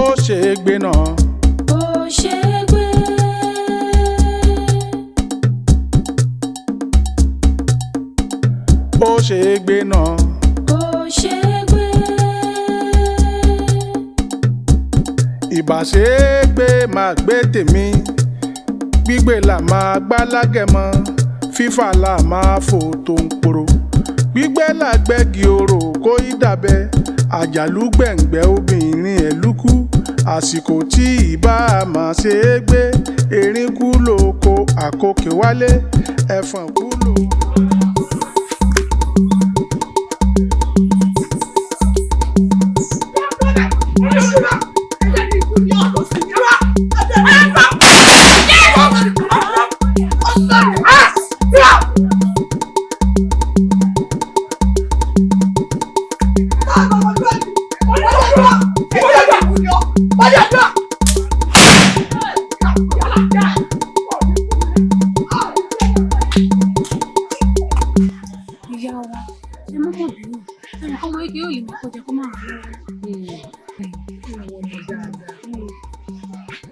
Ó ṣe é gbé náà. Ó ṣe é gbé. Ó ṣe é gbé náà. Ó ṣe é gbé. Ìbá ṣe é gbé máa gbé tèmi. Gbígbé là máa gbá lágẹ̀mọ́. Fífà là máa fò tó ń poro. Gbígbé là gbẹ́gi orò kó í dàbẹ́. Àjàlú gbẹ̀ǹgbẹ́ obìnrin ẹ̀ lúkú. Àsìkò tí ìbá máa ṣe é gbé. Erin kú lóko àkókè wálé. Ẹ̀fọ̀n kú lóko.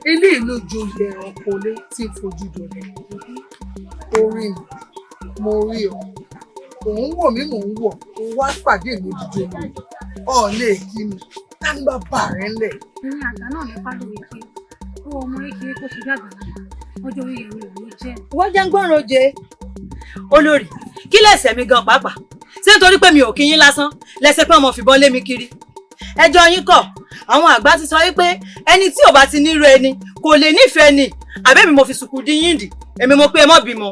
Ilé ìlú joyè ẹranko lé tí fojú dọ̀lẹ́. Orí mi, mo rí ọ. Òun wò mí, mò ń wọ̀. Òun wá pàdé mi dídé mi. Ọ̀ọ́lẹ̀ kí mi. Ta ni bàbá rẹ̀ ń lẹ̀? Ìrìn àgbà náà lè pàdé wípé ó ọmọ kékeré kó ṣe dàgbà ọjọ́ orí ìyàwó ìlú jẹ́. Wọ́n jẹ́ ń gbọ́ràn oje. Olórí, kí lẹ̀ṣẹ̀ mi gan pàápàá? Ṣé nítorí pé mi ò kí yín lásán lẹ́sẹ̀ pé ọmọ fìbọn lé mi kiri? Ẹjọ́ yín kọ̀, àwọn àgbà ti sọ wípé ẹni tí ò bá ti nírú ẹni kò lè nífẹ̀ẹ́ ni. Àbẹ́mi mo fi sùkú dín yín dì, èmi mo pé ẹ mọ́ bímọ.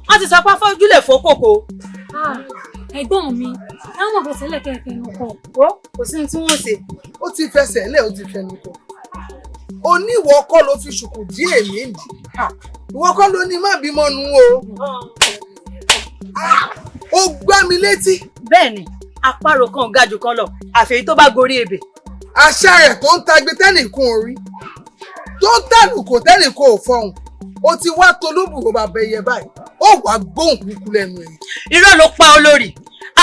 Wọ́n ti sọ pé afọ́jú lè fọ́ kòkó. Ẹ̀gbọ́n mi, àwọn ọmọ fẹsẹ̀ lẹ̀kẹ́ ẹ̀fẹ̀ ẹnu kọ. Ó kò sí ní tí wọ́n ṣe. Ó ti fẹsẹ̀ lẹ̀, ó ti fẹnu kọ. Oníwọ̀ kọ́ ló fi ṣùkú dí èmi ń dì. Ìwọ kọ́ ló ní má bímọ nu o. Ó gbá mi létí. Bẹ́ẹ̀ni, àparò kan ga jù kan lọ, àfẹ́yí tó bá gorí ebè. Àṣà rẹ̀ tó ń tagbe tẹ́nìkan orí. Tó ń tàlùkò tẹ́nìkan ò fọhùn. Ó ti wá tolóbùrò bàbá ẹyẹ báyìí. Ó wá gbóhùn kúkú lẹ́nu ẹ̀. Irọ́ ló pa olórí.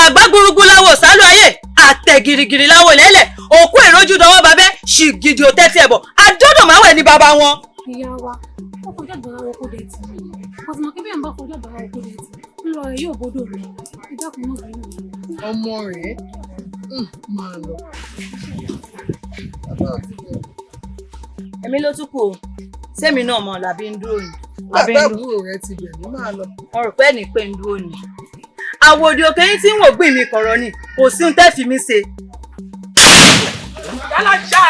Àgbá gúrúgú láwọ̀ sálú ayé, àtẹ̀ gìrìgìrì láwọ̀ lẹ́lẹ̀, òkú ìrójú dọwọ́ babẹ́, ṣì gidi ò tẹ́tí ẹ̀bọ̀, àjọ́dọ̀ máa wẹ̀ ní bàbá wọn. Ìyá wa, ó kọjá ìgbàlá oko dẹ̀ tì. Wọ́n ti mọ̀ kí bí ẹ̀ ń bá kọjá ìgbàlá oko dẹ̀ tì. Ńlọ rẹ̀ yóò bodò rẹ̀. Ìdákun náà rí rẹ̀. Ọmọ rẹ̀ máa lọ. Èmi ló tún kù o. Sẹ́mi náà mọ̀ làbí ń dúró ni. Bàbá àbúrò rẹ̀ ti bẹ̀rù máa lọ. Wọ́n rò pé ẹnì pé ń dúró ni. Àwòdì òkè yín tí ń wò gbìn mi kọ̀rọ̀ ni, kò sí ń tẹ́ fi mí ṣe. Yálà ṣá,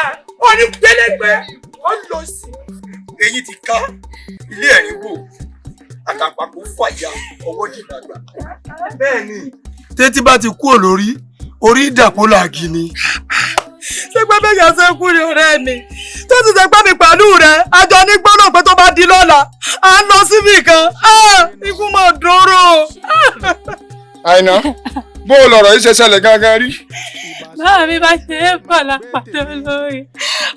ó ní gbélégbé, ó lọ sí. Eyín ti ká, ilé ẹ̀rín wò, àtàpàkò fàyà, ọwọ́ dìgbà gbà. Bẹ́ẹ̀ni. Tétí bá ti kú olórí, orí ìdàpọ̀ làgì ni. Ṣé pé bẹ́ẹ̀ yàn ṣe kú ni ọ̀rẹ́ mi? Tó ti ṣe pé mi pẹ̀lú rẹ̀, àjọ ní gbọ́dọ̀ pé tó bá di lọ́la, à ń lọ síbì kan. Ikú mọ̀ dúró. Àìná, bó o lọ̀rọ̀ yìí ṣe ṣẹlẹ̀ gangan rí? Báwo mi bá ṣe é pọ̀ lápàdé olórí?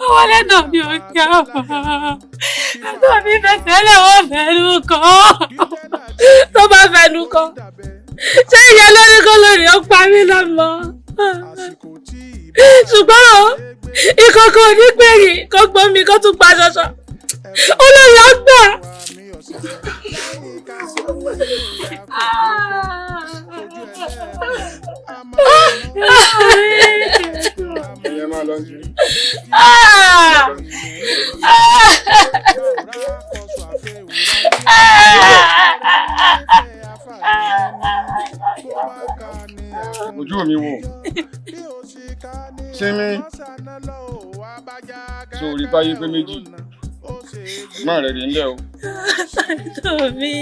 Owó lẹ́dọ̀ mi ò kí á fà á. Ẹ̀dọ̀ mi fẹsẹ̀ lẹ̀ wọ́n fẹ́nu kọ́. Tó bá fẹ́nu kọ́, ṣé ìyá lórí kọ́ lórí ó pa mí lọ́mọ? Ṣùgbọ́n ìkọ̀kọ̀ onígbẹ̀yìn kó gbọ́n mi kó tún pa ṣọṣọ. Olórí ọgbà. Ẹyẹ máa lọ sí. Ojú mi wò. Sinmi. Sórí báyé pé méjì. Má rẹ̀ rí ńlẹ̀ o. Tómi.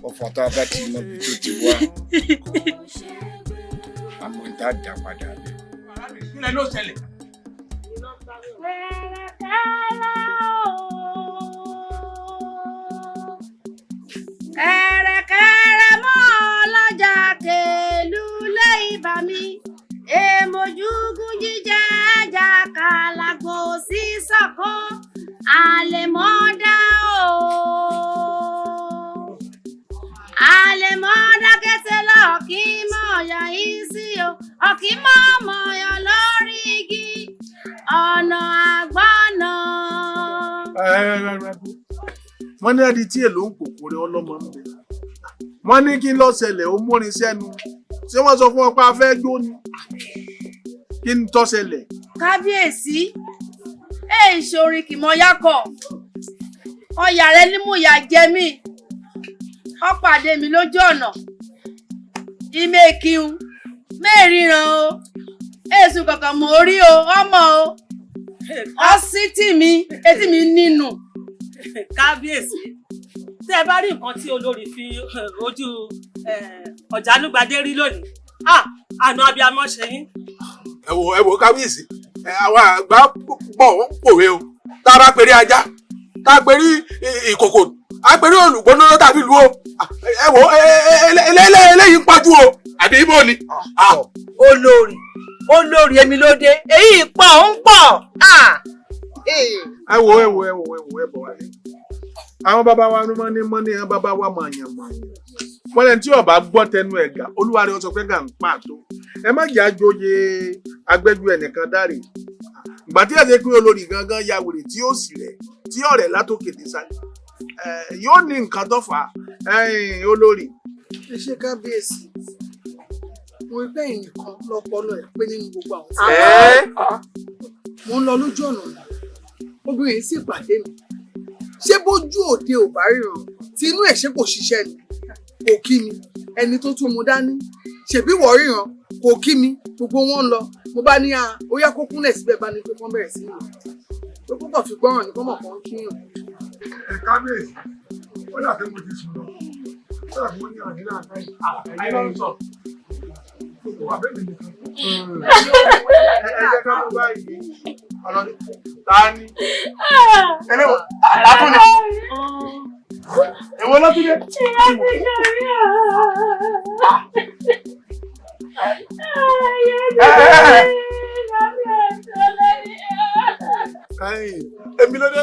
Ọ̀fọ̀ tá a bá ti mọ ibi tó ti wá. Àmọ́ ń dá dá padà lẹ̀. Kílẹ̀ ló ṣẹlẹ̀. Kẹ̀rẹ̀kẹ̀rẹ̀ mọ́ ọlọ́jà kèlú lẹ́yìn bá mi. Èmojúgún jíjẹ ẹja kàlàgbò sí sọ́kọ́. Àlèmọ́ àlèmọ́dá o àlèmọ́dá kẹsẹ̀ lọ kí mọ̀ọ́yà yìí sí o ọ̀kí mọ̀ọ́yà lórí igi ọ̀nà àgbọ̀nà. wọ́n ní ẹni tí èlò ń kòkòrò ọlọ́mọ ń bẹ wọ́n ní kí ló ṣẹlẹ̀ ó múrin sẹ́nu ṣé wọ́n sọ fún ọ pé a fẹ́ jó ni kí n tó ṣẹlẹ̀. kábíyèsí ìṣòrin kì mọ yákọ̀ ọyà rẹ ní mú ìyà jẹ mí ó pàdé mi lójú ọ̀nà ìmẹ̀kìún mẹ́ríran o èsù kankan mò ń rí o ọmọ o ọsí tì mí etí mi nínú. kábíyèsí tẹ́ ẹ bá rí nǹkan tí olórí fi ojú ọ̀jálúgbadé rí lónìí àná abiyamọ ṣe yín. ẹ wo kábíyèsí àwọn àgbà bọ̀ wọ́n pòwe o tá a bá pèrè ajá tá a pèrè ìkòkò a pèrè olùgbóná tàbí lu o ẹ wo eléyìí ń pọ̀jù o àbí ibo ni. olórí èmi ló dé èyí pọ̀ ń pọ̀. ẹ wo bọ̀ wáyé àwọn bàbá wa ló máa ní mọ́ní àwọn bàbá wa máa yàn wọ́n lẹ́ni tí ọba gbọ́ tẹnu ẹ̀gà olúwa rẹ̀ sọ pé gà ń pàtó ẹ má jẹ́ àjòyè agbẹ́jú ẹnìkan dáre ìgbà tí ẹ̀sẹ̀ pé olórí gangan ya wèrè tí ó sì rẹ̀ tí ọ̀rẹ́ látòkè dé sáré yóò ní nǹkan tó fà á olórí. ẹ ṣe kábíyèsí mo rí bẹ́ẹ̀ nìkan lọ́pọ̀lọ́ ẹ̀ pé nínú gbogbo àwọn tí mo ń lọ lójú ọ̀nà obìnrin sì pàdé mi ṣé bójú òde ò bá ríran tí inú ẹ̀ ṣe kò ṣiṣẹ́ ni kò kí mi ẹni tó tún mu dání ṣèbí wọ̀ ríran kò kí mi gbogbo wọn lọ mo bá ní ó yá kó kúnlẹ̀ síbẹ̀ bá ní pé kán bẹ̀rẹ̀ sí ìlú tó púpọ̀ fi gbọ́ràn ní kọ́mọ̀ kan kíyàn. ẹ kábíyèsí ó dàbí mo ti sùn lọ ó dàbí mo ní àdínà àìlọ́ sọ gbogbo àbẹ́mi nìkan. ẹ jẹ́ ká ló báyìí ọ̀rọ̀ ta ni. ẹlẹ́wọ̀n àlàfúnni. èwo ló tún dé. èmi ló dé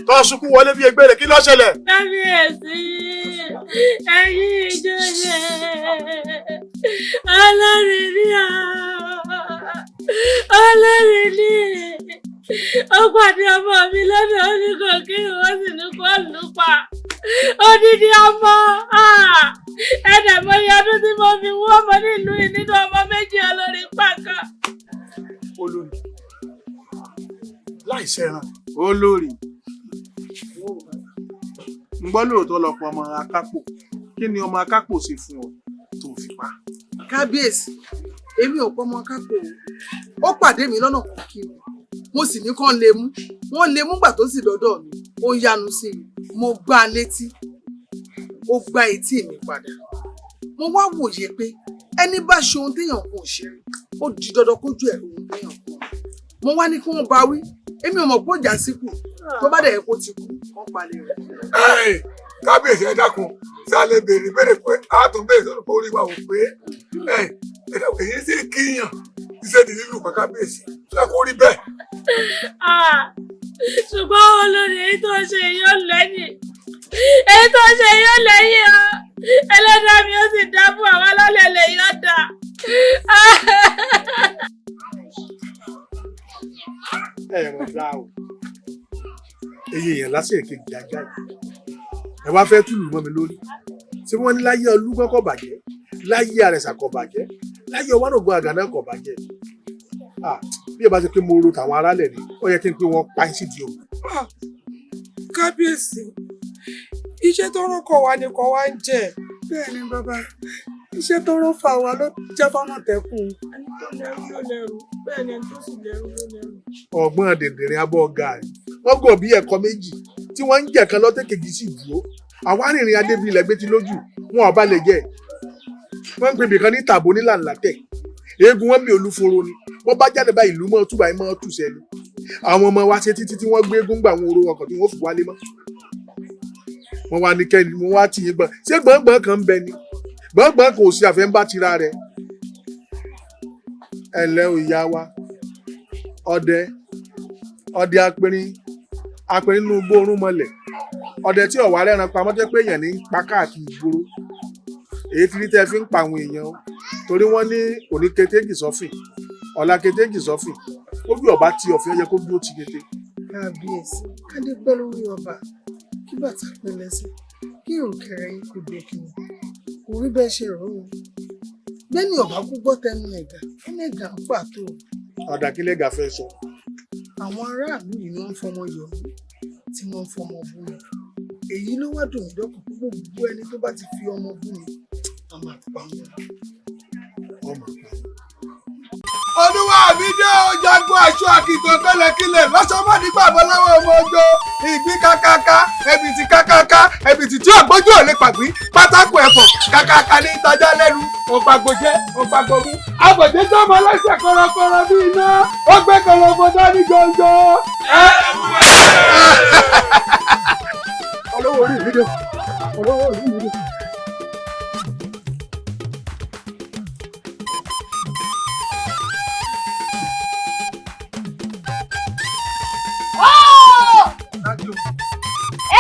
tó sunkún wọlé bí ẹgbẹ́ rẹ̀ kí ló ṣẹlẹ̀. kábíyèsí ẹ̀yin ìjòyè ọlọ́rin ní ọlọ́rin ní ó pàdé ọmọ mi lọ́dọ̀ oníkò kí wọ́n sì ní kó lù pa odidi ọmọ ẹ̀dàmọ́yé ọdún tí mo fi wú ọmọ nílùú yìí nínú ọmọ méjì olórí pàkà. olórí láìsẹ̀ ẹran olórí ń gbọ́ lóòótọ́ lọ́pọ̀ ọmọ akápò kí ni ọmọ akápò ṣe fún ọ tó fi pa. kábíyèsí èmi ò pọ́ ọmọ akápò ó pàdé mi lọ́nà kan kí mi mo sì ní kán lè mú wọn lè mú gbà tó sì dọ́dọ̀ mi ó ń yanu sí mi mo gbá a létí ó gbá etí mi padà mo wá wòye pé ẹni bá ṣe ohun téèyàn kò ṣe ó di dandan kójú ẹ̀ ohun téèyàn kò mo wá ní kí wọ́n bá wí èmi ò mọ̀ pé ó jà síkù tó bá dẹ̀ yẹ kó ti kú wọ́n palẹ̀ rẹ̀. kábíyèsí ẹ dákun sálẹ̀ béèrè béèrè pé àátún béèrè sọ̀rọ̀ pé orí wa ò pé ẹ dákun èyí sì kíyàn iṣẹ́ di lílù pa kábíyèsí lẹ́kọ̀ọ́ rí bẹ́ẹ̀. ṣùgbọ́n olórí èyí tó ṣe yóò lẹ́yìn èyí tó ṣe yóò lẹ́yìn o ẹlẹ́dàá mi ó sì dá fún àwọn alálẹ̀ lè yọ̀ dá. ẹ̀rọ dá o èyí èèyàn lásìkò èkejì ajá yìí ẹ wá fẹ́ túlù mọ́ mi lórí tí wọ́n ní láyé olúgbọ́n kò bàjẹ́ láyé àrẹ̀sà kò bàjẹ́ láyé ọwọ́nògbọ́n àgànná kò bàjẹ́ bí ẹ bá ṣe pé mo ro tàwọn aráàlẹ̀ ni ó yẹ kí n pé wọ́n pa ẹ́ sídìí òun. kábíyèsí iṣẹ́ tó rán kọ wa ni kọ wa ń jẹ. bẹ́ẹ̀ ni bàbá iṣẹ́ tó rán fà wá ló jẹ́ fámọ̀tẹ́kùn. ẹni tó lẹ́rú ló lẹ́rú bẹ́ẹ̀ ni ẹni tó sì lẹ́rú ló lẹ́rú. ọgbọ́n dèdèrè abọ́ ọ̀gá rẹ̀ wọ́n gọ̀ bí ẹ̀kọ́ méjì tí wọ́n ń jẹ̀ kan lọ́tẹ̀ kejì sì dúró àwọn arìnrìn adébílẹ̀ gbé ti lójú wọn ọba lè jẹ́ wọ́n ń pè bìkan ní tàbó nílànà tẹ̀ eégún wọn bí olúforo ni wọ́n bá jáde bá ìlú mọ́ túbà mọ́ tùsẹ̀ ni àwọn ọmọ wa ṣe títí tí wọ́n gbé eégún gbà wọn oró wọn kàn tí wọ́n fi wálé mọ́ wọ́n wá ní kẹ́ni wọ́n wá tì í gbọ́n ṣé gbọ̀ngbọ̀n kan ń bẹ ni gbọ̀ngbọ̀n kò sí àfẹ́ ń bá tira rẹ̀ ẹ̀lẹ́ òyà wa ọdẹ apẹ̀rin apẹ nínú gbóòórùn mọ́lẹ̀ ọdẹ tí ọ̀wá rẹ̀ràn pamọ́ jẹ́ pé èèyàn ní pa káàkiri ìgboro èyí tí tẹ́ fi ń pa àwọn èèyàn o torí wọ́n ní òní ketéjì sọ́fìn ọ̀la ketéjì sọ́fìn ó bí ọba ti ọ̀fìn yẹ kó bí ó ti kété. kábíyèsí kádé pẹ́ lórí ọba kí bàtà pẹ́ lẹ́sẹ̀ kí òkèrè yín kò dé kí ni kò rí bẹ́ẹ̀ ṣe rò ó gbẹ́ni ọba kú gbọ́ tẹnu ẹ̀gà ẹni ẹ̀gà ń pàtó. ọ̀dà kí lẹ́gà fẹ́ sọ. àwọn aráàlú yìí ni wọ́n ń fọmọ yọ tí wọ́n ń fọmọ bú mi èyí ló wá dùn mí dọ́kàn púpọ̀ gbogbo ẹni tó bá ti fi ọmọ bú mi ọmọ àpá wọn. olúwa mi dé o jagun aṣọ àkìtàn kẹlẹkílẹ lọsọmọdé gbàgbọ́ lọ́wọ́ ọmọ ọjọ́ ìgbín kákáká ẹbìtì kákáká ẹbìtì tí ògbójú ò lè pàgbín pátákó ẹ̀fọ́ kákáká ní ìtajà lẹ́nu ògbàgbọjẹ ògbàgbọmú àgbọjẹ tó mọ lẹ́sẹ̀ kọrọkọrọ bí iná ó gbé kọlọmọ dání jọjọ. olówó orí mi dé olówó orí mi dé.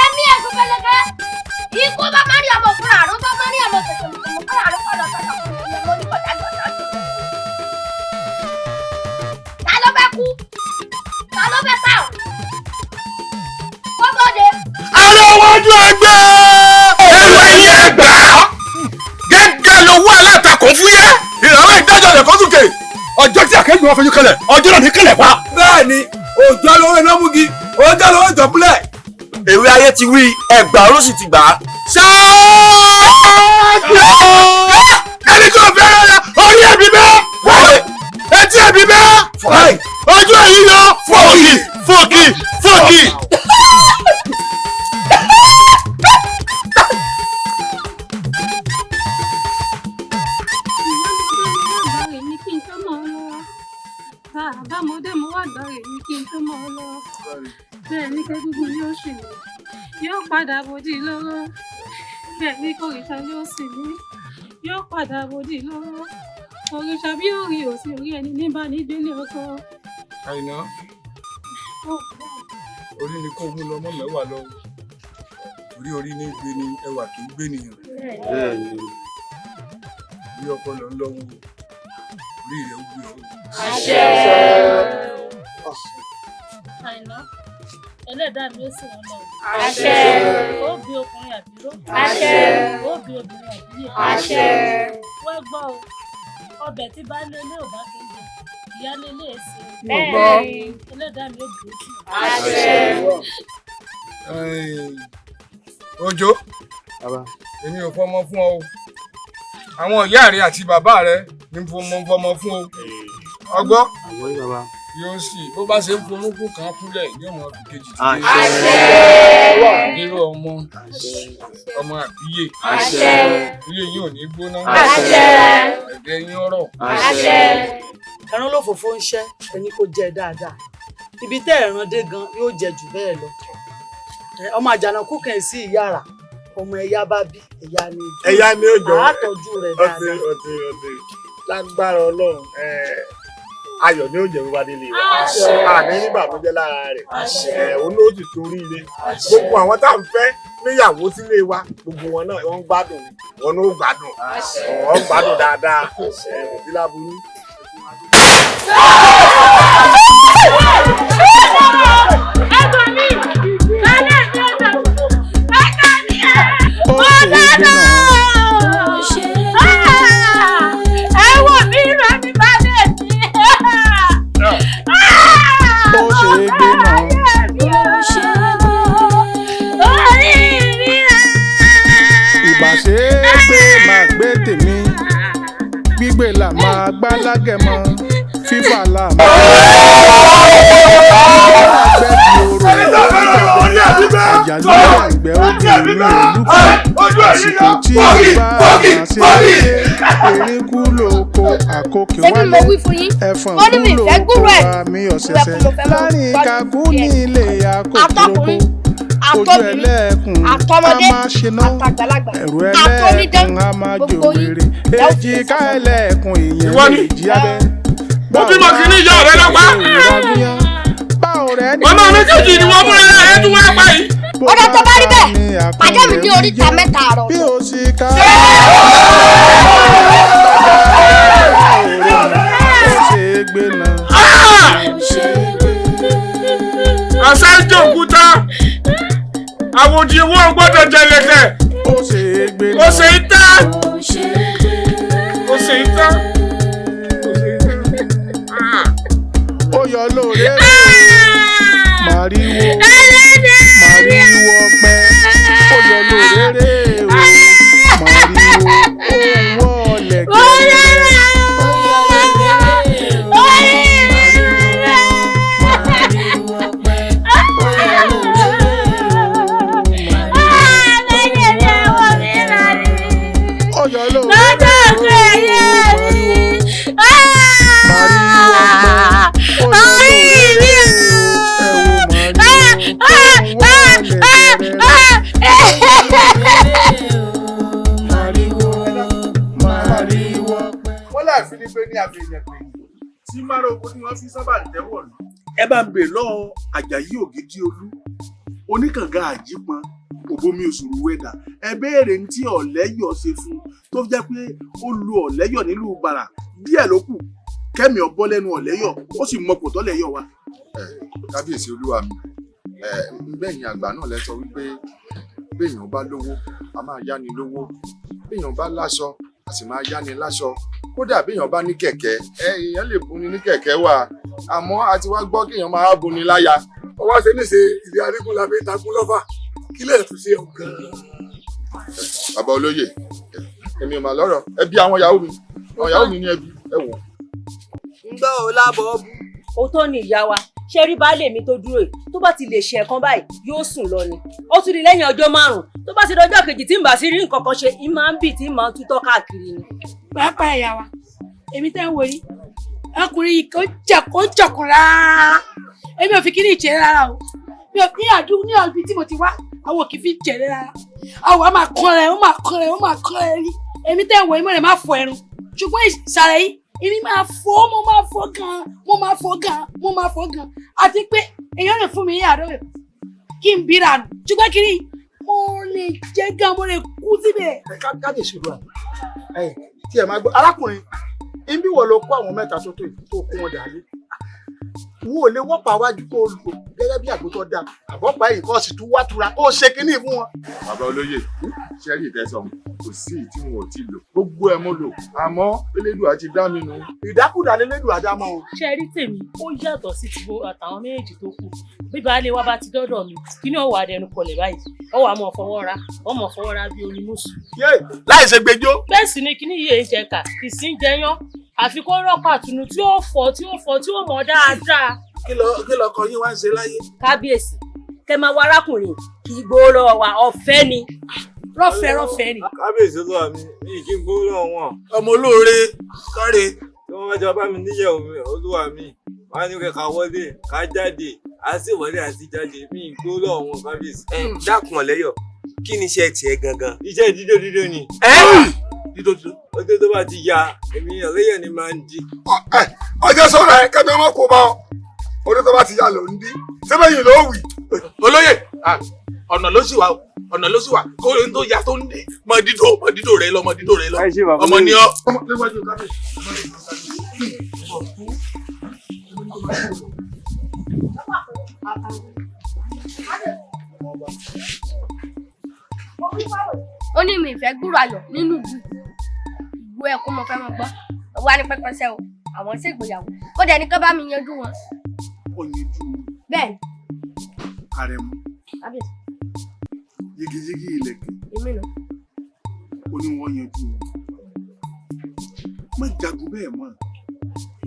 Èmi ẹ̀sùn pẹ̀lẹ́pẹ́ ikú bá má rí ọmọ fúnra àrùn bá má rí ọmọ tẹ̀tẹ̀ mọ̀ fúnra àrùn kọ́ lọ sọ́dọ̀ fún mi lórí kọjá gbọ́dọ̀ tó. Ta ló fẹ́ kú? Ta ló fẹ́ ká o? Kó bóde. Ààrẹ iwájú ẹgbẹ́ ẹ̀rọ ẹ̀yìn ẹgbà gẹ́gẹ́ lówó alátakùn fúyẹ́ ìrànwọ́ ìdájọ́ rẹ̀ kọ́ sókè ọjọ́ tí àkẹ́gbẹ́ wọn fojú kẹlẹ̀ ọjọ́ náà ní kẹlẹ̀ pa. bẹ́ẹ̀ni òjò lówó iná múgi òjò lówó ìjọpúlẹ̀. èrè ayé ti wí ẹgbàá ló sì ti gbà á. ṣáájú ẹni tó fẹ́ràn rẹ̀ orí ẹ̀bí bẹ́ẹ̀ etí ẹ̀bí bẹ́ẹ̀ ojú ẹ̀yìn yọ fọ́ọ̀kì fọ́ọ̀kì fọ́ọ̀kì. Àbámọ́dé mo wá gbà rè mí kí n tó mọ́ ọ lọ. Bẹ́ẹ̀ ni kẹ́gbígbó ni ó sì mí. Yóò padà bòdì lóró. Bẹ́ẹ̀ ni kòrìṣà ni ó sì mí. Yóò padà bòdì lóró. Òrìṣà bí orí òsì orí ẹni níbà ní délé ọkọ. Àìná orí ni kò mú lọ mọ́ mẹ́wàá lọ. Orí ní gbé ni ẹwà kì í gbé nìyàn. Bí ọpọlọ ń lọ́wọ́ orí rẹ̀ ó gbé ọ. Àṣẹ. Àìná ẹlẹ́dàá mi ó sì wọ́n lọ. Àṣẹ. Ó bí ọkùnrin àbíró. Àṣẹ. Ó bí obìnrin àbíyè. Àṣẹ. Wọ́n gbọ́ o, ọbẹ̀ tí bá lélẹ̀ ò bá kí n jẹ, ìyá lélẹ̀ èsì. Bẹ́ẹ̀ni. Ẹlẹ́dàá mi ó bí ó sì. Àṣẹ. Òjó èmi ò fọmọ fún ọ o. Àwọn ìyá rẹ àti bàbá rẹ ní fọmọ fún o. Ọgbọ́ yóò sì bó bá ṣe ń forúkú kan kúlẹ̀ yóò mọ fi kejì tí nírò ọmọ àbíyè ilé yìí ò ní gbóná ẹ̀gẹ́ yín ọ̀rọ̀. ẹran ló fòfó ń ṣẹ́ ẹni kò jẹ dáadáa ibi tẹ́ ẹ̀ràn dé gan yóò jẹ jù bẹ́ẹ̀ lọ ọmọ àjànàkú kàn sí ìyára ọmọ ẹ̀yà bá bí ẹ̀yà ni ó jọ àtọ́jú rẹ̀ dáadáa. ọtí lágbára Ọlọ́run ayọ̀ ni ó jẹ́ wíwá délé wa àní níbànújẹ́ lára rẹ̀ òun ló sì torí ilé gbogbo àwọn tá à ń fẹ́ níyàwó sílé wa gbogbo wọn náà wọ́n ń gbádùn ni wọn ló gbádùn wọ́n ń gbádùn dáadáa kò sí láburú. Gbígbé là máa gbá lágẹ̀mọ́ fífà là máa àjàlú ẹgbẹ́ obìnrin olùkọ́ àsìkò tí bá máa ṣe erin kú lóko àkókò wálé ẹ̀fọ̀n kú lóko àmì ọ̀sẹ̀sẹ̀ láàrin kakú ní ilé àkókò ojú ẹlẹ́ẹ̀kùn a máa ṣená ẹ̀rù ẹlẹ́ẹ̀kùn a máa jò rere èjìká ẹlẹ́ẹ̀kùn ìyẹn èjì abẹ́. mo bímọ kí ní ìyá rẹ lọ́pàá. báwo rẹ̀ ní. ọmọ méjèèjì ni wọ́n múra ẹ̀ tún wá pa yìí. Ọ̀dọ̀ tó bá rí bẹ́ẹ̀ pàdé mi ní oríta mẹ́ta àrọ̀. bí o sì ká ó ṣe é gbé náà. àṣàjò òkúta àwòdì owó gbọ́dọ̀ jẹlẹ̀kẹ̀. ó ṣe é gbé náà. ó ṣe é tá. ó ṣe é tá. ó yọ lóore màríwó ọpẹ́ ó yọ lóore o màríwó owó ọlẹ̀kẹ̀. ní abẹ́yẹn pé tí márùn-ún ni wọ́n fi sábà ń tẹ́wọ̀ lù. ẹ bá ń bè lọ́ọ́ Àjàyí Ògìdìolú oníkànga àjípọn òbomi òṣùrù wẹ̀dà ẹ béèrè ní tí Ọ̀lẹ́yọ̀ ṣe fún tó jẹ́ pé ó lu Ọ̀lẹ́yọ̀ nílùú Bàrà díẹ̀ ló kù kẹ́mi ọ̀bọ lẹ́nu Ọ̀lẹ́yọ̀ ó sì mọ pòtọ́ lẹ́yọ̀ wa. kábíyèsí olúwa mi bẹ́ẹ̀ni àgbà náà lẹ sọ wípé béèyàn bá lówó a máa yáni lówó béèyàn bá láṣọ a sì máa yáni láṣọ kódà béèyàn bá ní kẹ̀kẹ́ èèyàn lè bùnni ní kẹ̀kẹ́ wà àmọ́ a ti wá gbọ́ kéèyàn máa bùnni láya. ọwọ́ ṣe ní ṣe ìdí arígun la fi takun lọ́fà kí lè tún ṣe ọ̀gán. bàbá olóyè èmi ò mà lọ́rọ̀ ẹbí àwọn ìyàwó mi ní ẹbí ẹ wò. ń gbọ́ ò lábọ̀ ọ́ bú. òótọ́ ni ìyá wa ṣe rí baálé mi tó dúró yìí tó bá ti lè ṣe ẹ̀kan báyìí yóò sùn lọ ni ó tún di lẹ́yìn ọjọ́ 5 tó bá ti dọjọ́ kejì tí ń bá sí rí nǹkan kan ṣe ń máa ń bì tí ń máa ń tútọ́ káàkiri ni. pàápàá ìyá wa èmi tẹ́ ń wò yí ọkùnrin yìí kò jọkùn rárá èmi ò fi kí ní ìṣeré rárá o mi ò ní àdúgbò ní ọ̀bí tí mo ti wá àwọn òkè fi ń ṣeré rárá àwọn máa kán rẹ rí èmi tẹ́ ń wò yí mo lè má fọ ẹnu ṣùgbọ́n ìsàlẹ̀ yìí èmi máa fọ́ gan àti pé èèyàn lè fún mi ní àdó rẹ̀ kí n bíra nù ṣùgbọ́n kiri mo lè jẹ́ gan mo lè kú síbẹ̀. kábíyèsí ìlú àná tí ẹ máa gbọ́ arákùnrin ibi wo ló kó àwọn mẹ́ta tó kó wọn dà lé wo lè wọ́pàá wájú kó lò gẹ́gẹ́ bí àgbótọ́ dáa àbọ̀pá yìí kọ́ sì tún wá tura kó ṣe kínní fún wọn. bàbá olóyè ṣẹ́rí ìtẹ́sán kò sí tí wọn ò tí lò gbogbo ẹ̀ mo lò àmọ́ elédùà ti dá mi nù. ìdákùdà lélẹ́dùà dá mọ́ o. ṣe rí tèmi ó yàtọ̀ sí ti àtàwọn méjèèjì tó kù bí baálé wa bá ti dọ́dọ̀ mi kí ni ọ̀wà adẹnu kọlẹ̀ báyìí ọwọ́ àmọ́ fọwọ́ra bí onímùsù. láì ṣe gbẹjọ́. bẹ́ẹ̀ sì ni kíní yìí ń jẹ ká ìsín jẹyán àfi kó rọ́pò àtùnú tí ó fọ́ tí ó mọ̀ dáadáa. kí lọkọ yín wá ń ṣe láyé. kábíyèsí kẹ máa wá arákùnrin kì í gbowó lọ́wọ́ wa ọ̀fẹ́ ni. rọ́fẹ́ ni. kábíyèsí olúwa mi kì í gbowó lọ́wọ́ wọn. ọmọ olóore káre. tí wọ́n bá jọ bá mi níyàwó mi olúwa mi wọ́n á ní kẹ́ ká wọlé ká jáde á sì wọlé àti jáde mi ì gbowó lọ́wọ́ wọn kábíyèsí. dákun Ọ̀lẹ́yọ̀ kí ni iṣẹ́ tiẹ̀ gangan. iṣẹ́ dídó ni. dídó. ọjọ́ tó bá ti ya èmi Ọ̀lẹ́yọ̀ ni máa ń di. ọjọ́ sọ̀rọ̀ ẹ̀ kẹ́mi ọmọ kò bá ọ ọjọ́ tó bá ti ya lò ń dí sẹ́fẹ̀yìn ló wì. olóyè ọ̀nà ló sì wà kó o tó ya tó ń dé mọ dídò rẹ lọ ọmọ ni ọ. ó ní mi ìfẹ́ gbúrò ayọ̀ nínú ìgbó ẹ̀kọ́ mo fẹ́ mọ gbọ́ ọwọ́ ní pẹ́pẹ́sẹ́ o àwọn ṣègbéyàwó ó dẹ̀ ní ká bá mi yanjú wọn. ó yanjú bẹ́ẹ̀ Àrẹ̀mú yigiyigi ilẹ̀kẹ̀ èmi nù. ó ní wọ́n yanjú má jagun bẹ́ẹ̀ mọ́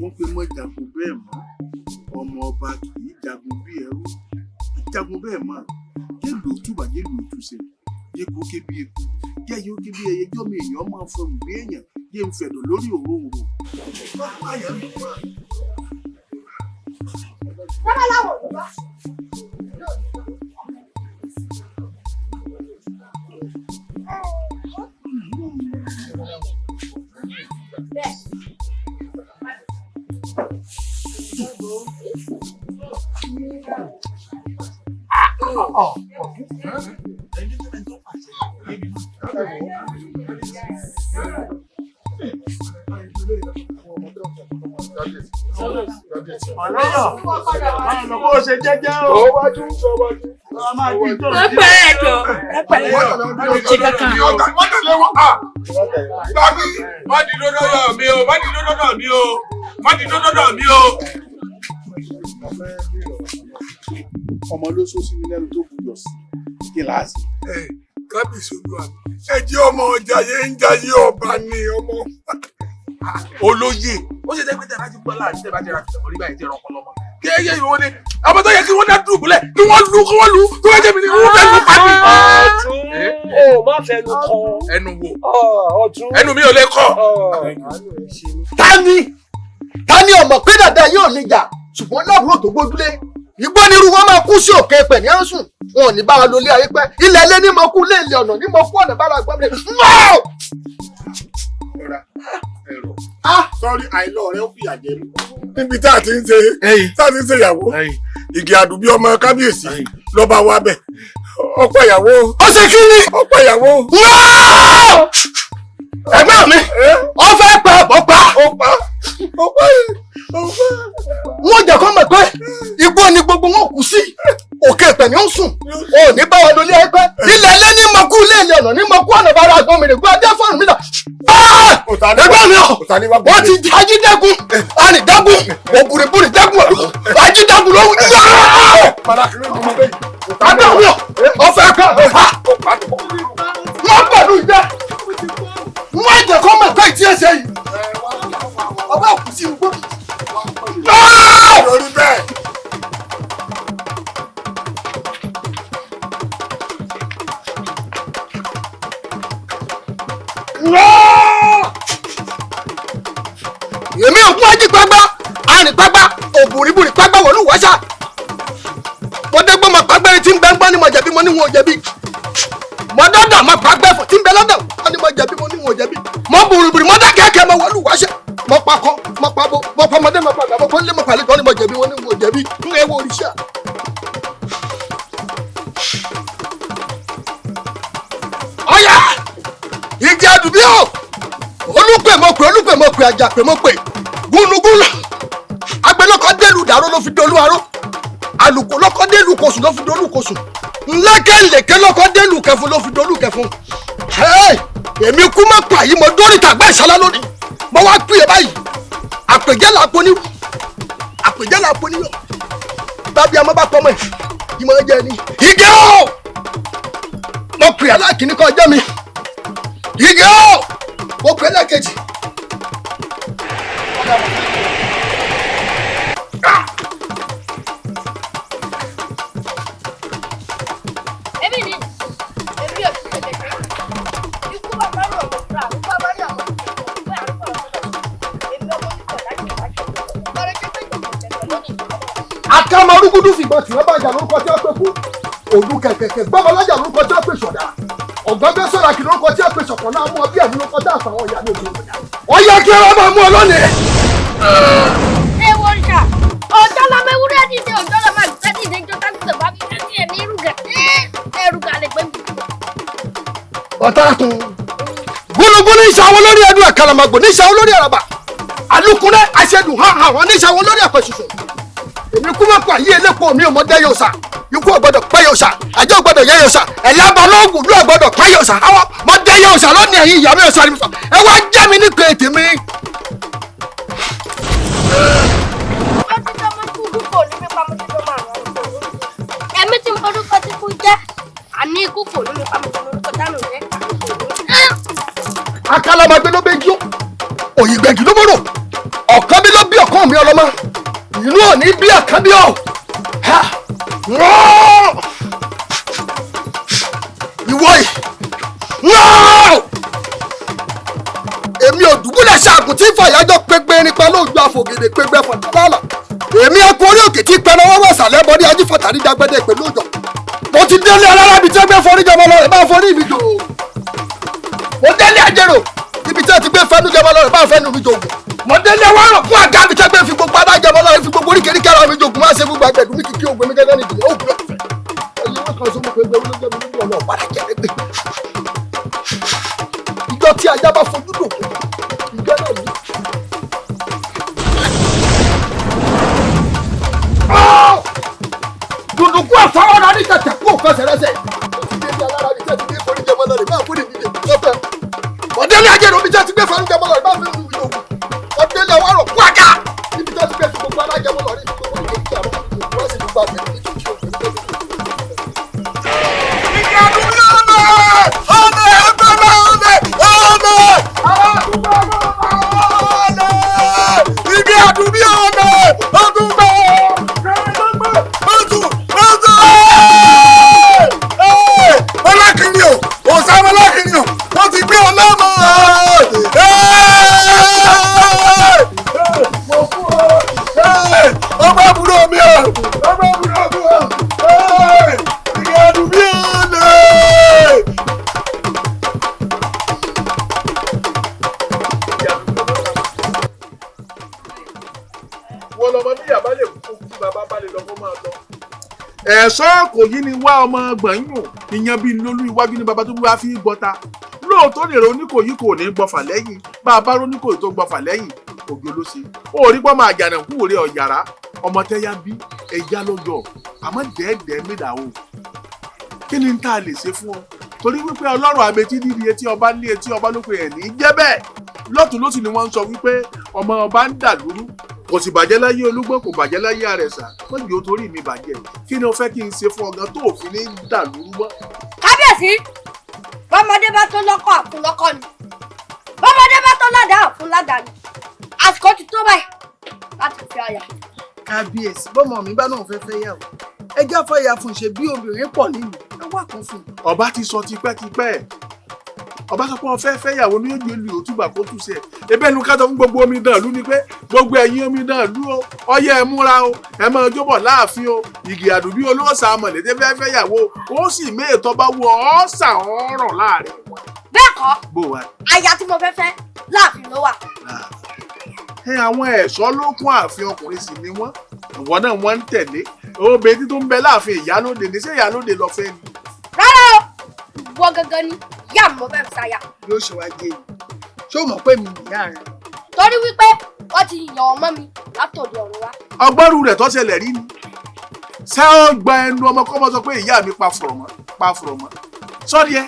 wọ́n pe má jagun bẹ́ẹ̀ mọ́ ọmọ ọba kì í jagun bí ẹrú jagun bẹ́ẹ̀ mọ́ yẹ́lò túbà yẹ́lò túṣe yẹ́kọ́ ké bí eku yẹ́yẹ́ ó ké bí ẹyẹ jọ́ mi èèyàn máa fọ ìgbé èèyàn yẹ́ ń fẹ̀dọ̀ lórí òróǹro. babaláwo ló bá. Bó ṣe jẹ́jẹ́ o. Ọwájú. Ẹ̀pẹ̀lẹ́ ẹ̀jọ̀. Ẹ̀pẹ̀lẹ́. Wọ́n tẹ̀lé wọn. Gbàgbé. Má di dọ́dọ̀ mi o. Ọmọ ló sọ sí mi lẹ́nu tó gbúdọ̀ sí kíláàsì. Kábíyèsí olúwa mi. Ẹ jẹ́ ọmọ ọjà yẹn ń jayé ọba ni ọmọ. Olóyè. Ó ṣe jẹ́ pé tẹ̀ bá ti gbọ́ láàrin tẹ̀ bá ti ra fìtẹ̀ orí báyìí ti rán ọpọlọ mọ́. Kéèyè ìwọ ni ọmọ tó yẹ kí wọ́n dá dùbúlẹ̀ kí wọ́n lu tó wá jẹ́ mi ni wọ́n fẹ́ lu pàdé. Ọ̀tún o má fẹnu kọ. Ẹnu wo? Ọ̀tún. Ẹnu mi ò lè kọ. Ta ni ọmọ pé dàda yóò lè jà ṣùgbọ́n láàbúrò tó gbójúlé igbó nírú wọn máa kú sí òkè pẹ̀ ní ẹ̀sùn wọn ò ní bá wa lólé ayé pẹ́ ilẹ̀ ilé ní mo kú lé ilé ọ̀nà ní mo kú ọ̀nà bára gbọ́ mi. Sọ́rí àìlọ́ rẹ̀ ó fìyà jẹ mí. Níbi tá a ti ń ṣe ìyàwó igi àdùbí ọmọ kábíyèsí lọ́ba wa bẹ̀. Ọ̀pọ̀ ìyàwó. Ó ṣe kí ni? Ọ̀pọ̀ ìyàwó. Ẹgbẹ́ mi ó fẹ́ pa ẹ̀bọ̀ pa. Wọ́n jẹ́ kó mọ̀ pé igbó ni gbogbo wọn kù sí òkè pẹ̀ ní ó sùn ò ní bá wa lólé ayé pẹ́ ilẹ̀ ilé ní mo kú ilé ilé ọ̀nà ní mo kú ọ̀nà bára gbọ́n mi rè gbọ́ adé fọ́ọ̀nù mi náà. Ẹgbẹ́ mi ọ̀ wọ́n ti ajídẹ́gun arìndẹ́gun òbúrìbúrì dẹ́gun ajídẹ́gun ló wù. Ẹgbẹ́ mi ọ̀ ọ̀fẹ́ kan wọ́n pẹ̀lú ìjẹ́ wọ́n jẹ́ kó mọ̀ pé ìtí ẹsẹ̀ yìí ọba kù sí igbó. Lórí bẹ́ẹ̀. Èmi ògún ají gbagba arìn gbagba òbúrìbúrì gbagba wọ̀lú wáṣà mo dégbò mọ̀ pàgbẹ́rẹ́ tí ń gbẹ́ngbọ́n ni mo jẹ̀bi mo ní wọn ò jẹ̀bi mo dọ́dọ̀ mọ̀ pàgbẹ́fọ̀ tí ń bẹ lọ́dọ̀ wọn ni mo jẹ̀bi mo ní wọn ò jẹ̀bi mo bùrùbùrù mo dákẹ́kẹ́ mo wọ̀lú wáṣà mo pakọ́ mo pabo mo pọmọdé mo pàgbà mo pọ́nlé mo pàlẹ́ tọ́ ni mo jẹ̀bi mo ní wọn ò jẹ̀bi ń ewo òrìṣà. Ọ̀yá igi àdùbí o olùpè àjàpè mo pè gúnugún agbẹlọkọ délù dàrú ló fi dolú aró àlùkò lọkọ délù kosùn ló fi dolú kosùn ńlẹkẹlẹkẹ lọkọ délù kẹfun ló fi dolú kẹfun. Èmi kú mọ́ pa yìí mo dórí tàgbẹ́ ìṣọ́lá lónìí mo wá pè é báyìí àpèjẹ́ là ponírú àpèjẹ́ là ponírú bábí àmọ́ bá pọ́nmọ́ ẹ̀ ìmọ̀ ẹ̀jẹ̀ ni igi o mo pè é láàkíní kan ọjọ́ mi igi o mo pè é láàkejì. Akamarugudu fìbọn tí wọ́n bá jà lórúkọ tí wọ́n pè kú òdu kẹ̀kẹ̀kẹ̀ gbọ́mọlájà lórúkọ tí wọ́n pè sọ̀dà ọ̀gbọ́gbẹ́ sọ̀rọ̀ kì lórúkọ tí wọ́n pè sọ̀kọ̀ náà mú ọ bí ẹ̀mí lórúkọ tí àtàwọn ìyá mi ò tó wọ̀nyá. Ó yẹ kí ọlọ́ máa mú ọ lónìí. Ẹ wo ìṣà ọjọ́ lọ mẹ́wúrẹ́ dìde ọjọ́ lọ máa gbẹ́ dìde jọ tágbìtì bá mi fẹ́ sí ẹ̀mí ẹrùgà lè gbé mi. Ọ̀tá kun gúnugún ní ìṣàwọn lórí ẹdun àkàlàmàgbò ní ìṣàwọn lórí àràbà àlùkùnrin àṣẹdùn hàn àwọn ní ìṣàwọn lórí àpẹṣùṣù. Èmi kú mọ́ pa yí elépo mi ò mọ dẹ́ yóò sà ikú ọ̀gbọ́dọ̀ pẹ́ yóò sà àjẹ́ ọ̀gbọ́dọ̀ yẹ yóò sà ẹ̀yà balógun ló ọ̀gbọ́dọ̀ pẹ́ yóò sà àwọn mọ dẹ́ yóò sà lónìí ẹ̀yìn ìyá mi ò sà ní sọ ẹ wá jẹ́ mi ní kéètì mi. Ó ti dán mọ́ kú kúkò ní mi pamọ́ tí tó máa rán orúkọ. Ẹ̀mí tí mo orúkọ tí kú jẹ́ àní ikú kò ní mi pamọ́ tí orúkọ dánù rẹ̀. Akálàmàgbé ló bẹ jó òyìnbẹ̀jù ló mọ̀rọ̀ ọ̀kan mi ló bí ọ̀kan mi ọlọ́mọ inú òní bí àkànbí ọ̀ ìwọ yìí èmi ò dùbúlẹ̀ ṣaàgùn tí fàyájọ́ pẹgbẹ́ nípa lóògbé àfògèdè pẹgbẹ́ fọ̀tàlálà èmi ẹkùn orí òkè tí pẹrẹ wọ́n wọ̀ sàlẹ̀ bọ́dí ajífọ̀tà ní dágbẹ́dẹ́ pẹ̀lú òjò mo ti délé alárábi tí ẹgbẹ́ forí jọmọ lọ rẹ̀ bá forí mi jò mo délé àjẹrò ibi tí ẹ ti gbé fẹnu jọmọ lọ rẹ̀ bá fẹnu mi jò mo délé wọ́rọ̀ fún àga mi tẹ́gbẹ́ fi gbogbo adájọmọ lọ rẹ̀ fi gbogbo oríkèéríkèé ara mi jòkó máa ṣe gbogbo àgbẹ̀dùn mi kìkì ògbé mi gẹ́gẹ́ nìdílé ó gbúdọ̀ fẹ́ ẹ̀yin wọn kan sọ mo pé gbẹ̀rún ló jẹ́ mi lójú ọ̀nà ọ̀padà Ajirebi. Ìjọ tí ajá bá fojú dòkú, ìjọ náà ní. Dùndùnkú àfọwọ́ náà ní tẹ̀tẹ̀ kú òkan ṣẹlẹ́sẹ̀. Ìdílé ní alára ní tẹ̀tẹ̀ gbé forí jẹmọ́ lọ́rẹ̀ máa fún ìdílé lọ́pẹ́. Ọ̀dẹ́lẹ̀ Ajirebi tẹ̀tẹ̀ gbé forí jẹmọ́ lọ́rẹ̀ máa fún ìdílé òkú. Ọ̀dẹ́lẹ̀ wà rọ̀ kwaka. Níbi tẹ̀tẹ̀ gbé gbogbo alájẹmọ́ lọ́rẹ̀ gbogbo ìdílé kí àwọn wọ́n sì gbogbo àgbẹ̀ ní kíkí òkú. Igi àdúgbò ọ̀nà ọdún gbọ́. Ọlákìnrin o, òsàn ọlákìnrin o, wọ́n ti gbé ọlọ́mọ. Ọmọ àbúrò mi o, ọmọ àbúrò mi o, igi àdúgbò ọ̀nà. Wọ́n lọ́mọ ní ìyá bá lè kú kí bàbá bá lè lọ kó máa lọ. Ẹ̀sọ́ kò yí ni wá ọmọ gbọ̀nyún ìyẹn bíi lólú iwájú ní bàbá tó wá fi gbọ́ta. Lóòótọ́ nìrò oníkòyí kò ní gbọ́fà lẹ́yìn bàbá róníkòyí tó gbọ́fà lẹ́yìn òjò ló ṣe. Ó rí pọ́ máa jànà kú òré ọ̀yàrá ọmọ tẹ́yà bí ẹja lọ́jọ́ àmọ́ dẹ́ẹ̀dẹ́ẹ́ mẹ́ta o. Kí ni tá a lè ṣe fún ọ? Torí wípé ọlọ́run àbetí níbi etí ọba ní etí ọba ló pe ẹ̀ ní jẹ́ bẹ́ẹ̀. Lọ́tùn lósì ni wọ́n ń sọ wípé ọmọ ọba ń dà lúrú. Kò sì bàjẹ́ láyé olúgbọ́n kò bàjẹ́ láyé àrẹ̀sà wọ́n jù ó torí mi bàjẹ́ kí ni o fẹ́ kí n ṣe fún ọgán tó òfin ní dàlúrú mọ́. Kábíyèsí bọ́mọdé bá tó lọ́kọ àfún lọ́kọ ni bọ́mọdé bá tó ládàá àfún ládàá ni àsìkò ti tó báyìí láti fi àyà. Kábíyèsí bọ́mọ mi bá náà fẹ́ fẹ́ yàwó ẹjọ́ fẹ́ ya fún ṣe bí obìnrin pọ̀ nínú ẹ wá kan fún un. Ọba ti sọ tipẹ́tipẹ́ ọba sọ pé wọn fẹ́ fẹ́yàwó ní ojú ìlú òtúbà kó tù sẹ ebe ẹnu ká sọ fún gbogbo omidan ìlú ni pé gbogbo ẹ̀yin omidan ìlú o ọyẹ ẹ múra o ẹ máa jóbọ̀ láàfin o ìgì àdùbí olóòsà amọ̀lédé fẹ́ fẹ́yàwó ó sì méè tó bá wọ ọ́sà ọ̀rọ̀ láàrin wọn. Bẹ́ẹ̀ kọ́ bó wa. aya tí mo fẹ́ fẹ́ láàfin ló wà. Àwọn ẹ̀ṣọ́ ló kún ààfin ọkùnrin sì ni wọ́n ìwọ náà wọ́n ń tẹ̀lé obìnrin tó ń bẹ láàfin ìyálóde ní ṣé ìyálóde lọ fẹ́ ni. Rárá o ìwọ gangan ni ìyá mi mo fẹ́ fi ṣaya. Yóò ṣe wá jẹ́ yìí ṣé o mọ̀ pé mi nìyá rẹ̀. Torí wípé wọ́n ti yàn ọmọ mi látọ̀dọ̀ ọ̀run wá. Ọgbọ́rù rẹ̀ tó ṣẹlẹ̀ rí ni ṣé ó gba ẹnu ọmọ kọ́mọ sọ pé ìyá mi pa fùrọ̀ mọ́ sọ́ọ́dí ẹ.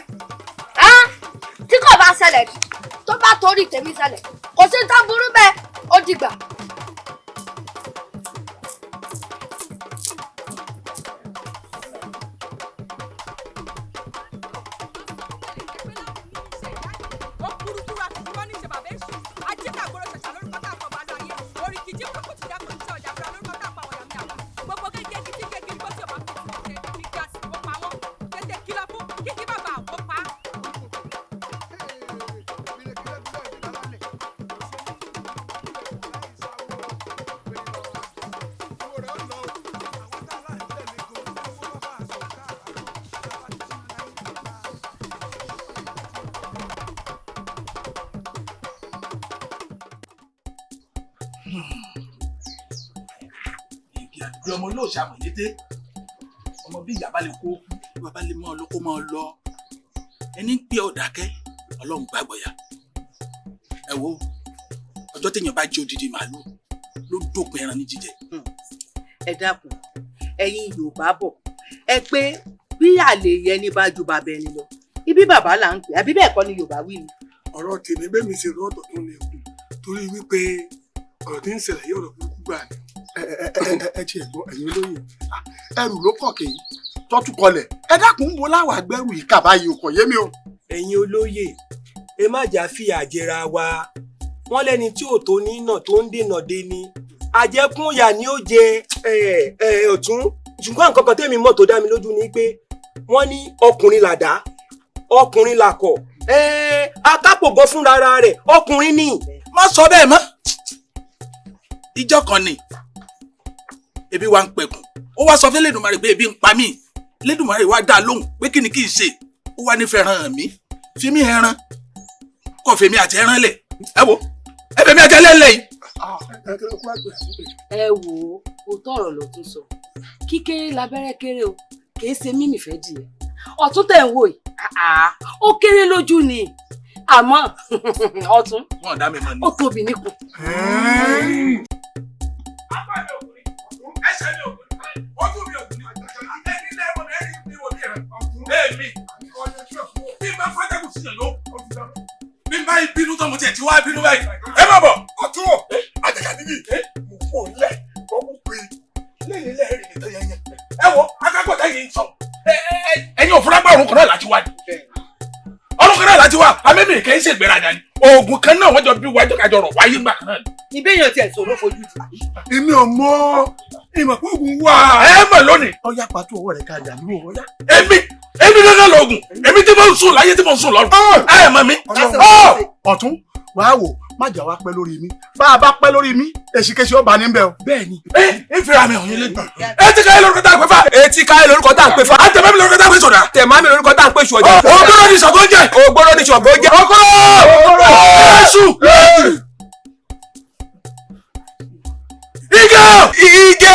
Tí kò bá ṣẹlẹ̀ rí tó bá torí tèmi ṣẹlẹ̀ kò sí tó burú bẹ́ẹ̀ ó dìgbà. Bí ọmọ yóò ṣàmọ̀lété ọmọ bí ìyá bá lè kó bí bàbá lè mọ́ ọ lọ kó mọ́ ọ lọ ẹni ń pè ọ́ dákẹ́ Ọlọ́run gbàgbọ́ ya ẹ wo ọjọ́ téèyàn bá jẹ odidi màálù ló dópin ẹran ní jíjẹ. Ẹ dákun ẹ̀yin Yorùbá bọ̀ ẹ pé bí àlè yẹni bá ju bàbá ẹni lọ ibi bàbá là ń pè àbí bẹ́ẹ̀ kọ́ ni Yorùbá wí ni. Ọ̀rọ̀ tèmi bẹ́ẹ̀ mi ṣe rọ́ọ̀tọ̀ tó lè kú torí wípé ọ̀rọ̀ tí ń ṣẹlẹ̀ yóò rọ̀ burúkú gbà ni. Ẹ ti ẹ̀gbọ́n ẹ̀yin olóyè ẹrù ló kọ̀ kéyìí tọ́tù kọlẹ̀ ẹ dákun wo láwọn agbẹ́rù yìí kà báyìí kò yé mi o. Ẹ̀yin olóyè ẹ má jà fìyà jẹra wa wọ́n lẹ́ni tí ò tó ní náà tó ń dènà dé ni àjẹkùn ìyà ni ó jẹ ọ̀tún ṣùgbọ́n nǹkan kan tẹ́mi mọ̀ tó dá mi lójú ni pé wọ́n ní ọkùnrin làdá ọkùnrin làkọ̀ akápò gan fúnra rẹ̀ ọkùnrin ni. Má sọ bẹ́ẹ̀ mọ́ ìjọ kan ni ebi wa ń pẹ̀kùn ó wá sọ fún Elédùmarè pé ebi ń pa mí Elédùmarè wá dá lóhùn pé kí ni kí n ṣe ó wá nífẹ̀ẹ́ ràn mí fi mí ẹran kò fèmí àti ẹran lẹ̀ ẹ wo ẹ fèmí àti ẹlẹ́ lẹ̀ yìí. Ẹ wo òótọ́ ọ̀rọ̀ ló tún sọ kíkéré labẹ́rẹ́ kéré o kì í ṣe mímì fẹ́ dìé ọ̀tún tẹ̀ ń wò yìí Ó kéré lójú ni. Àmọ́ ọ̀tún. Wọ́n dá mi mọ̀ ni. Ó tóbi níkùn. Bí bá bínú tó mo tiẹ̀ ti wá bínú báyìí. Ẹ má bọ̀. Ọ̀tún ọ̀ àjàkà níbí. Mo kò lẹ̀ kọ́ mo pè é lẹ́yìn lẹ́rìí nìkan yẹn yẹn. Ẹ wo akágbọ́dá yìí ń sọ. Ẹ̀yin òfurufú ọ̀run kan náà láti wá ni. Ọ̀run kan náà láti wá. Amẹ́mì kì í ṣe ìgbéraga ni. Oògùn kan náà wọ́n jọ bí wájú kájọ rọ̀ wáyé ńgbà kan náà ni. ìbéèyàn tiẹ̀ sọ̀rọ̀ fojú ti. Èmi ò mọ̀ ìmọ̀ pé oògùn wà. Ẹ mọ̀ lónìí. Ọya pàtó ọwọ́ rẹ̀ ká dàlú ọ̀yá. Èmi gángan lóògùn. Èmi tí mo ń sùn láyé tí mo ń sùn lọ́rùn. Ẹ mọ̀ mi. Ọ̀tún wàá wò má jà wá pẹ́ lórí mi bá a bá pẹ́ lórí mi èsìkéṣì ọba ní bẹ́ẹ̀ o. Bẹ́ẹ̀ni ẹ fira mi hàn yín lẹ́gbẹ̀ẹ́. Etí káyé lórúkọ tá à ń pè fa. Etí káyé lórúkọ tá à ń pè fa. Àtẹ̀mẹ́ mi lórúkọ tá à ń pè sọ̀dà. Tẹ̀má mi lórúkọ tá à ń pè sọ̀dà. Ògbóró ni Ṣàngó jẹ́. Ògbóró ni Ṣàngó jẹ́. Ògbóró. Jésù. Ige.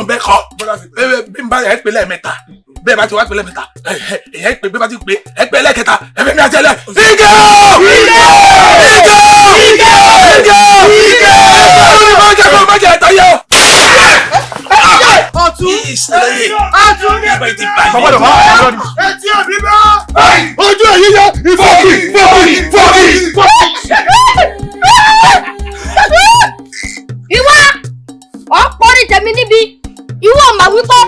Bẹ́ẹ̀ kọ́ bí n bá yà ẹ́ pè lẹ́ẹ̀mẹ́ta bẹ́ẹ̀ bá ti wá pè lẹ́ẹ̀mẹ́ta ẹ̀yà pè bí bá ti pè ẹ́ pè lẹ́ẹ̀kẹta ẹ̀fẹ̀ mi àti ẹlẹ́. Ige. Mọ̀jẹ̀ ẹ̀tọ́ yẹ. Ọ̀tún. Ọ̀tún. Etí ẹ̀mí bẹ́ẹ̀. Ojú ẹ̀yí yẹ ìfọ̀kì. Ìwọ ọ̀pọ̀rí tèmi níbi ìwọ mà wípé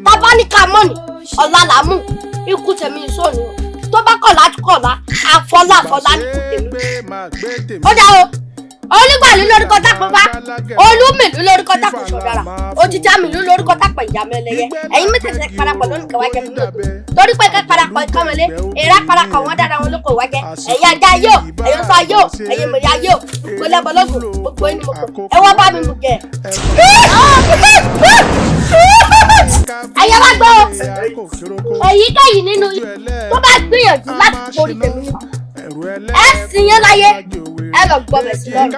bàbá ní ká mọ̀ ní ọ̀la làmú ikú tèmi sóòní tó bá kọ̀ láti kọ̀ọ̀la àfọlá ní ikú tèmi. Ó dá o onígbàlú lórúkọ tápẹ́ bá olúmìlú lórúkọ tápẹ́ sọ̀dára òjijì àmìlú lórúkọ tápẹ́ ìjàmẹ́lẹ́yẹ ẹ̀yin mẹ́tẹ̀ẹ̀tẹ̀ parapọ̀ lónìí kẹwàá jẹ́ nínú òkú torí pé ká parapọ̀ ìkọ́mọlé èrà parapọ̀ wọn dára wọn lóko ìwájẹ ẹ̀yin ajá yóò ẹ̀yin sọ yóò ẹ̀yin mẹ̀yà yóò gbẹlẹ́bọlọ́gùn gbogbo ẹni mo kọ ẹ wá bá mi mú jẹ. ẹ̀yẹ wá gbọ́ èyíkéyìí nínú tó bá gbìyànjú láti borí tèmi ẹ sì yẹn láyé ẹ lọ gbọ́ bẹ̀ sí lọ́rùn.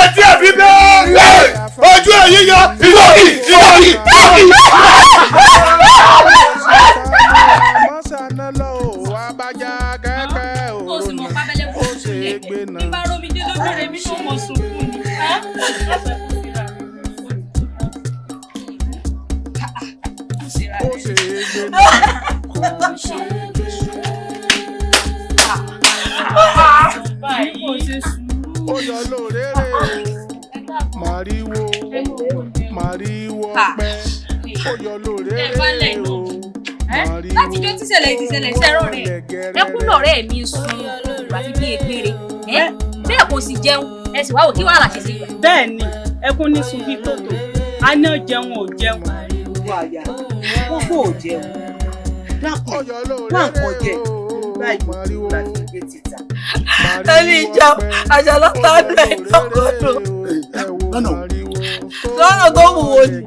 Etí ẹ̀mí bẹ́ẹ̀. Ojú ẹ̀yí yẹ ìfọ̀kì. Ó sì mọ pábẹ́lẹ́ kó o ṣe lé. Bí bá rómi dé lójú rẹ̀ mi tó mọ̀ sunkún ni. Ó yọ lóore rè o màríwó pẹ́ ó yọ lóore rè o màríwó. Láti jó tíṣẹ̀lẹ̀ ṣẹ́rọ̀ rẹ̀ ẹkún lọ̀rẹ́ mi sun àfi bí egbére bẹ́ẹ̀ kò sì jẹun ẹ sì wá wò kí wàhálà ṣe sí. Bẹ́ẹ̀ ni ẹkún ní sun bí tòótọ́ a ní jẹun ò jẹun. Wàyà wọ́n kò jẹun lápò láǹkọ̀ jẹ báyìí láti gbé títà. Ẹni ìjà àjàlọ́ta bẹ̀ lọ́kọ̀ọ́dọ̀. Lọ́nà tó wù wò ni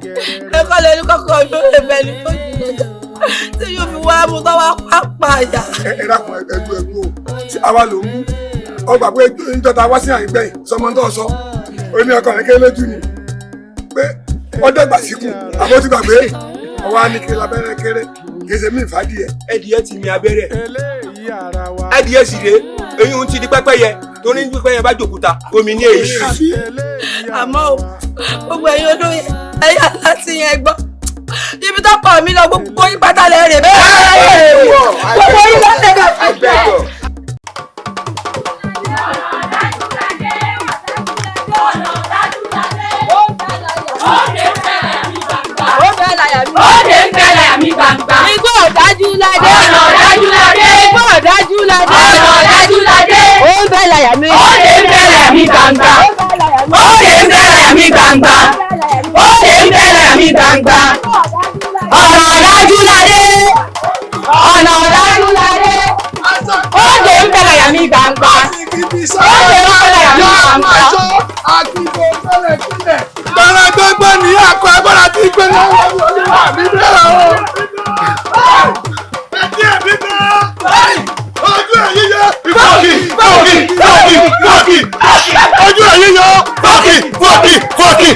ẹ̀kọ́ lè ní kọ́kọ́ ọdún lè bẹ̀ ní tó jù lọ́jà tí yóò fi wá mú tọ́wọ́ pápá àjà. Ẹ dákun ẹgbẹ́ o tí àwa ló ń mú ọgbà pé ìjọta wá sí àyìnbẹ́yìn sọmọ tó sọ oní ọkọ rẹ kéré lójú ni pé ọdẹ gbà síkù àbó ti gbàgbé ọwọ́ á ní kí labẹ́rẹ́ kéré kì í ṣe mí ìfàdíyẹ. Ẹdìyẹ ti mi abẹ́rẹ́ ẹdìyẹ sì rèé eyín ti di pẹ́pẹ́yẹ tó ní pẹ́pẹ́yẹ bá jòkúta omi ní èyí. Àmọ́ o gbogbo ẹ̀yin olóyè ẹ̀yà láti yẹn gbọ́ ibi tó kọ̀ mí lọ gbogbo yín pátá lẹ́rìn bẹ́ẹ̀ gbogbo yín lọ́sẹ̀ kan. Igbó ọ̀dájú ládé. Ọ̀nà ọ̀dájú ládé. Igbó ọ̀dájú ládé. Ọ̀nà ọ̀dájú ládé. Ó ń bẹ́ láyà mi. Ó lè ń bẹ́ láyà mi gbangba. Ó lè ń bẹ́ láyà mi gbangba. Ó lè ń bẹ́ láyà mi gbangba. Ọ̀nà ọ̀dájú ládé. Ọ̀nà ọ̀dájú ládé. Ó lè ń bẹ́ láyà mi gbangba. Ó lè ń bẹ́ láyà mi gbangba. Akíbo fẹ́rẹ̀ sílẹ̀. Bọ́lá gbogbo ní àkọ́ agbára tí gbé lọ́wọ́ àmì bẹ́ẹ̀ o. Ẹtí ẹ̀mí bẹ́ẹ̀. Ojú ẹ̀yí yọ. Fọ́ọ̀kì. Ojú ẹ̀yí yọ. Fọ́ọ̀kì.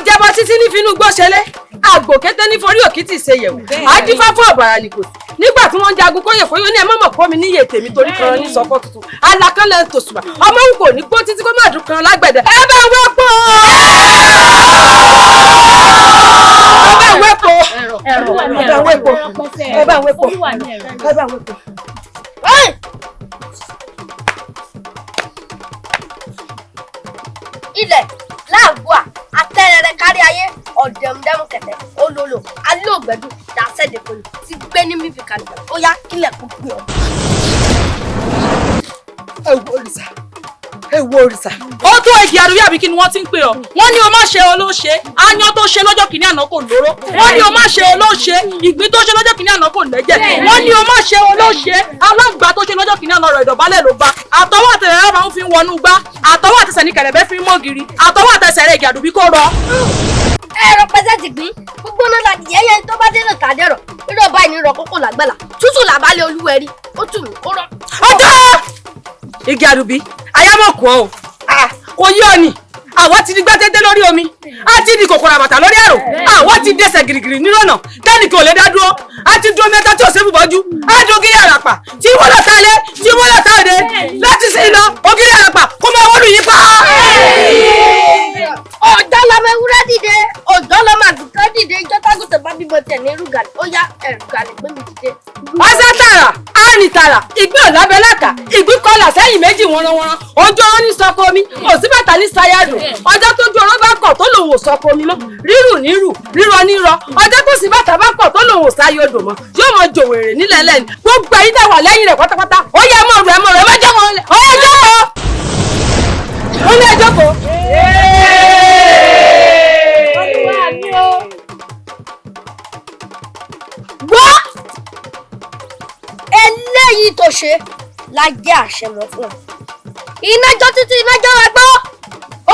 jẹbọ títí ní finú gbọ́sẹ̀lẹ̀ àgbò kété ní forí òkìtì ṣe yẹ̀wò àjífá fún ọ̀bàrà nìkò nígbà tí wọ́n ń jagun kóyèkóyè ní ẹ mọ̀mọ̀ kọ́ mi níyè tèmi torí kan ní sọ́kọ́ tuntun alákánlẹ̀ tòṣùbà ọmọ òun kò ní gbó títí kó má dùn kan lágbẹ̀dẹ ẹ bá wẹ́pọ̀ ilẹ̀ láàbùà atẹ́rẹrẹ kárí ayé ọ̀dẹ̀mùdẹ́mù kẹ̀tẹ̀ olólo alóògbẹ́dù dàsẹ́dẹ̀kọ̀lù ti gbé ní mímí kalẹ̀ ó yá kílẹ̀ kó gbé ọ. ẹ wo òrìṣà. ó tó èjì àrùyá àbí kí ni wọ́n ti ń pè ọ́ wọ́n ní o má ṣe olóṣe aáyán tó ṣe lọ́jọ́ kìíní àná kò lóró wọ́n ní o má ṣe olóṣe ìgbín tó ṣe lọ́jọ́ kìíní àná kò lẹ́jẹ̀ wọ́n ní o má ṣe olóṣe aláǹgbá tó ṣe lọ́jọ́ kìíní àná rẹ̀ ìdọ̀bálẹ̀ ló bá àtọwọ́ àtẹ̀rẹ̀ máa ń fi wọnú gbá àtọwọ́ àtẹsẹ̀ ní kẹ̀rẹ̀bẹ́ fi ń mọ́gìrì àtọwọ́ àtẹsẹ̀ rẹ̀ ìjàdùbí kò rọ. ẹ̀rọ pẹ́sẹ́ ti gbín gbogbo náà la dìé yẹn tó bá délé tàdérọ̀ irọ́ báyìí ní rọ kókó làgbàlà tútù làbálẹ̀ olúwẹ̀rí ó tù mí ó rọ. ọjọ́ igi àdùbí ayámọ̀kù ọ́ kò yí ọ ni àwọn ti di gbẹ́tẹ́tẹ́ lórí omi a ti di kòkòrò àbàtà lórí àrò àwọn ti dẹsẹ̀ gìrìgìrì nírọ̀nà tẹ́nìkì ò lè dá dúró a ti dúró mẹ́ta tí ò ṣe bùbọ́jú a dún ògiri àràpà tí wọ́n lọ tálé tí wọ́n lọ táde láti sí iná ògiri àràpà kó máa wọ́n lù yí pa. ọ̀dọ́ lọmọ ewúrẹ́ dìde ọ̀dọ́ lọmọ àgùntàn dìde ìjọ tágùntàn bá bímọ tẹ̀ ní rúgàlì ó yá ẹ̀rùgàlì gbé mi dìde. ọ̀sẹ̀ tààrà àrìn tààrà ìgbín ọ̀làbẹ̀lẹ̀kà ìgbín kọlà sẹ́yìn méjì wọ́nrọ́wọ́nrọ́ ojú ọ̀rọ̀ ní sọkọ omi òsínbàtà ní sayádùn ọjọ́ tójú ọ̀rọ̀ bá kọ̀ tó lòun ò sọkọ omi mọ́ rírù nírù rírọ nírọ ọjọ́ tó sì bàtà bá kọ̀ tó lòun ò sáyọdò mọ́ yóò mọ jòwèrè nílẹ̀ lẹ́nu gbogbo ẹ̀yin tẹ̀ wà lẹ́yìn rẹ̀ pátápátá ó yẹ mọ̀ rẹ̀ má jẹ́ wọn lẹ̀ ó yẹ jókòó ó ní ẹ jókòó. gbọ́ eléyìí tó ṣe la jẹ́ àṣẹ mọ́ fún ọ inájọ́ títí inájọ́ wa gbọ́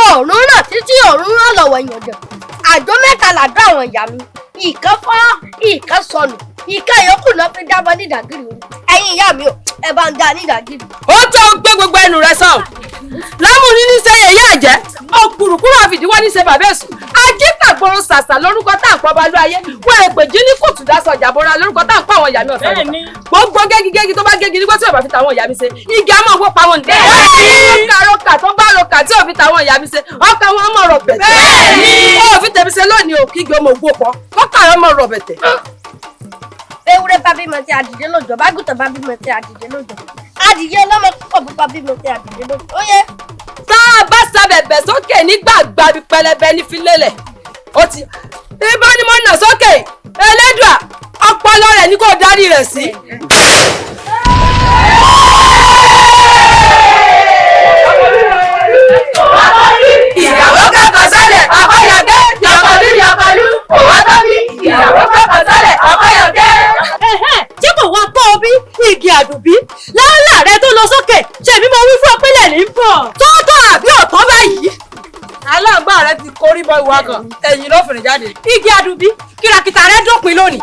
òòrùn ràn títí òòrùn ràn lọ́wọ́ ìyànjẹ́ àjọ mẹ́ta làdó àwọn ìyá mi ìkan fọ́ ìkan sọnù ìkan yòókù náà fi dábọ́ nídàgìrì orí ẹ̀yin ìyá mi ò ẹ bá ń dá nídàgìrì. ó tó gbé gbogbo ẹnu rẹ sọ lámùní ní sẹ èyí àjẹ ọkùrùkùrù àfìdíwọ́ ní sẹ bàbá èsù ajítàgbọrọ sàṣà lórúkọ tá à ń pọ balùwẹ̀ ayé wọn èpè jí ní kùtù dasọ jàbọra lórúkọ tá à ń pọ àwọn ìyá mi ọ̀sán lọ́kọ̀ gbogbo gégi tó bá gégi nígbà tí ò bá fi tàwọn ìyá mi ṣe igi àmọ́ owó pa wọn nìkan ọkà tó bá roka tí ò fi tàwọn ìyá mi ṣe ọkà wọn mọ̀ rọ̀ bẹ̀tẹ̀ ó fi tẹ̀mí ṣe lónìí òkì gbé ọmọ ògbó pọ̀ ọkà wọn mọ̀ rọ̀ bẹ̀tẹ̀. ewúrẹ́ bá bímọ tí adìyẹ lóòjọ́ bágùtàn bá bímọ tí adìyẹ lóòjọ́ adìyẹ ọlọ́mọ púpọ̀ bá bímọ tí adìyẹ lóòjọ́ ó yẹ. tá a bá sábẹ̀bẹ̀ sókè nígbàgbà pẹlẹbẹ ní filélẹ̀ ó ti ibà ni mo nà sókè Elédùà ọpọlọ rẹ̀ ní kò darí rẹ̀ sí. ìyàwó kẹ́kọ̀ọ́ sálẹ̀ àkọ́yọ̀dé yọkọ̀lú yọkọ̀lú òwò tó bí ìyàwó kẹ́kọ̀ọ́ sálẹ̀ àkọ́yọ̀dé. tí kò wá pọ́ bí igi àdùbí láńlá rẹ tó lọ sókè ṣèbí mo wí fún ọ pínlẹ̀ ní bọ̀. tó tọ́ àbí ọ̀tọ́ báyìí. aláǹgbá rẹ ti korí bọ ìwà kan ẹ̀yìn ló fìrìn jáde. igi àdùbí kìràkìtà rẹ dópin lónìí.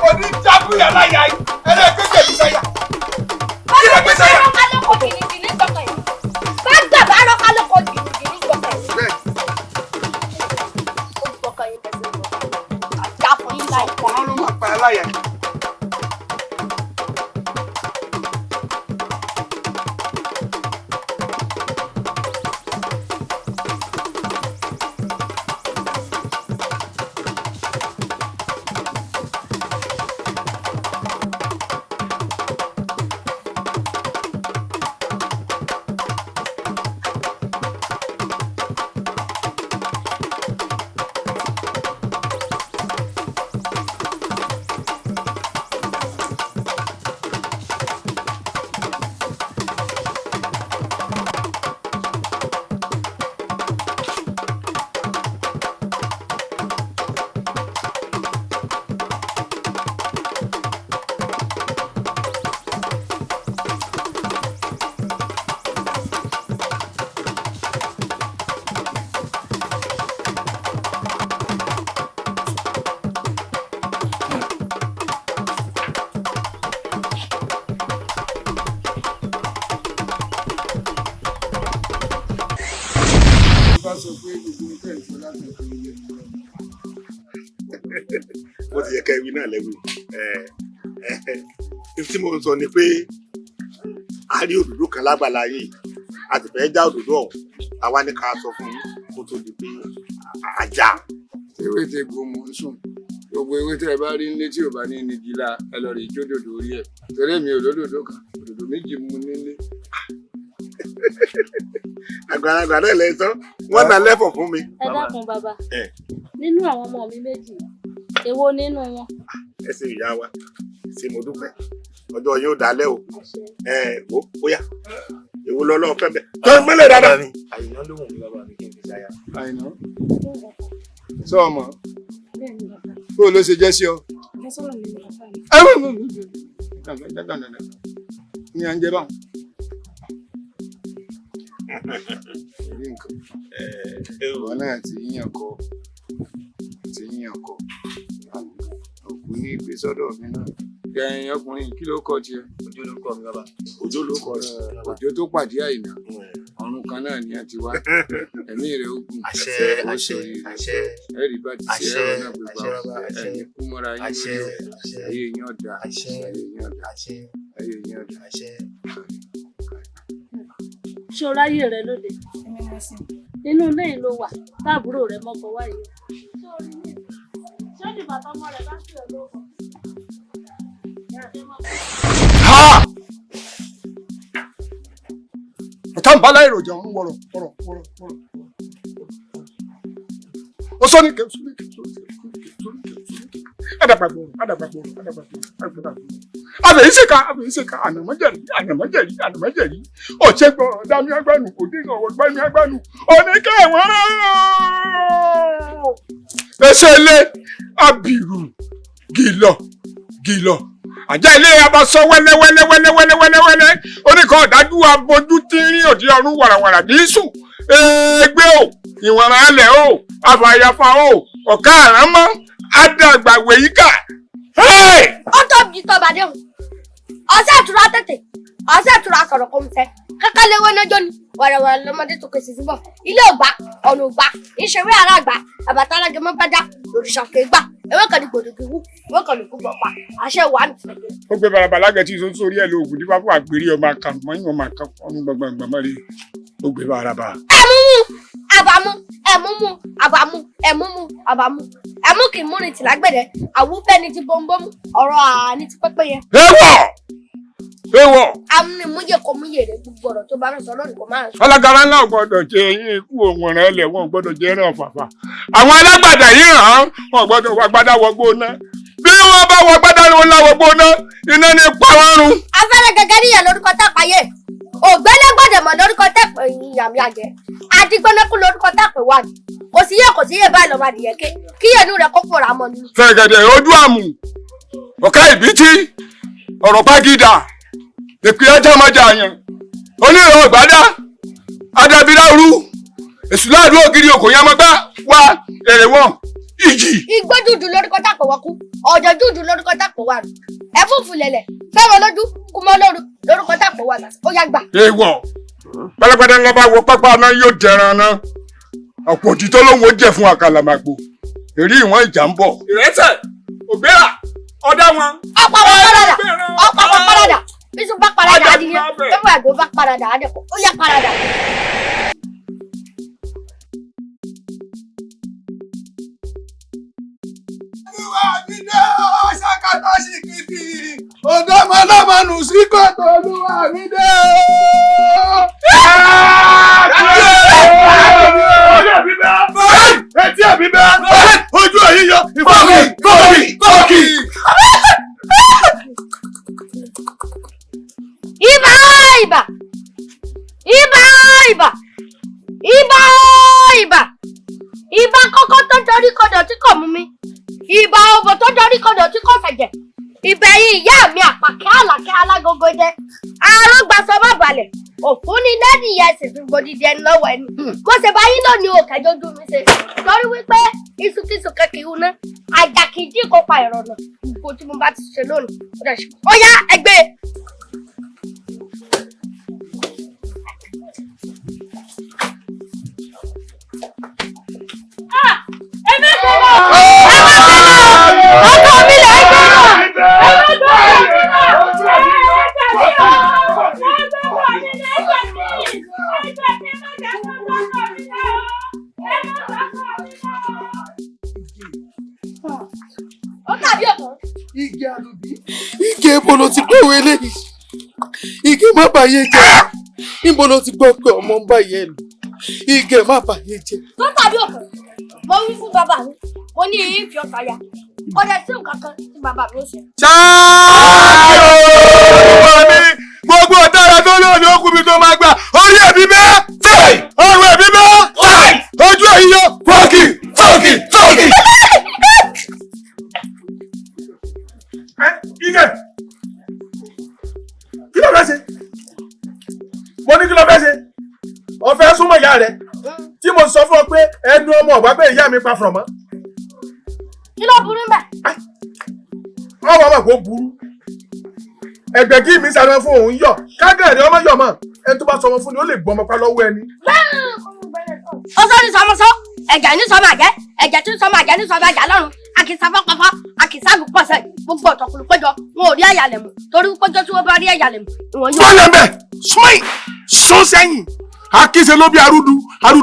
oníjàbúyà láyà yìí ẹlẹ́gbẹ̀gbẹ̀ mi sáyà. kí ló gbé sáyà. bá lọ́kọ̀ gìrìgìrì gbọ̀kàn yìí bá gbà bá lọ́kọ̀ lọ́kọ̀ gìrìgìrì gbọ̀kàn yìí. ó gbọ̀kàn yìí bẹ̀rẹ̀ lọ àjà fún yín láì. ọ̀pọ̀lọ́ ló máa pa ẹ láyà. sọ pé gbogbo nǹkan ìfọ́ láti ọ̀dọ̀ ilé mi. Mo ti yẹ ká ewì náà lẹ́wì. Tí mo ń sọ ni pé a rí òdòdó kan lágbàlá yìí, a ti fẹ́ já òdòdó ọ̀hún, àwa ní ká sọ fún yín kó tó di pé ajá. Ewé tẹ gbòmù ń sùn. Gbogbo ewé tẹ bá rí nílé tí ò bá ní igi la ẹ lọ rí jódòdó orí ẹ. Torí mi ò lódòdó kan, òdòdó méjì mú nílé. Àgbàlagbà náà lẹ sọ, wọ́n nà lẹ́fọ̀ fún mi. Ẹ dákun bàbá. Nínú àwọn ọmọ mi méjì, èwo nínú wọn? Ẹ ṣe ìyá wa, ṣe mo dúpẹ́. Ọjọ́ yóò dálẹ̀ o. Wo bóyá èwo lọ́lọ́ fẹ́ bẹ̀. Tó ń gbélé dáadáa. Àyìnà ló wù mí bàbá mi kí n fi ṣáyà. Àyìnà. Sọ ọmọ. Bó ló ṣe jẹ́ sí ọ? Ní à ń jẹ báwọn. Ìwọ náà ti yíyan kọ. Òkú ní ìgbésọ́dọ̀ mi náà. Ẹ̀yin ọkùnrin kí ló kọ tiẹ̀? Òjó ló kọ mi bàbá. Òjó ló kọ rẹ̀. Òjó tó pàdé Àyìnà. Ọ̀run kan náà ni a ti wá. Ẹ̀mí rẹ̀ ó gùn. Àṣẹ. Ẹ̀rí bá ti ṣe ẹ̀rọ náà gbégbá. Ẹ̀yin kú mọ́ra yín lórí. Ayé yín ọ̀dà. Ṣé o ráyè rẹ lóde? Inú ilé yìí ló wà, táàbúrò rẹ mọ́kọ wáyé. Ṣé ìgbà tọmọ rẹ bá sì rẹ lóko? Ọ̀tá ń bá láì ròjà ń wọ̀rọ̀. Ó sọ ní kẹ́ Adàgbàgbò. Àbẹ̀yíṣẹ́ka, ànàmọ́jẹ̀rí. Ọ̀ṣẹ́ gbọ́rọ̀ dámí agbánu, òdì ìrànwọ́ gbámi agbánu. Oníkẹ́ ẹ̀wọ̀n rẹ̀. Ẹsẹ̀ ilé abìrù gìlọ̀. Àjẹ́ ilé abasọ wẹ́lẹ́wẹ́lẹ́. Oníkan ọ̀dájú abojú tí ń rí òdì ọ̀run wàràwàrà ní sùn. Ẹgbẹ́ o, ìwọ̀n ẹlẹ̀ o, àfàyàfà o, ọ̀ká àrámọ́, àdàgbà wèyíkà. Ó tóbi tọba dé o. Ọ̀sẹ̀ ìtura tètè, ọ̀sẹ̀ ìtura sọ̀rọ̀ kò ń fẹ́. Kákà léwé lọ́jọ́ ni, wàràwàrà lọ́mọdé tó kèsì síbọ̀. Ilé ògbà, ọ̀nà ògbà, ìṣeré aráàgbà, àbàtà alágẹmọ bá dá, lòrìṣà kégbà. Ewé kan ní gbòdògbò wú, ewé kan ní gbogbo ọ̀pá. Àṣẹ wà ní tìlẹ̀. Ó gbé balabala gẹ̀ tí ìṣó sórí ẹ̀ lóògùn nípa fún àgbèrè ọmọ àkàrùn mọ́yìn ọmọ àkàrùn gbọ̀ngbọ̀ngbọ̀n mọ́rin. Ó gbé balaba. Ẹ̀mú kì í múrin tìlágbẹ̀dẹ, àwùbẹ́ ni ti bọ́m̀bọ́mù, ọ̀rọ̀ àní ti pẹ́pẹ́yẹ. Ewọ̀. Amúnimúyè kò múyè rẹ̀ gbogbo ọ̀rọ̀ tó bá ń sọ lónìí kò máa ń sọ. Alágara ńlá ò gbọdọ̀ jẹ eyín ikú òun rẹ̀ lẹ̀ wọ́n gbọdọ̀ jẹ ẹran fàfà. Àwọn alágbàdà yìí ràn án wọ́n gbọdọ̀ wọ agbádá wọgbó ná. Bí wọ́n bá wọ agbádá ńlá wọgbó ná, iná ní pa wọ́n run. Afẹ́rẹ́ gẹ́gẹ́ níyà lórúkọ tápáyé. Ògbélégbòdèmọ̀ lórúkọ tẹ̀pẹ̀ ìyàmì àjẹ́. Adigbónẹ́kù lórúkọ tẹ̀pẹ̀ wà ní. Kò sí yé báyìí lọ́mọ adìyẹ ké. Kíyènú rẹ̀ kó pòrà mọ́ nínú. Fẹ̀gẹ̀dẹ̀ ojú àmù, ọ̀ká ìbítí, ọ̀rọ̀ pàgídà, èpè ẹjọ́ máa jàyàn, onírọ̀ ọ̀gbádá, adabiláru, èṣù láàdú ògiri òkò yamọgbá wá èrè wọn ìjì. Igbó dúdú lórúkọ tàpọ̀ wọ́kú, ọ̀jọ̀ dúdú lórúkọ tàpọ̀ wà rù. Ẹ̀fúùfù lẹ̀lẹ̀, fẹ́ràn lójú, kúmọ́ lóru lórúkọ tàpọ̀ wà lásán. Ó yá gbà. Èèwọ̀, pálápàdé ńlá bá wọ pápá náà yóò jẹran náà. Ọ̀pọ̀ òtítọ́ ló ń wo jẹ́ fún àkàlàmàgbò. Èrí ìwọ̀n ìjà ń bọ̀. Ìrẹsẹ̀, ògbéra, ọ̀dá wọn. Ọ̀pọ̀ wọn parada. Bísú bá parada adìyẹ, ẹ̀fọ́ àgbò bá parada adẹ́kọ̀. Ó yá parada. Olúwàmídé ṣàkàtà ṣìkìtì ọ̀dọ́mọdọ́mọnù sí kòtò Olúwàmídé. Etí ẹ̀mí bẹ́ẹ̀ ojú ẹ̀yìn yọ ìfọ̀kì. Ibà kọ́kọ́ tó dorí kodò tí kò mú mi. Ibà ọ̀bọ̀ tó dorí kodò tí kò fẹ̀jẹ̀. Ìbẹ̀yìn ìyá mi àpàkẹ́ àlàkẹ́ alágogo jẹ́. Arógbàsọ má balẹ̀. Òfún ni dádì yẹn sì fi gbòdìdì ẹni lọ́wọ́ ẹni. Mo ṣe bá yín lónìí o kẹjọ ojú mi ṣe. Torí wípé iṣu kíṣu kẹ́kì iná. Àjà kì í dín kópa ìrọ̀nà. Gbogbo tí mo bá ti ṣe lónìí. Ó yá ẹgbẹ́. ibo ló ti gbọ́ wọlé Ige má bàyé jẹ́ ibo ló ti gbọ́ pé ọmọ ń bàyé lù Ige má bàyé jẹ́. tó tàbí ọkàn mo wí fún bàbá mi mo ní ìfi ọ̀tá ya ọ̀dẹ̀ sí nǹkan kan tí bàbá mi ó ṣe. ṣáájú gbogbo ọ̀daràn tó lóòní ó kú mi tó máa gbà orí ẹ̀mí bẹ́ẹ̀ ọrùn ẹ̀mí bẹ́ẹ̀ ojú ẹ̀yìn yọ fọ́ọ̀kì. Ige kí ló fẹ́ ṣe mo ní kí ló fẹ́ ṣe o fẹ́ súnmọ́ ìyá rẹ tí mo sọ fún ọ pé ẹnu ọmọ ọ̀gbá pé ìyá mi pa fọ̀rọ̀ mọ́. kí ló burú mbẹ. ọmọ ọmọ kò burú ẹgbẹ́ kí mi sáré fún òun yọ kágẹ̀rẹ́ ọmọ yọ mọ́ ẹni tó bá sọmọ fún ni ó lè gbọmọ pa lọ́wọ́ ẹni. ó sọ ní sọmọsọ ẹ̀jẹ̀ ní sọmọ àjẹ́ ẹ̀jẹ̀ tí sọmọ àjẹ́ ní sọmọ àjà lọ́run àkìsà fọ́pọ́fọ́ àkìsà àgùpọ̀sẹ̀ gbogbo ọ̀tọ̀kùnrin péjọ wọn ò rí àyàlẹ̀ mú torí péjọ tí wọ́n bá rí àyàlẹ̀ mú ìwọ̀n yóò. fọlẹ̀ mbẹ́ sún sẹ́yìn akíse ló bí arúdú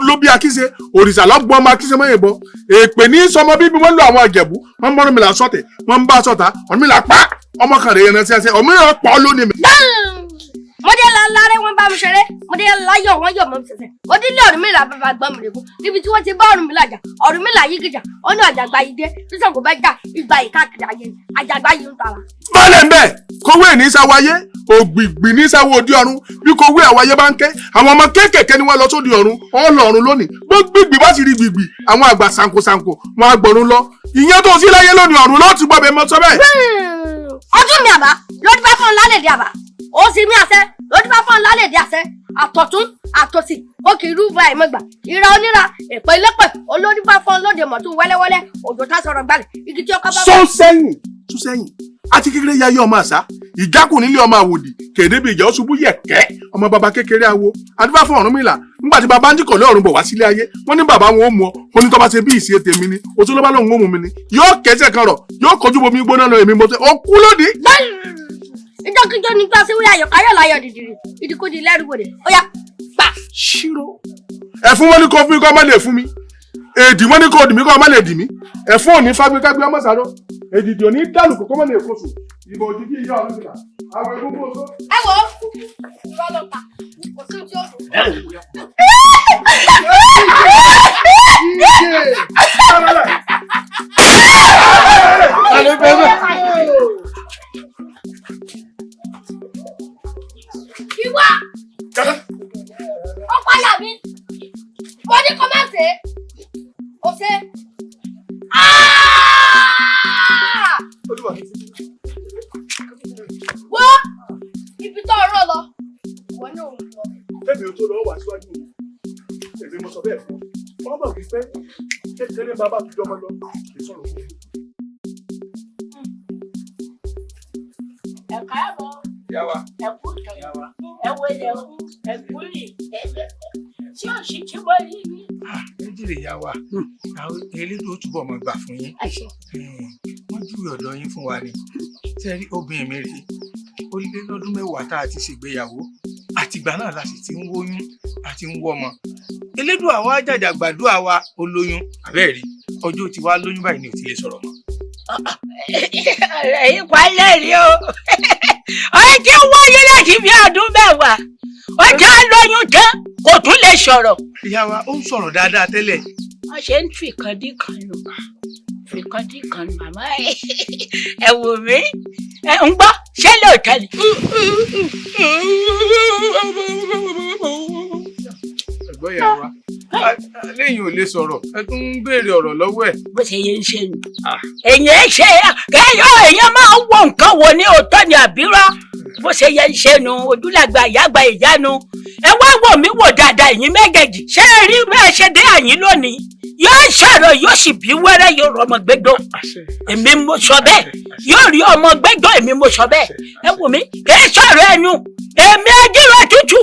ló bí akíse òrìṣà lọ́gbọ́n ọmọ akíse mọ́ ìbọn èpè ní sọmọ bíbí wọ́n lo àwọn àjẹ̀bú wọ́n mọ́rún mi là sọ́tẹ̀ wọ́n ń bá sọ́ta ọ̀nmi là pa ọmọ kan rẹ̀ yẹn ṣẹṣẹ ọ̀mìnira pọ̀ lónìí mi. mọdé lárẹ wọn bá mi ṣeré mọdé láyọ̀ wọn yọ̀ mọ́ mi ṣẹ̀ṣẹ̀ mọdé lé Ọ̀rúnmìlà bàbá gbọ́n mi règún níbi tí wọ́n ti bá Ọ̀rúnmìlà jà Ọ̀rúnmìlà yìí gíjà ọ̀nà àjàgbá yìí dé sísàn kò bá jà ìgbà yìí káàkiri ayé àjàgbá yìí ń tara. bọ́lẹ̀ ń bẹ̀ kówé ní sáwáyé ògbìgbì ní sáwọ́ òdi ọ̀run bí kówé àwáyé bá ń ké àwọn ọmọ kéékèèké ni wọ́n lọ sódi ọ̀run ọlọ́run lónìí gbígbì bá sì rí gbìgbì àwọn àgbà sankosanko wọn agbọ̀run lọ ìyẹn tó sí láyé lónìí ọ̀run ló ti gbọ́ bẹ́ẹ̀ mọ́ sọ bẹ́ẹ̀. ọdún mi àbá lójú bá fún un lálẹ́ di àbá ó sì mí àṣẹ lójú bá fún un lálẹ́ di àṣẹ àtọ̀tún àtòsì ó kì í rúbọ àìmọ̀gbà ìra oníra èpè lẹ́pẹ̀ olórí bá fún un lóde mọ̀tún wẹ́lẹ́wẹ́lẹ́ òjò tá sọ̀rọ̀ gbalẹ̀ igi tí ó ká bá. sún sẹ́yìn àti kékeré yayé ọmọ àṣà ìjákùn nílé ọmọ àwòdì kèdébí ìjà ó ṣubú yẹ̀kẹ́ ọmọ bàbá kékeré awo adúbá fún Ọ̀rúnmìlà nígbà tí bàbá ń dìkọ̀ lé ọ̀run bọ̀ wá sílé ayé wọ́n ní bàbá wọn ó mú ọ ó ní tó bá ṣe bí ìṣe tèmi ni òtún ló bá lóun ó mú mi ni yóò kẹsẹ̀ kan rọ̀ yóò kojú bomi gbóná lọ èmi mo tẹ ó kú lódì. ìjọkíjọ ní gbà sí wíyà ayọ̀ká yọ̀ láyọ̀ dìdìrì ìdíkòdì lẹ́rù wòde ó yá gbà. ṣírò ẹ̀fún wọn ní kó fún mi kó má lè fún mi èdì wọn ní kó dì mí kó má lè dì mí ẹ̀fún òní fágbékágbé ọmọ sàró èdìdì òní dàlùkù kó má lè kóso ìbò òjijì ìyá Ọ̀rúnmìlà àwọn egungun oṣó. ẹ wo ìrọ̀ ló ta kò sí tí ó dùn. ìwà ọkọ àyà mi mo ní kó má ṣe ó ṣe. wọ́n ibi tó ọ̀rọ̀ lọ wọ́n ní òun lọ. Bẹ́ẹ̀ni o tó lọ wà síwájú mi, èmi mo sọ bẹ́ẹ̀ fún ọ bọ̀ wípé kékeré bàbá tó jọmọ lọ kì í sọ̀rọ̀ fún mi. Ẹ̀ka ẹ̀bọ̀ ẹ̀kú ìtàn ẹ̀wọ̀ ilẹ̀ ẹ̀kú rì tí ò sí tí wọ́n rí ní. Méjìlè yá wa, elédò ó túbọ̀ mọ̀ gbà fún yín. Wọ́n júwe ọ̀dọ̀ yín fún wa ni. Sẹ́rí obìnrin mi rèé, ó lé lọ́dún mẹ́wàá tá a ti ṣègbéyàwó. Àtìgbà náà la sì ti ń wóyún àti ń wọ́mọ. Elédò àwa jàjà gbàdúrà wa ó lóyún. Àbẹ́ẹ̀rí, ọjọ́ tí wàá lóyún báyìí ni ò ti lè sọ̀rọ̀ mọ́. Ẹ̀yin palẹ̀ rí o. Ọ̀rẹ́ tí ń wáyé láti bí ọdún mẹ́wàá. Ó já lóyún tán, kò tún lè sọ̀rọ̀. Ìyá wa, ó ń sọ̀rọ̀ dáadáa tẹ́lẹ̀. Wọ́n ṣe ń fìkan dín kan nù. Fìkan dín kan nù màmá ẹ̀. Ẹ wò mí. Ẹ ń gbọ́, ṣé lóòótọ́ ni? Ẹ̀gbọ́n ìyá wa, lẹ́yìn ò lè sọ̀rọ̀, ẹ tún ń béèrè ọ̀rọ̀ lọ́wọ́ ẹ̀. Bó ṣe yẹ ń ṣe nù. Èyàn ṣe kẹ́yọ̀ èèyàn máa ń wo nǹkan wo ní òótọ́ ni àbírọ́. Bó ṣe yẹ ń ṣe nu ojúlàgbà ìyàgbà ìyanu. Ẹ wá wò mí wò dáadáa ẹ̀yin méjèèjì. Ṣé ẹ rí bẹ́ẹ̀ ṣe dé àyín lónìí? Yóò ṣàrọ̀ yóò sì bí wẹ́rẹ́ yóò rọ ọmọ gbẹ́dọ̀. Èmi mo sọ bẹ́ẹ̀. Yóò rí ọmọ gbẹ́dọ̀ èmi mo sọ bẹ́ẹ̀. Ẹ wò mí kì í sọ̀rọ̀ ẹnu. Èmi ajílọ tútù.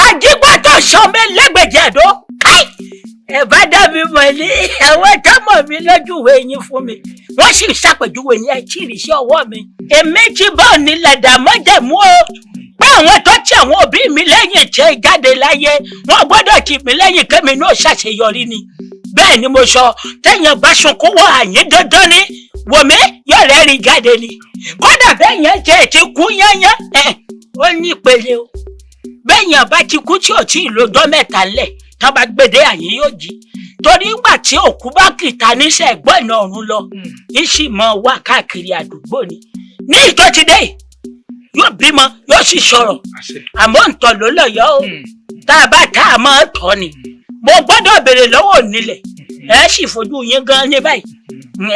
Àjígbàtọ̀ sọ mi lẹ́gbẹ̀jẹ̀ àdó. Káì! Ẹ bá dàbí mọ̀ ní ẹ̀wọ̀n tó mọ̀ mí lójúwe yín fún mi. Wọ́n sì ṣàpèjúwe yín ẹ̀ tí ì rí sí ọwọ́ mi. Èmi ti bọ̀ ní lẹ̀dàmọ́jẹ̀mú o. Pé àwọn tó tí àwọn òbí mi lẹ́yìn ṣe jáde láyé, wọ́n gbọ́dọ̀ tì mí lẹ́yìn kémi náà ṣàṣeyọrí ni. Bẹ́ẹ̀ ni mo sọ, téèyàn bá sunkún wọ àyín dandan ni. wò mí yóò rẹ́rìn jáde ni kódà bẹ́ẹ̀ yẹn jẹ́ ti kú yányán ó ní ìpele o bẹ́ẹ̀ yẹn bá ti kú tí ò tí ì lọ́jọ́ mẹ́ta lẹ̀ tán bá gbèdé àyè yóò jí torí ìgbà tí òkú bá kìta níṣẹ́ ẹ̀gbọ́n ìná ọ̀run lọ ní sì mọ wá káàkiri àdúgbò ni ní ìtọ́ ti dé yóò bímọ yóò sì sọ̀rọ̀ àmọ́ ǹtọ̀ ló lọ́yọ́ o tá a bá tá a máa tọ́ ni mo gbọ́dọ̀ béèrè lọ́wọ́ onílẹ̀ ẹ sì fojú yín gan ní báyìí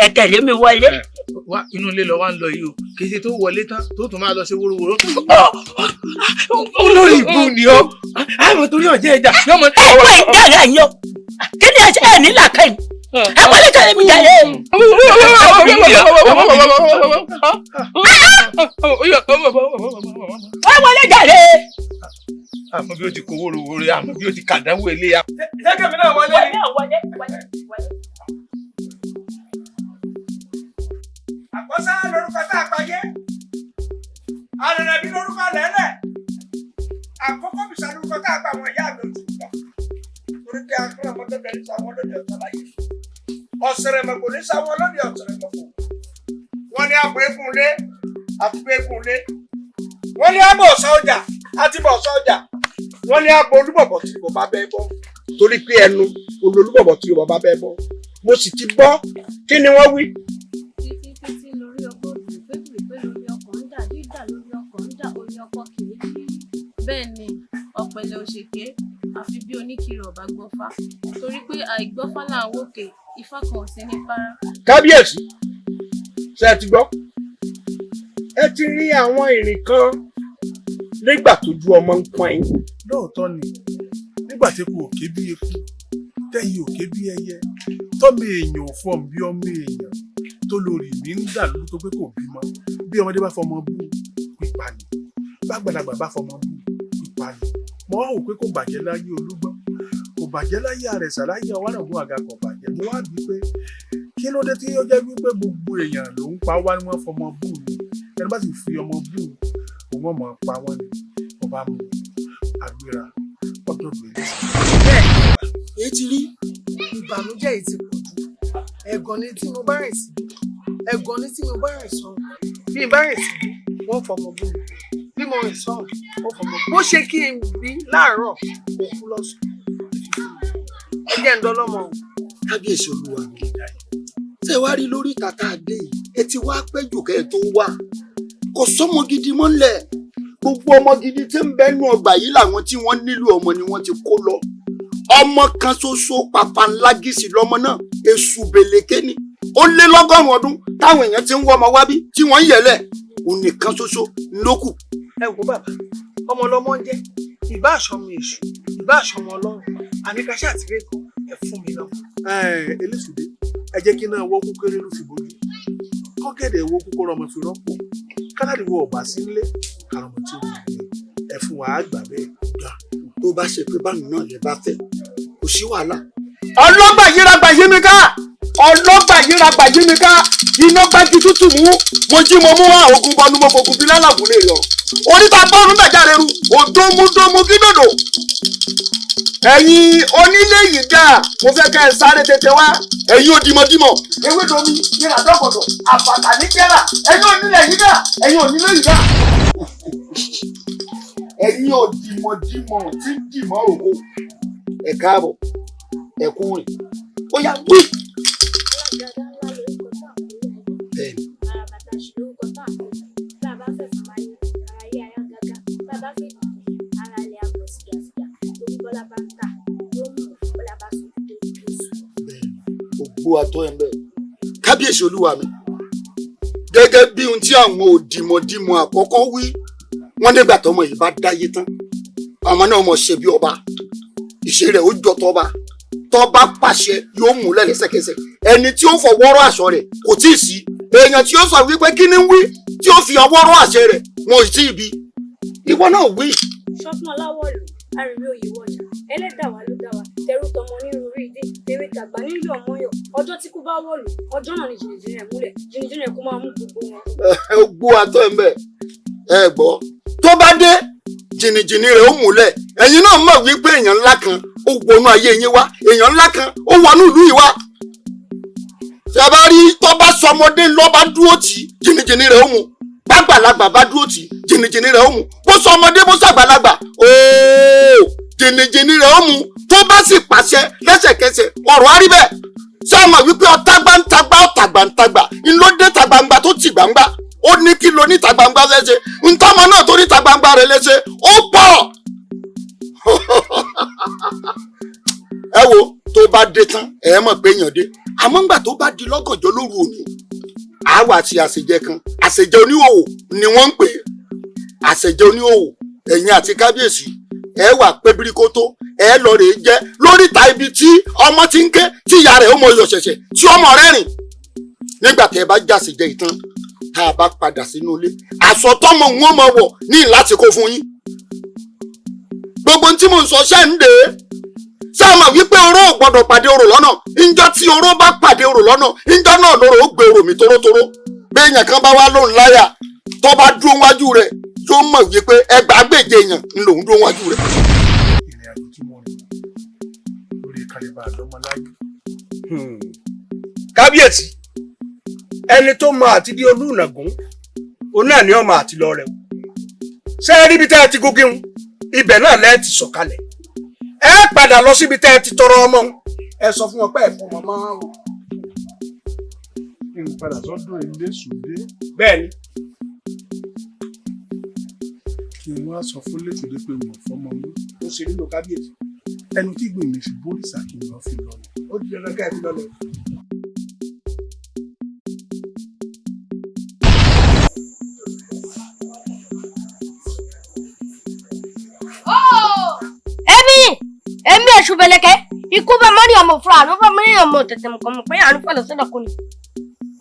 ẹ tẹ̀lé mi wọlé. wá inú ilé lọ wá ń lọ yìí o kì í ṣe tó wọlé tán tó tún máa lọ ṣe wórówóró. olórí ìbú ni ọ àmọ́ torí ọjọ́ ẹja. ẹ wọ ìdára yín o kí ni ẹ ní làákàyè ẹ wọlé tẹ̀lé mi jáde. ẹ wọlé jáde. àmọ́ bí ó ti kó wórówóró àmọ́ bí ó ti kàdánwò ilé ya. ṣé mi náà wọlé. àkọsá lórúkọ tá a pàjẹ́ Ajirebi lórúkọ lẹ́lẹ̀ àkọ́kọ́ bìsà lórúkọ tá a pa àwọn ìyá mi òtún gbà torí pé akọ́nà ọmọdé bẹ̀rẹ̀ sáwọn lóde ọ̀tọ̀ láyé ọ̀sẹ̀rẹ̀ mọ̀kò ní sáwọn lóde ọ̀sẹ̀rẹ̀ mọ̀kò wọ́n ní abọ́ ekunlé àti pé ekunlé wọ́n ní abọ́ ọ̀sán ọjà àti bọ̀ ọ̀sán ọjà wọ́n ní abọ́ olúbọ̀bọ̀ tí ìbọn bá bẹ́ẹ̀ bọ́ torí pé ẹnu olólùbọ̀bọ̀ tí ìbọn bá bẹ́ẹ̀ bọ́ mo sì ti gbọ́ kí ni wọ́n wí. títí lórí ọkọ̀ òdì pépèpé lórí ọkọ̀ ń dà dídà lórí ọkọ̀ ń dà orí ọkọ̀ kìí kí. bẹ́ẹ̀ ni ọ̀pẹ̀lẹ̀ òṣèké àfi bí oníkiri ọ̀bá gbọ́fá torí pé àìgbọ́fá là ń wòkè ifá kan ò sí ní para. kábíyèsí ṣe ti gbọ́ ẹ ti rí àwọn ìrìn kan nígbà tójú ọmọ ń pọn yín. lóòótọ́ ni nígbà tí kò ké bí eku tẹ́yìn òké bí ẹyẹ tọ́mọ èèyàn ò fọ́n bí ọmọ èèyàn tó lórí mi ń dà lórí tó pé kò bímọ bí ọmọdé bá fọmọ bú pípa ni bàgbàlagbà bá fọmọ bú pípa ni mo wá wò pé kò bàjẹ́ láyé Olúgbọ́n kò bàjẹ́ láyé Àrẹ̀sà láyé Ọwáràngún Àga kò bàjẹ́ mo wá bí pé kí ló dé tí ó jẹ́ wípé gbogbo èèyàn ló ń pa wá ni wọ́n fọmọ bú ni ẹni bá sì fi ọmọ bú òun ọmọ pa wọ́n ni ọba mu àgbéra ọdọ gbèrè. bẹ́ẹ̀ èyí ti rí ìbànújẹ́ yìí ti pọ̀ jù ẹ̀gàn ni tí mo bá rìn sí ẹ̀gàn ni tí mo bá rìn sọ bí n bá rìn sí wọ́n fọmọ bú mi bí mo rìn sọ wọ́n fọmọ bó ṣe kí n bí láàárọ̀ òkú lọ́sùn ẹ jẹ́ ń dọ́lọ́mọ o. kábíyèsí olúwa mi ṣé wàá rí lórí tàtà àdé yìí ẹ ti wá pẹ́ jù kẹ́ ẹ tó wá kò sọ́mọ gidi mọ́ ńlẹ̀ gbogbo ọmọ gidi tí ń bẹ́nu ọgbà yìí làwọn tí wọ́n nílò ọmọ ni wọ́n ti kó lọ ọmọ kan ṣoṣo pàpà ńlá gíìsì lọmọ náà èṣù bèlèké ni ó lé lọ́gọ́rùn-ún ọdún táwọn èèyàn ti ń wọ́ ọmọ wá bí tí wọ́n ń yẹ̀lẹ̀ òun nìkan ṣoṣo lókù. ẹ wo bàbá ọmọ ọlọmọ ń jẹ ìbá àṣọmọ èṣù ìbá àṣọmọ Ọlọ́run àníkàṣà àtìrẹ kan ẹ fún mi lọ. Eléṣùdé ẹ jẹ́ kí náà wọ́ kúkéré ló fi bójú kọ́kẹ́dẹ̀ wo kúkó rọmọ fi rọ́pò káládìwọ̀ ọ̀bà sílé kàrọ̀mọ̀ tí ó wù ú ẹ fún wa àgbà bẹ́ẹ̀ gbà. tó bá ṣe pé báyìí náà lè bá fẹ́ kò sí wàhálà. ọlọ́gbà yíra gbà yí mi ká ọlọ́gbà yíra gbà yí mi ká iná gbági tútù mú mo jí mo mú wá ogun bọnu mo fògùn bí lálàbù lè yọ oríta bọ́ọ̀lù gbàjáre ru òdòmúdòmú kídòdò ẹ̀yin onílé yìí dà mo fẹ́ kẹ́ ẹ sáré tètè wá ẹ̀yin òdìmọ̀dìmọ̀ ewé domi yíra dọ́gbọ̀dọ̀ àbàtà ní kẹ́rà ẹ̀yin onílé yìí dà ẹ̀yin onílé yìí dà ẹ̀yin òdìmọ̀dìmọ̀ tí ń dìmọ̀ òkú ẹ káàbọ̀ ẹ kú rìn ó yá wí. bẹ́ẹ̀ni. gbogbo àtọ́ ẹ̀ ń bẹ̀. kábíyèsí olúwa mi gẹ́gẹ́ bí ohun tí àwọn òdìmọ̀dìmọ̀ àkọ́kọ́ wí wọ́n nígbà tọmọ yìí bá dáyé tán ọmọ náà mọ̀ ṣe bí ọba ìṣe rẹ̀ ó jọ tọba tọba pàṣẹ yóò múlẹ̀ lẹ́sẹ̀kẹsẹ̀ ẹni tí ó fọwọ́rọ́ àṣọ rẹ̀ kò tí ì sí èèyàn tí ó sọ wípé kí ni wí tí ó fi ọwọ́rọ́ àṣẹ rẹ̀ wọn ò tí ì bí ìwọ náà wí. sọ́kùn aláwọ̀ lò àrùbí òye wọ̀jà ẹlẹ́dàá wa ló dá wa tẹrú tọmọ nínú orí ìdí tèmi tàgbà nílò ọmọyọ ọjọ́ tí kú bá wọ̀lù ọjọ́ náà ni jìnnìjìnnì ẹ̀ múlẹ̀ jìnnìjìnnì ẹ̀ kó máa mú gbogbo wọn. gbó àtọ́ ẹ̀ ń bẹ̀ ẹ gbọ́ tó bá dé jìnnìjìnnì rẹ̀ ó múlẹ̀ ẹ̀yin náà mọ̀ wípé èèyàn ńlá kan ó wọnú ayé yín wá èèyàn ńlá kan ó wọnú ìlú yìí wá ṣe bá rí tó bá sọmọdé lọ bá dúró tì jìnnìjìnnì rẹ̀ ó mu bàgbàlagbà bá dúró tì jìnnìjìnnì rẹ̀ ó mu bó sọmọdé bó sàgbàlagbà ooo jìnnìjìnnì rẹ̀ ó mu tó bá sì pàṣẹ lẹ́sẹ̀kẹsẹ̀ ọ̀rọ̀ á rí bẹ́ẹ̀ sọ́mọ wípé ọ̀tàgbàǹtagbà ọ̀tàgbàǹtagbà ńlọdẹ tàgbàǹgbà tó ti gbàǹgbà ó ní kí lo níta gbangba lẹ́sẹ̀ ntọ́mọ náà tó níta gbangba rẹ̀ lẹ́sẹ̀ ó pọ̀ ẹ wo tó bá dé tán ẹ mọ̀ pé èèyàn dé àmọ́ ńgbà tó bá di lọ́gànjọ́ lóru òní àwa àti àṣejẹ kan àṣejẹ oníhòòhò ni wọ́n ń pè é àṣejẹ oníhòòhò ẹ̀yin àti kábíyèsí ẹ wà pé birikoto ẹ lọ rèé jẹ lóríta ibi tí ọmọ ti ń ké tí ìyá rẹ̀ ó mọ iyọ̀ ṣẹ̀ṣẹ̀ tí ọmọ rẹ̀ rìn nígbà tẹ́ ẹ bá jàṣejẹ ìtàn tá a bá padà sínú ilé aṣọ tọmọ ń wọ́n mọ wọ̀ ní láti kó fún yín gbogbo tí mò ń sọ ṣẹ́ ń dè é sáàmà wípé oró ò gbọdọ̀ pàdé orò lọ́nà ńjọ́ tí oró bá pàdé orò lọ́nà ńjọ́ náà lóró ó gbé orò mi tórótóró béèyàn kan bá wá lóun láyà tó bá dúró wájú rẹ̀ yóò mọ̀ wípé ẹgbàágbèje èèyàn ń lòun dúró wájú rẹ̀. ìrìn àjò tí mo rìn lórí kàlẹ́bà lọ́mọláyé. kábíyèsí ẹni tó mọ àti di olùnàgún òun náà ni ọmọ àti lọ rẹ ṣé ẹ ríbi tẹ́ ẹ ti gúngún ibẹ̀ náà lẹ ti sọ̀kalẹ̀ ẹ padà lọ síbi tẹ́ ẹ ti tọrọ ọmọ ẹ sọ fún wọn pé ẹ fún ọmọ máa o. kí n padà sọ́dọ̀ ilé sùdé. bẹ́ẹ̀ni. kí n wá sọ fún lẹ́tùdé pé mo fọmọ mú. ó ṣe nílò kábíyèsí. ẹnu tí gbèmí fi bórìṣà kí n lọ fi lọ ni. ó di dandan ká ẹ fi lọ lọ. èmi èṣù bẹ̀lẹ̀kẹ́ ikú bá mọ́rí ọmọ fúra àánú bá mọ́rí ọmọ tètè mọ̀kàn mọ̀ pé àánú fọlọ́ sọ́dọ̀ kò ní.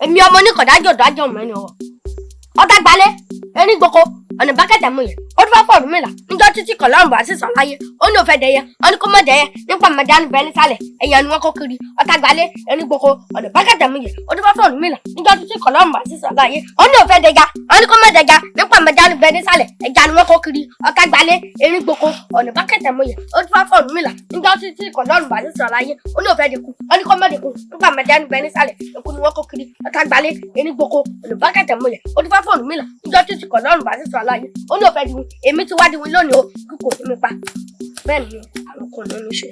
èmi ọmọ oníkọ̀dájọ́ dájọ́ mẹ́rin ọwọ́ ọ̀tá gbalẹ̀ erin gboko ọ̀nà bákẹ́tẹ̀ mú yẹn ó tún fẹ́ fọ̀rọ̀ mi là níjọ́ títí kọ̀ lọ́rùn bá sísọ láyé ó ní òfẹ́ dẹyẹ ó ní kó mọ̀ dẹyẹ nípa mẹ́dánù bẹ́ẹ̀ nísàlẹ̀ ẹ̀yàn ni wọ́n kó kiri ọ̀tá gbalẹ̀ erin gboko ọ̀nà bákẹ́tẹ̀ mú yẹn ó tún fẹ́ fọ̀rọ̀ mi là níjọ́ títí kọ̀ lọ́rùn bá sísọ láyé ó ní òfẹ́ dẹja ó ní kó mọ̀ dẹja nípa mẹ́dánù bẹ́ẹ̀ nísàlẹ̀ ẹ̀yàn ni wọ́n kó kiri ọ̀tá gbalẹ̀ erin gboko ọ̀nà bákẹ́tẹ̀ mú yẹn ó tún fẹ́ fọ̀rọ̀ mi là níjọ́ títí kọ̀ lọ́rùn bá sísọ láyé ó ní òfẹ́ dẹku ó ní kó mọ̀ dẹku nípa mẹ́dánù bẹ́ẹ̀ nísàlẹ̀ ẹ̀kú ni wọ́n kó kiri ọ̀tá gbalẹ̀ erin gboko ọ̀nà bákẹ́tẹ̀ mú yẹn ó tún fẹ́ fọ̀rọ̀ mi là níjọ́ títí kọ̀ lọ́rùn bá sísọ láyé ó ní òfẹ́ diwin èmi ti wá diwin lónìí o kí kò fi mi pa bẹ́ẹ̀ ni àwọn kan ló ń ṣe.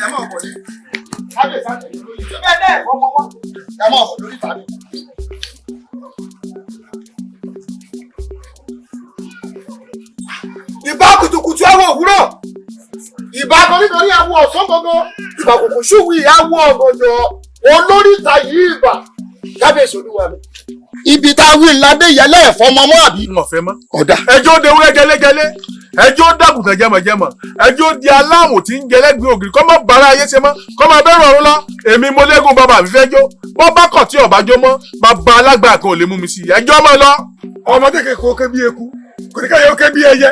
ẹ máa bọ̀ ní kábíyèsí àtẹ̀lé lórí ìjọba ẹ bẹ́ẹ̀ fọmọ wọn ẹ máa bọ̀ lórí ìtàgé. ìbá kùtùkùtù àwọn òwúrọ̀ ìbá nítorí àwọn ọ̀sán gangan ìbá kòkò ṣùwì àwọn ọ̀gànjọ́ olórí ìta yìí ìbà kábíyèsí olúwa mi. ibi tá a wí ńláde yẹlẹ ẹ̀fọ́ mọ́mọ́ àbí. n ò fẹ́ mọ́. ọ̀dà. ẹjọ́ de wúrẹ́ gẹ́lẹ́gẹ́lẹ́ ẹjọ́ dàgùntàn jẹmọ̀jẹmọ̀ ẹjọ́ di aláwọ̀ tí ń jẹlẹ́gbẹ̀ẹ́ ògiri kọ́ mọ́ bàrá ayé ṣe mọ́ kọ́ mọ́ bẹ́rù ọ̀run lọ èmi mo lẹ́gùn bàbá mi fẹ́ jó bọ́ bá kọ̀ tí ọ̀bá jó mọ́ bàbá alágbà kan ò lè mú mi sí ẹjọ́ mọ́ lọ. ọmọdé kẹkọọ kẹ bí eku kò ní káyọ kẹ bí ẹyẹ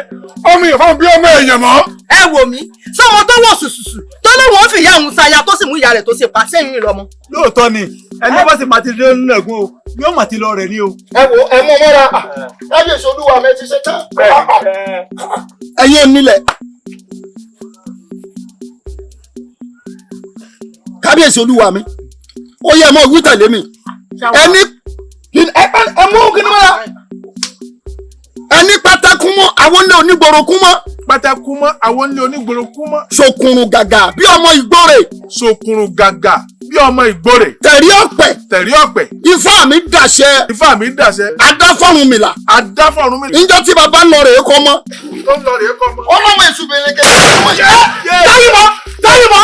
ọmọ èèyàn fáwọn bí ọmọ èèyàn mọ. ẹ wò mí sọmọ tó wọ sùsùsù tó lóun ó fi ìyá òun ṣaya tó sì mú ìyá rẹ̀ tó ṣe pa sẹ́yìn ìrọmọ. lóòótọ́ ni ẹni bá sì máa ti dé nínú ẹ̀gún o yóò máa ti lọ rẹ̀ ní o. ẹ wo ẹ mọ mọ́ra kábíyèsí olúwa mi ti ṣe tán. ẹ̀yin onílẹ̀ kábíyèsí olúwa mi ó yẹ mọ wí tẹ̀lé mi ẹni ẹ mú kí ni mọ́ra ẹni pátákùn mọ́ àwọn ilé onígboro kún mọ́. pátákùn mọ́ àwọn ilé onígboro kún mọ́. sòkùnrùn gàgà bí ọmọ ìgbórè. sòkùnrùn gàgà bí ọmọ ìgbórè. tẹ̀rí ọ̀pẹ̀. tẹ̀rí ọ̀pẹ̀. ifá mi dàṣẹ. ifá mi dàṣẹ. adáfọ̀rúnmìlà. adáfọ̀rúnmìlà. níjọ́ tí baba ń lọ rèé kọ́ mọ́. tó ń lọ rèé kọ́ mọ́. ọlọ́mọ èṣù bèrè kẹ́. táyìmọ̀ táyìmọ̀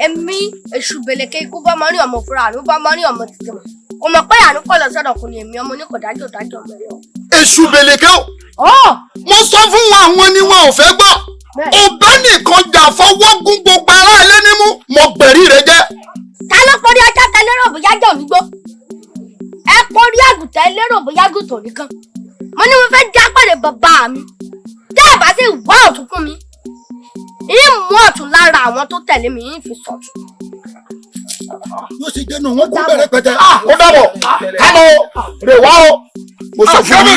èmi èṣù bẹ̀lẹ̀kẹ́ ikú bá máa rí ọmọ fúnra àánú bá máa rí ọmọ títí mọ̀ kò mọ̀ pé àánú kọ́ lọ sọ́dọ̀ kò ní èmi ọmọ ní kò dájọ́ mẹ́rin o. èṣù bẹ̀lẹ̀kẹ́ o mo sọ fún wọn àwọn ni wọn ò fẹ́ gbọ́ ọba nìkan jà fọwọ́ gún gbogbo ará ilé nímú mo gbẹ̀rí rẹ jẹ́. ta ló kọrí ajá tẹ lérò bóyá jẹ́ òní gbó ẹ kọrí àgùntàn lérò bóyá gùntàn nìkan mo ní mo fẹ́ já pẹ̀lẹ́ bàbá mi tẹ́ ẹ bá sì wá ọ̀tún fún mi yín mú ọ̀tún lára àwọn tó tẹ̀lé mi yín fi sọ̀tún. yóò ṣe jẹ́nu wọn kó bẹ̀rẹ̀ pẹ̀tẹ́. Ó dàbọ̀ kámọ́ rè wá o. Mo sọ fún mi.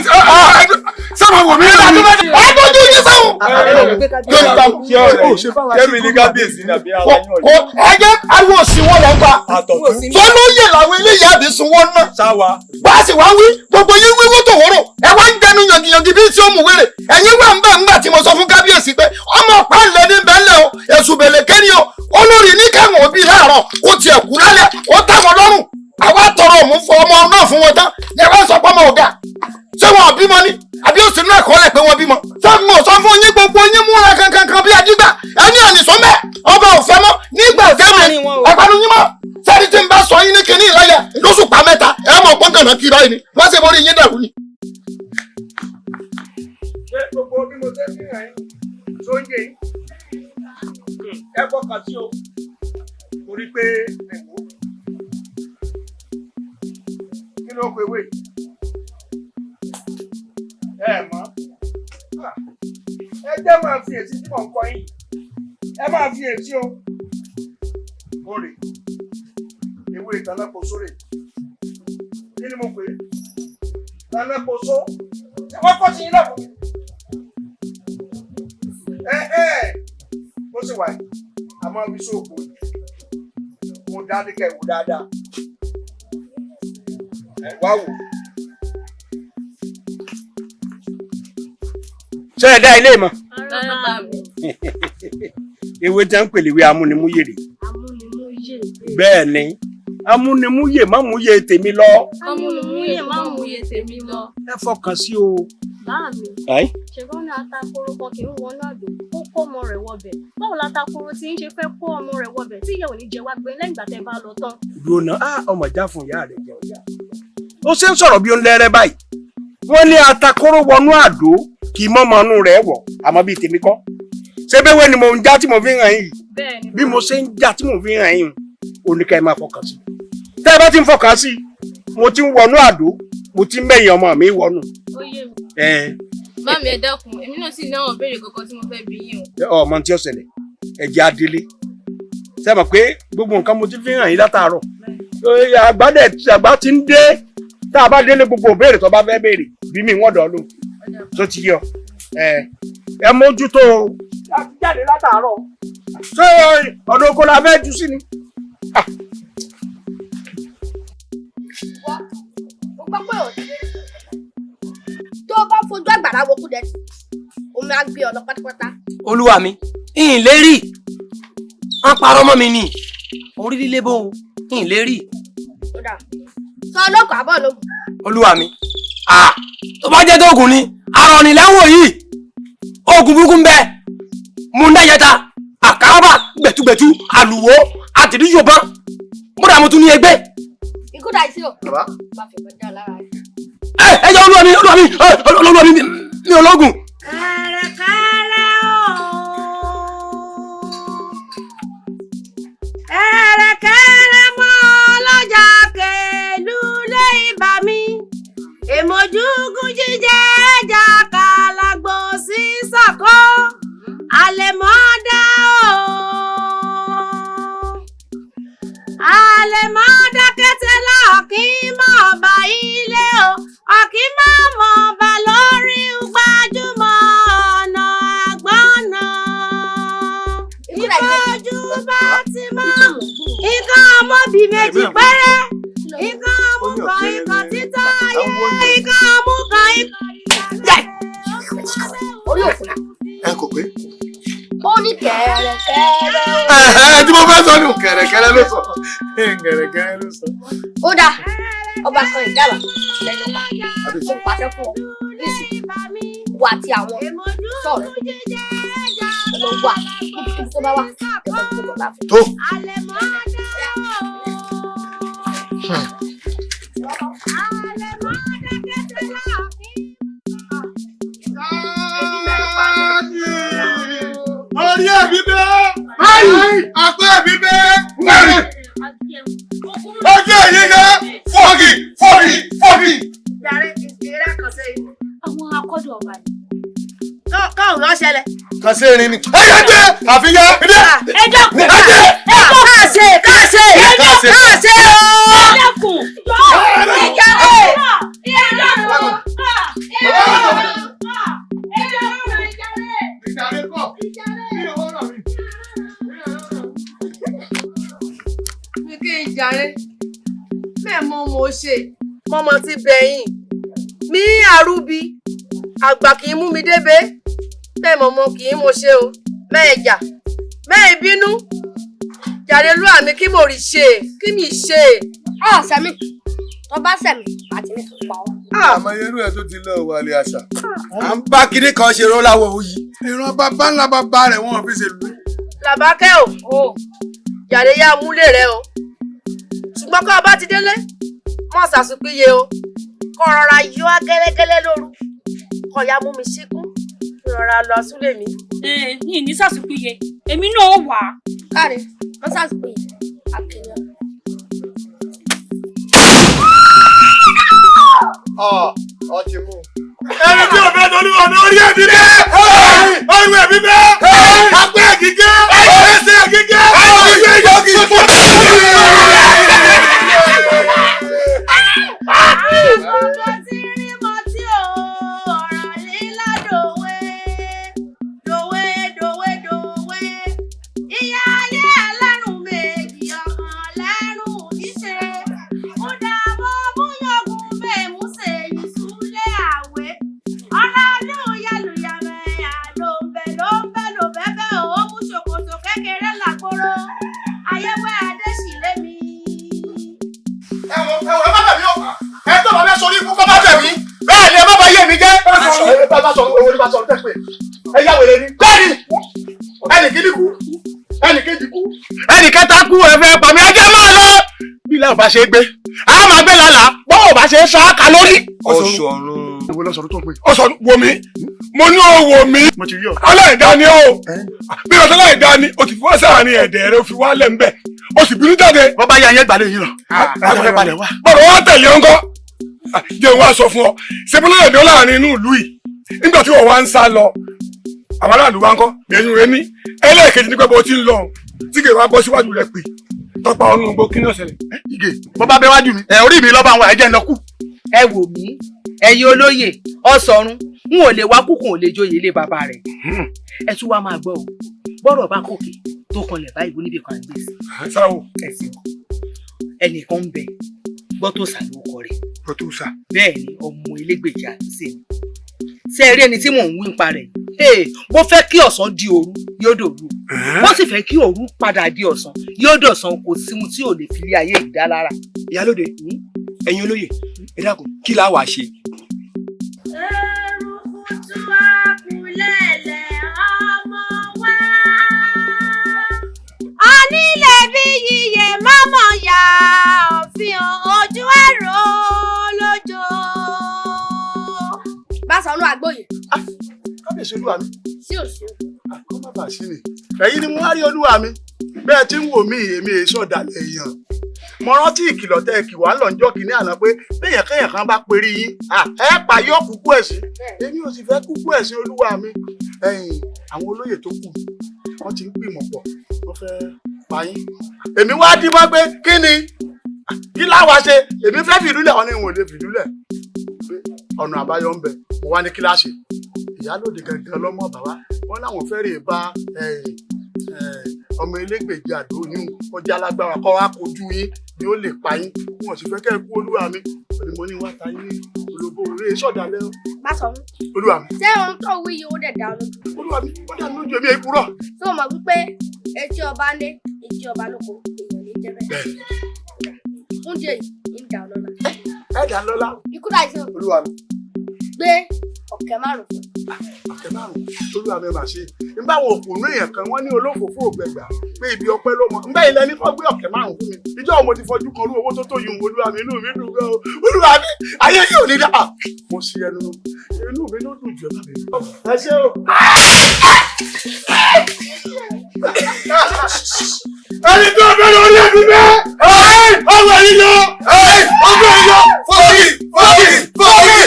Sábà wọ̀ mí lẹ́nu. Ẹ bójú yín sáwọn. Yóò ta Kẹ́mi ní kábíyèsí nàbí aláyọ̀ yìí. Ẹ jẹ́ ariwo òsì wọn lọ gbà. Fọlọ́yè làwọn eléyìí àbí sun wọn ná. Sáwa. Bá a sì wá wí gbogbo yín wíwó tòwórò ẹ wá ń dẹnu yangiyangi bí tí ó mú wéré. Ẹ̀yin wà ń bẹ̀ ńgbà tí mo sọ fún kábíyèsí pé ọmọ ọ̀pá ńlẹ̀ ní bẹ́ẹ̀lẹ̀ o èṣù bèlè kẹ́ni o olórí ní káwọn òbí láàárọ̀ ó tiẹ̀ kú lálẹ́ ó táwọn lọ́rùn àwa tọrọ òun fún ọmọ náà fún wọn tán ní ẹ wá sọ pé ọmọ ọ̀gá ṣé wọn bímọ ni àbí ó sì ní àkọọ́lẹ̀ pé wọ́n bímọ. Sọ́gun ò sọ fún yín gbogbo yín múra kankan bí ajígbà ẹni ànìsọ́ mẹ́ ọba òfẹ́ mọ́ nígbà kẹ́mi ẹ̀pánu yín mọ́ sẹ́ni tí ń bá sọ yín ní kinní ìlọ́yẹ lóṣù pa mẹ́ta ẹ̀ mọ̀ pọ́ńkànnà kí báyìí ni wọ́n ṣe borí yín dàrú ni. Ṣé gbogbo bí mo ṣe fi hàn yín tó ń yé yín? Ẹ fọkàn sí o, mo rí pé ẹ̀wọ́. Kí ló pe wé? Ẹ mọ̀. Ẹ jẹ́ máa fi èsì tí mò ń kọ yín. Ẹ máa fi èsì o. Mo rè ewé ìtànàkóso rè. Kí ni mo pè é? Ìtànàkóso. Ẹ wọ́n kọ́ sí yín náà fún mi. Ó sì wà yìí, a máa fi sóògùn mo dáadé kẹ́ wò dáadáa. Wá wò. Ṣé ẹ dá ilé mọ̀? Ewé tí a ń pè léwé amúnimúyè rè. Bẹ́ẹ̀ ni, amúnimúyè má múyè tèmi lọ. Amúnimúyè má múyè tèmi lọ. Ẹ fọkàn sí o. Láàmì. Ṣègbọ́n ní atakoro kan kì í wọnú àdó kó kó ọmọ rẹ̀ wọbẹ̀. Báwo latakoro tí ń ṣe fẹ́ kó ọmọ rẹ̀ wọbẹ̀ tí ìyá ò ní jẹ wá gbé lẹ́yìn ìgbà tẹ́ bá lọ tán? Dùnà ọmọ ìjà fún ìyá rẹ̀ jẹ ọjà. Ó ṣe ń sọ̀rọ̀ bí ó ń lẹ́rẹ́ báyìí. Wọ́n ní atakoro wọnú àdó kì í mọ́mọ́ inú rẹ̀ wọ̀ àmọ́ bíi tèmi kọ́. Ṣé bẹ́wẹ́ ni mo ń já tí mo fi ń hàn yìí? Bí mo ṣe ń já tí mo fi ń hàn yìí, oníkà ẹ máa fọkàn sí. Tẹ́ ẹ bá ti ń fọkàn sí, mo ti ń wọnú àdó, mo ti ń mẹ́yìn ọmọ mi wọnú. Ó yé mi. Bámi ẹ dákun, èmi náà sì ní àwọn ìbéèrè kankan tí mo fẹ́ bi yín o. Ọmọ tí ó ṣẹlẹ̀, ẹ̀jẹ̀ adélé. Ṣé mọ̀ pé gbogbo nǹkan mo ti fi hàn yín látàárọ̀? Àgbà ti ń dé. Tá a bá délé gbogbo ìbéèrè tó bá fẹ́ béèrè, bí mi wọ́n dọ̀ ló. Tó ti yọ. Ẹ mójútó o. A ti jáde látàárọ̀. Ṣé ọ̀dọ̀ oko la fẹ́ jù sí ni? Mo gbọ́ pé òun tó bá fojú àgbàrá wo kú dẹ omi á gbé ọ lọ pátápátá. Olúwa mi ìhìn lérí wọn parọ́ mọ́ mi ni orí líle bó o ìhìn lérí. Sọ olóògùn àbọ̀ olóògùn. Olúwa mi tó bá jẹ́ tóògùn ni àrọ̀ nílẹ́wọ̀n yìí oògùn burúkú ń bẹ mú ń dẹ́yẹta àkàràbà gbẹ̀tugbẹ̀tu àlùwò àtìríyòbọn múra mo tún ní ẹgbẹ́. Ikú dà sí o. Má fi bọ́ dá lára rẹ̀. Ẹ jẹ́ olúwa mi mi ológun. Kẹ̀rẹ̀kẹ̀rẹ̀ o. Kẹ̀rẹ̀kẹ̀rẹ̀ mọ́ ọlọ́jà kẹlú lé ibà mi. Èmojúgun jíjẹ ẹja kàlàgbò sí sàkó. Àlẹ̀mọ́ dá o. Àlẹ̀mọ́ dá kẹ́tẹ́ lọ́ọ̀kì mọ́ ọba ilé o. Ọ̀kì máa mọ̀ ọba lórí gbajúmọ̀ ọ̀nà àgbọ̀nà. Ìfojú bá ti máa mú. Ikán ọmọbì méjì péré. Ikán amúkan ikán títà ayé. Ikán amúkan ikán ìyá. Orí òkúta. Ẹ kò pé. Ó ní kẹ̀rẹ̀kẹ̀rẹ̀ o. Tí mo fẹ́ sọ ní kẹ̀rẹ̀kẹ̀rẹ̀ ló sọ. Kẹ̀rẹ̀kẹ̀rẹ̀ ló sọ. Ó dáa, ọba kan ìdábà lẹ́nu pa. Mo pàṣẹ fún ọ. Nísì, wo àti àwọn sọ̀rọ̀ tó jẹ́. Ọ̀nà wà níbi tó bá wà. Kẹ̀kẹ́ tó bọ̀ láfi. Tó. Orí ẹ̀mí bẹ́ẹ̀. Àpò ẹ̀mí bẹ́ẹ̀. Ojú ẹ̀yìn náà. Fọ́ọ̀gì. Yàrá ìṣeré àkànṣe yìí. Àwọn akọ́dọ̀ ọba ni. Káwọn lọ ṣẹlẹ̀. Kàṣe erin ni. Ẹ yẹ gbé àfihàn. Ẹ dọ́kun. Káṣe. ṣe. ṣe o. ẹlẹ́kùn ìjàre ìyàlọ́run ìjàre kọ́ kí owó rà mí. mi kí n jàre bẹ́ẹ̀ mo ṣe mọ́mọ́ ti bẹ̀yìn mi àrùbí àgbà kì í mú mi débé bẹ́ẹ̀ mọ́mọ́ kì í mo ṣe o mẹ́ẹ̀jà mẹ́ẹ̀ bínú jàre lú àmì kí mo rí ṣe kí mi ṣe. Sẹ́mi tó bá sẹ̀mí àti ní tó pa ọ́. àmọ́ irú ẹ̀ tó ti lọ wàlẹ̀ àṣà. à ń bá kinní kan ṣe rọ́láwọ̀ òyì. ìran bàbá ńlá bàbá rẹ̀ wọ́n fi ṣe lù. làbákẹ́ o jàre yá múlé rẹ o ṣùgbọ́n kọ́ ọba ti délé mọ́ ṣàṣùpìyẹ o kọ́ rọra yọ á gẹ́lẹ́gẹ́lẹ́ lóru kọ́ ya mú mi síkún rọra lọ súlé mi. ní ìní ṣàṣùpìyẹ èmi náà wà á. káre wọ́n ṣàṣùpìyẹ àkèyàn. ọ ti mú. ẹni tí o fẹ́ tọ́lú ọ̀nà orí ẹ̀mí bẹ́ẹ̀ ọrùn ẹ̀mí bẹ́ẹ̀ apẹ́ kíkẹ́ ẹsẹ̀ kíkẹ́ ìgbẹ́ ìjọ́kì. ọkọ̀ tí rí mọ́ tí o ọ̀rọ̀ lílá dòwe dòwe dòwe dòwe ìyá ayé ẹlẹ́rù méjì ọkàn lẹ́rù níṣe ó dàbọ̀ búyọ̀gùn mẹ́mú sèyí súlé àwẹ̀ ọlọ́dún yálùyàmẹ̀ àlòǹbẹ̀ ló bẹ́bẹ́ ò mú ṣòkòtò kékeré làgbóró ayéwé adéṣìlẹ̀ mi. ẹ̀wọ̀n ẹ má bẹ̀mí o ẹ tó bá bẹ́ sọ orí ikú kọ́ bá bẹ̀mí bẹ́ẹ̀ ni ẹ má bá yé mi jẹ́. bá sọ owó ní bá sọ tẹ́ pé ẹ yá wèrè ni. bẹ́ẹ̀ni ẹnì kìíní kú ẹnì kejì kú ẹnì kẹta kú ẹ fẹ́ pa mí ẹ jẹ́ máa lọ. bí ilé ọba ṣe gbé a máa gbé lálàá bọ́ọ̀ bá ṣe sọ àkà lórí. ọ̀ṣọ̀run. ìwọ lọ sọ̀rọ̀ tó ń pè. ọ̀sán wo mi mo ní o wò mí. mo ti rí ọ. aláìdáni o bí ọ̀sán aláìdáni o ti fi wá sáàrin ẹ̀dẹ̀ rẹ o fi wá lẹ̀ ń bẹ̀ o sì bínú jáde. bọ́ bá yẹ ẹyẹ gbàdé yìí lọ. àgbẹ̀ balẹ̀ wá. bọ́dọ̀ wá tẹ̀lé ńkọ́ jẹ́ wá sọ fún ọ ṣebúlẹ̀ ẹ̀dọ́ láàrin inú ìlú yìí nígbà tí wọ́n wá ń sá lọ àwọn aráàlú wa ńkọ́ ẹ̀yìn rẹ ní ẹlẹ́ẹ̀kejì nípa bó ti ń lọ tí kò wá bọ́ síwájú rẹ pé tọpa ọ̀nù gbó kí náà ṣẹlẹ̀. Ige bọ́ bá bẹ́ wájú mi orí mi lọ́ba àwọn ẹ̀jẹ̀ ń lọ kú. ẹ wò mí ẹ̀yin olóyè ọ̀sọ̀run n ò lè wá kúkùn ò lè joyè ilé bàbá rẹ̀ ẹ tún wá máa gbọ́ o bọ́rọ̀ bá kòkè tó kanlẹ̀ báyìí bó níbi kan ń gbé sí. sáwọ ẹ̀sìn ẹnìkan ń bẹ gbọ́tò sàlùkọ rẹ̀ pọtùsà bẹ́ẹ̀ ni ọmọ elégbèjì àtúnṣe ni ṣé ẹ rí ẹni tí mò ń wí ń parẹ́ bó fẹ́ kí ọ̀sán di òru yóò dòru bó sì fẹ́ kí òru padà di ọ̀sán yóò dọ̀sán kò sí mu tí ò lè fi lé ayé ìdá lára. Ìyálóde ẹ̀yin olóyè ẹ dákun kí la wàá ṣe. erukutu akulẹ̀lẹ̀ ọmọ wa onílẹ̀ bí yíyẹ mọ́mọ́ ya òfin ojú ẹ̀rọ lójó. Báṣọ̀run àgbóyè. kábíyèsí olúwa mi. sí òsì. kó má bàa sí mi. ẹ̀yin ni mo wá rí olúwa mi bẹ́ẹ̀ tí ń wò mí èmi èso ọ̀dàlẹ̀ èèyàn. mo rántí ìkìlọ̀ tẹ́ ẹ kì wá lọ́njọ́ kìíní àná pé béèyàn kéèyàn kan bá perí yín ẹ pa yóò kúkú ẹ̀sìn èmi ò sì fẹ́ kúkú ẹ̀sìn olúwa mi. àwọn olóyè tó kù wọ́n ti ń gbìmọ̀ pọ̀ wọ́n fẹ́ pa yín. èmi wá díbọ́n pé kí ni kí láwa ṣe èmi fẹ́ fìdúlẹ̀ wọn ni n ò lè fìdúlẹ̀ ọ̀nà àbáyọ ń bẹ mo wá ní kíláàsì ìyálòdì gangan lọ́mọ bàbá wọn láwọn fẹ́ rè bá ọmọ elégbèjì àdó yín kọjá lágbára kọ́ wá kojú yín ni ó lè pa yín wọn sì fẹ́ kẹ́ ẹ kú olúwa mi òní mo ní wá ta yín olóbó orí sọ̀dálẹ́ o. Báṣọ̀run. olúwa mi. ṣé ohun tó wí yìí ó dẹ̀ dá lójú. olúwa mi ó dá lójú èmi èkúrọ̀. tó o mọ̀ wípé etí ọba lé etí ọba lóko èèyàn lè jẹ́ bẹ́ẹ̀. oúnjẹ yìí ń dà ọ́ lọ́la. ẹ dà lọ́la. ikú láì sí òkú. olúwa mi. gbé ọ̀kẹ́ márùn-ún. ọ̀kẹ́ márùn-ún olúwa mi mà ṣe ń bá àwọn òpònú èèyàn kan wọ́n ní olófòfò ògbẹ̀gbà pé ibi ọpẹ́ ló mọ ń bá ilẹ̀ ní kọ́ gbé ọ̀kẹ́ márùn-ún fún mi ìjọ mo ti fojú kan rú owó tó tó yun olúwa mi inú mi dùn gan o olúwa mi ayé yóò ní dáa mo ṣe ẹnu inú mi ló dùn jù ẹ bá mi. ẹ ṣé o. ẹni tó fẹ́ lórí ẹbí bẹ́ẹ̀ ọmọ yìí lọ ọmọ yìí lọ fọ́ọ̀kì fọ́ọ̀kì fọ́ọ̀kì.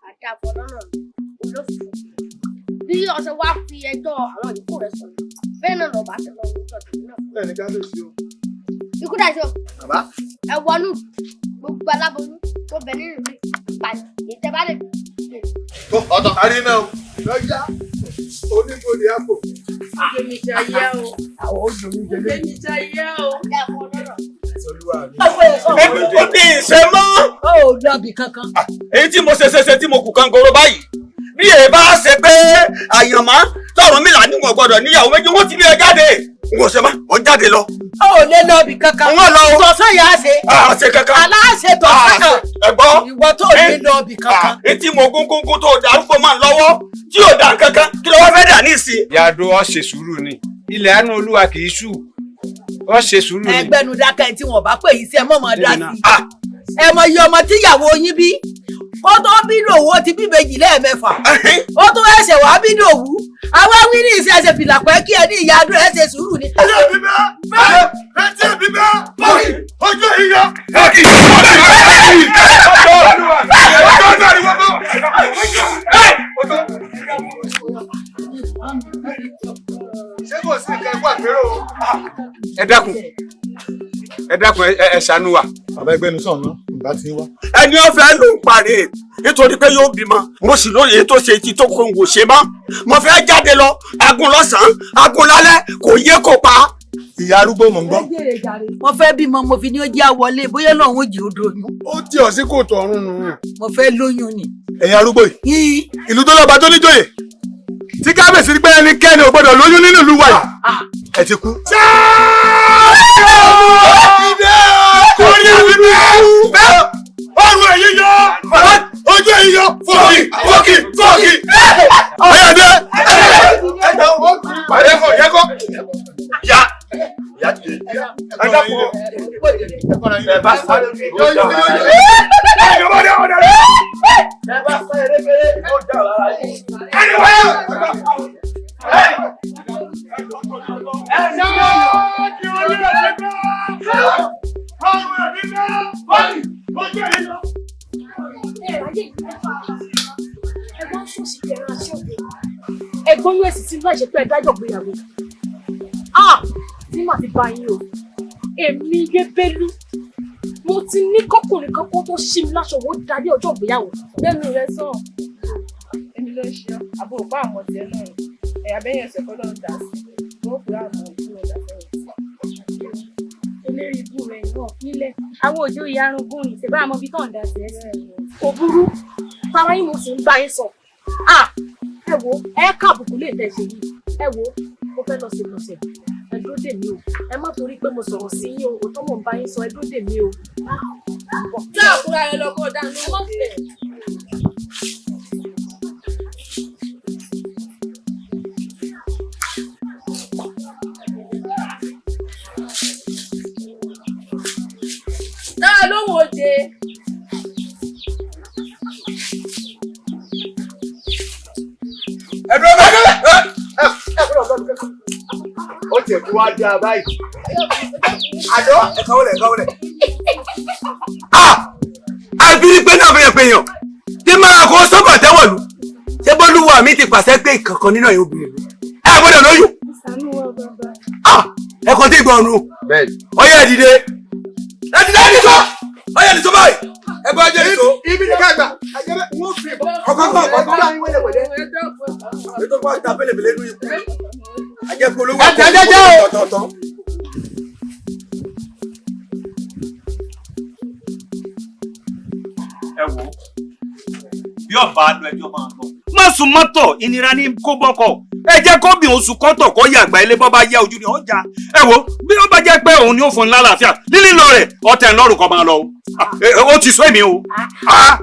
àdàpọ̀ lọ́nà olófòfò bí ọ̀sẹ̀ wá fi ẹjọ́ àwọn ìkó rẹ̀ sọ̀rọ̀ bẹ́ẹ̀ náà lọ́ba ṣe lọ́wọ́ ìjọ tèmi náà. bẹ́ẹ̀ ni kábíyèsí o ikú dájọ́. Bàbá. Ẹ wọnú gbogbo aláboyún tó bẹ nínú ìlú ìpàdé ìtẹ́bá lè. Ọ̀tọ̀ kárí náà o. Lọ́jà onígbòdì àpò. Jẹ́mi jayé o. Àwọn obìnrin jẹ lé. Jẹ́mi jayé o. Ó ní ìṣe mọ́. Ó lọ́bì kankan. Èyí tí mo ṣe tí mo kù kan goro báyìí. Bí èyí bá ṣe pé àyànmọ́ tọ̀rọ̀ mi là níwọ̀n gbọ́dọ̀ níyàwó méjì wọ́n ti lé ẹ jáde. N kò ṣe má, wọ́n jáde lọ. Ó lé lọ́bì kankan. Wọ́n lọ. Tọ̀sán yà á ṣe. Ṣe kankan. Aláṣẹ tọ̀sán. Ẹ̀gbọ́n. Ìwọ tó lé lọ́bì kankan. Etí mo gúngún tó darúgbó máa ń lọ́wọ́ tí ò dà kankan kí ló wá fẹ́ dà ní ìsìn. Yàdó ọ ṣe sùúrù ni. Ilẹ̀ àánú Olúwa kì í ṣú. Ọ ṣe sùúrù ni. Ẹgbẹ́nu dákẹ́ tí wọ́n bá pè yín sí ẹ mọ̀mọ́ dá sí. Ẹ mọ iye ọmọ tíyàwó yín bí. Kó tó bí Dòwú ti bí méjì lẹ́ẹ̀mẹ́fà. Ó tún ẹsẹ̀ wá bí Dòwú. Àwọn wíní ìṣe ẹsẹ̀ fìlà pẹ́ kí ẹ ní ìyá adúlọ̀ ẹ ṣe sùúrù ni. Ẹjẹ́ mi bẹ́ẹ̀ bẹ́ẹ̀ ẹjẹ́ mi bẹ́ẹ̀ bọ́ọ̀kì ojú ìyá. Bọ́ọ̀kì ṣé kò sí nǹkan ẹ̀kọ́ àgbérò? Ẹ dákun ẹ ṣàánú wa. Bàbá ẹgbẹ́ nu sọ̀nà ìbá ti wá. Ẹni ọ̀fẹ́ ló ń parí nítorí pé yóò bímọ. Mo sì lóye tó ṣe ti tó kó ń wò ṣe mọ́. Mo fẹ́ jáde lọ, agun lọ́sàn-án, agun lálẹ́, kò yé kó pa. Ìyá arúgbó mò ń gbọ́. Mo fẹ́ bímọ mo fi ní ó jẹ́ àwọlé bóyá lọ́hùn òjì ó doyún. Ó tí ọ sí kòtò ọ̀run nù. Mo fẹ́ lóyún ni. Ẹ̀yin arúgbó yìí. Ìlú tó lọ́ba tó níjòyè. Tí kábíyèsí pé ẹnikẹ́ni ò gbọ́dọ̀ lóyún nínú ìlú wa yìí. Ẹ ti kú. Ọrùn ẹ̀yìn yọ, ojú ẹ̀yìn yọ, fọ́ọ̀kì. Ayọ̀dé. Yẹ́kọ́. Ya. Ẹ dákun. Ẹ bá sáré. Ẹ bá sáré péré ó dà lára yìí. Ẹ̀gbọ́n yóò sì ti ń bá ìṣe pé ẹ dájọ́ gbéyàwó. Tí màá ti bá yín o, èmi Yébélú, mo ti ní kọ́kùnrin kan kó tó ṣí mi láṣọ owó darí ọjọ́ ìgbéyàwó. Lẹ́nu rẹ sàn, èmi ló ń ṣe ọ́, àbò òpá àmọ̀ tiẹ̀ náà ni, ẹ̀yà bẹ́yẹn ẹ̀sẹ̀ kọ́ lọ́n dà sí, wọ́n pè àmọ̀ ojú ọ̀dà fẹ́rẹ̀. Eléré ibú rẹ̀ náà nílẹ̀. Àwọn òjò ìyarungún ni, ṣèbá àmọ́ bí tán dà sí ẹsẹ̀. Kò burú, fara yín mo sì ń bá yín sọ. Ẹ wo, ẹ káàbùkù lè tẹ̀ ṣe yìí. Ẹ wo, mo fẹ́ lọ sí ìlọsẹ̀. Ẹ dúró dè mí o. Ẹ má torí pé mo sọ̀rọ̀ sí yín o, òótọ́ mò ń bá yín sọ, ẹ dúró dè mí o. Tí àkúrà rẹ lọ kó dànù. Ẹ má fẹ́. Dáa lóhùn òde. Ẹ̀dùn ó tiẹ̀ kí wá dé abáyé. Àjọ ẹ̀ka wọlé. Àbírí pé náà fẹ́yàn péyàn tí máa kó sọ́kọ̀ tẹ́wọ̀lú. Ṣé bólúwa mi ti pàṣẹ pé ìkankan nínú ẹ̀yin obìnrin mi? Ẹ gbọ́dọ̀ lóyún. Ẹ̀kọ́ tí gbọ̀n nù. Ọyẹ́ ẹ̀dìdẹ. Ẹ̀dìdẹ nìkan. Ọyẹ́ ẹ̀dìdẹ báyìí. Ẹgbẹ́ ọjọ́ ìṣó. Ibi ní ká gbà. Wọ́n fi ọkọ̀ láyé wẹ́lẹ̀wẹ́lẹ́. Ètò bá ta pélébélé nù ikú. Àjẹpọ̀ olówó ọ̀tọ̀ọ̀tọ̀. Ẹ wò ó. Bí ọba lọ ẹjọ́ máa lọ. Má sùn mọ́tò ìnira ní kó bọ́kọ̀. Ẹ jẹ́ kó bí oṣù kọ́tọ̀ kọ́ yà àgbà ilé bọ́ bá yá ojú ni ọjà. Ẹ wo bí ó bá jẹ́ pé òun ni ó fún un lálàáfíà lílí lọ rẹ̀ ọ̀tẹ̀ ńlọrùn kan máa lọ o. Ó ti sọ èmi o.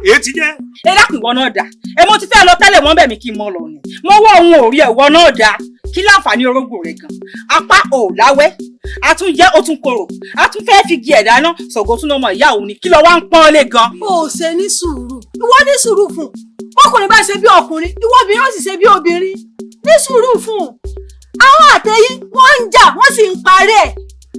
Èyí ti jẹ́. Ẹ dákun ìwọ náà dà. Ẹ mo ti fẹ́ lọ tẹ́lẹ̀ wọ́n bẹ̀ mí kí n mọ lọ ni. Mo wọ́ òun ò rí ẹ̀wọ́ náà dà. Kí láǹfààní orógbò rẹ̀ gan? Apá ò láwẹ́. A tún jẹ́ ó tún korò. A tún fẹ́ fi gi ẹ̀dá náà. Ṣògo tún lọ́mọ ìyá òun ni. Kí lọ wá ń pọ́n lé gan? Ó ṣe ní sùúrù. Ìwọ ní sùúrù fún. Ọkùnrin bá ṣe bí ọkùnrin, ìwọ obìnrin ó sì ṣe bí obìnrin. Ní sùúrù fún. Àwọn àtẹ̀yìn wọ́n ń jà, wọ́n sì ń parí ẹ̀.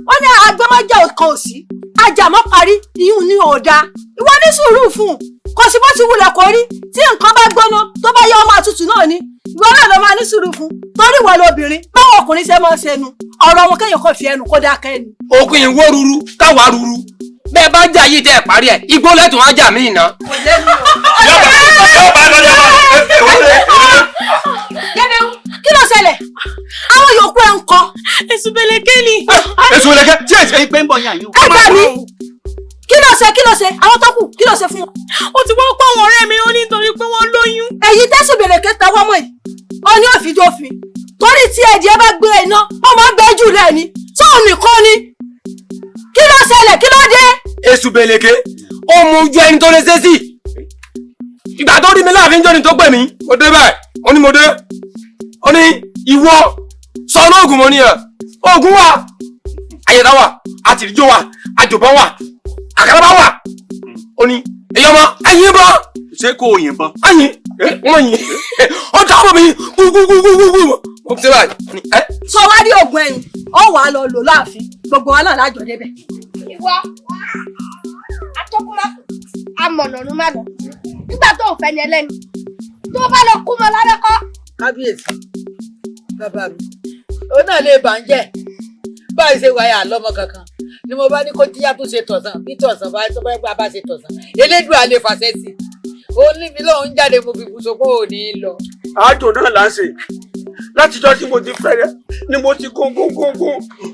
Wọ́n ní agbẹ́mọ́jà kan òsì. Ajàmọ́ parí, ìyún ní òòdà. Ìwọ ní sùúrù fún un kò sí bó ti wulẹ̀ kó rí tí nǹkan bá gbóná tó bá yẹ ọmọ àtútù náà ni ìwọ náà ló máa ní sùúrù fún torí ìwọ lóbìnrin báwọn ọkùnrin ṣe máa ń ṣe nu ọ̀rọ̀ wọn kéèyàn kò fi ẹnu kó dákẹ́ ẹnu. ogun ìwó ruru káwa ruru bẹ́ẹ̀ bá jà yìí tẹ́ parí ẹ̀ igbó lẹ́tùn á jà mí iná. kí ló ṣẹlẹ̀ àwọn yòókù ẹ̀ ń kọ́. èsù bẹ̀lẹ̀kẹ́ ni. èsù bẹ̀lẹ̀kẹ́ tí èsì pé ń bọ̀ yàn yín. ẹ gbà mí kí ló ṣe àwọn tó kù kí ló ṣe fún wọn. ó ti wọ́n pọ̀ àwọn ọ̀rẹ́ mi ó ní nítorí pé wọ́n lóyún. èyí tẹ́sù bẹ̀lẹ̀kẹ́ tọwọ́ mọ́ yìí ọ ní òfìdófin torí tí ẹ̀jẹ̀ bá gbé iná ó máa ń bẹ́ jù lẹ̀ ni sóun nìkan ni kí ló ṣẹlẹ̀ kí ló dé. èsù bẹ̀lẹ̀kẹ́ ó mú ju ẹni tó lè ṣe sí ìgbà tó rí mi láàfin jọ́ni tó gbẹ̀ mí ó dé báyìí ó ní mo dé ó ní ìwọ sọ ọ́nà ògùn mọ́ níyàn ògùn wà àyẹ̀dá wà àtìríjó wà àjòbọ̀ wà àkàràbà wà ó ní ẹ̀yọ́ mọ́ ẹ̀yìn bọ́ ṣé kò yìnbọn. ẹ̀yìn wọ́n yìn ó dáwọ́ mi gbúgbúgbúgbúgbú mo ti báyìí. sọ wá rí oògùn ẹ̀yìn ó wà á lọ lò láàfin gbogbo wa náà lájọ débẹ̀. ìwọ atọ́kùnmákù amọ̀nàánú má lọ nígbà tó ń fẹ́ ni ẹlẹ́ni tó bá lọ kú mọ́ ládẹ́kọ́. kábíyèsí bàbá mi ó náà lè bà ń jẹ́ báyìí ṣe wáyà lọ́mọ kankan ni mo bá ní kó tíyá tó ṣe tọ̀sán bí tọ̀sán bá tó bá bá ṣe tọ̀sán elédùà lè fàṣẹ sí ó ní mi lóun jáde mo fi bùsọ̀ pé ò ní lọ. àjò náà là ń ṣe látijọ́ tí mo ti fẹ́rẹ́ ni mo ti gún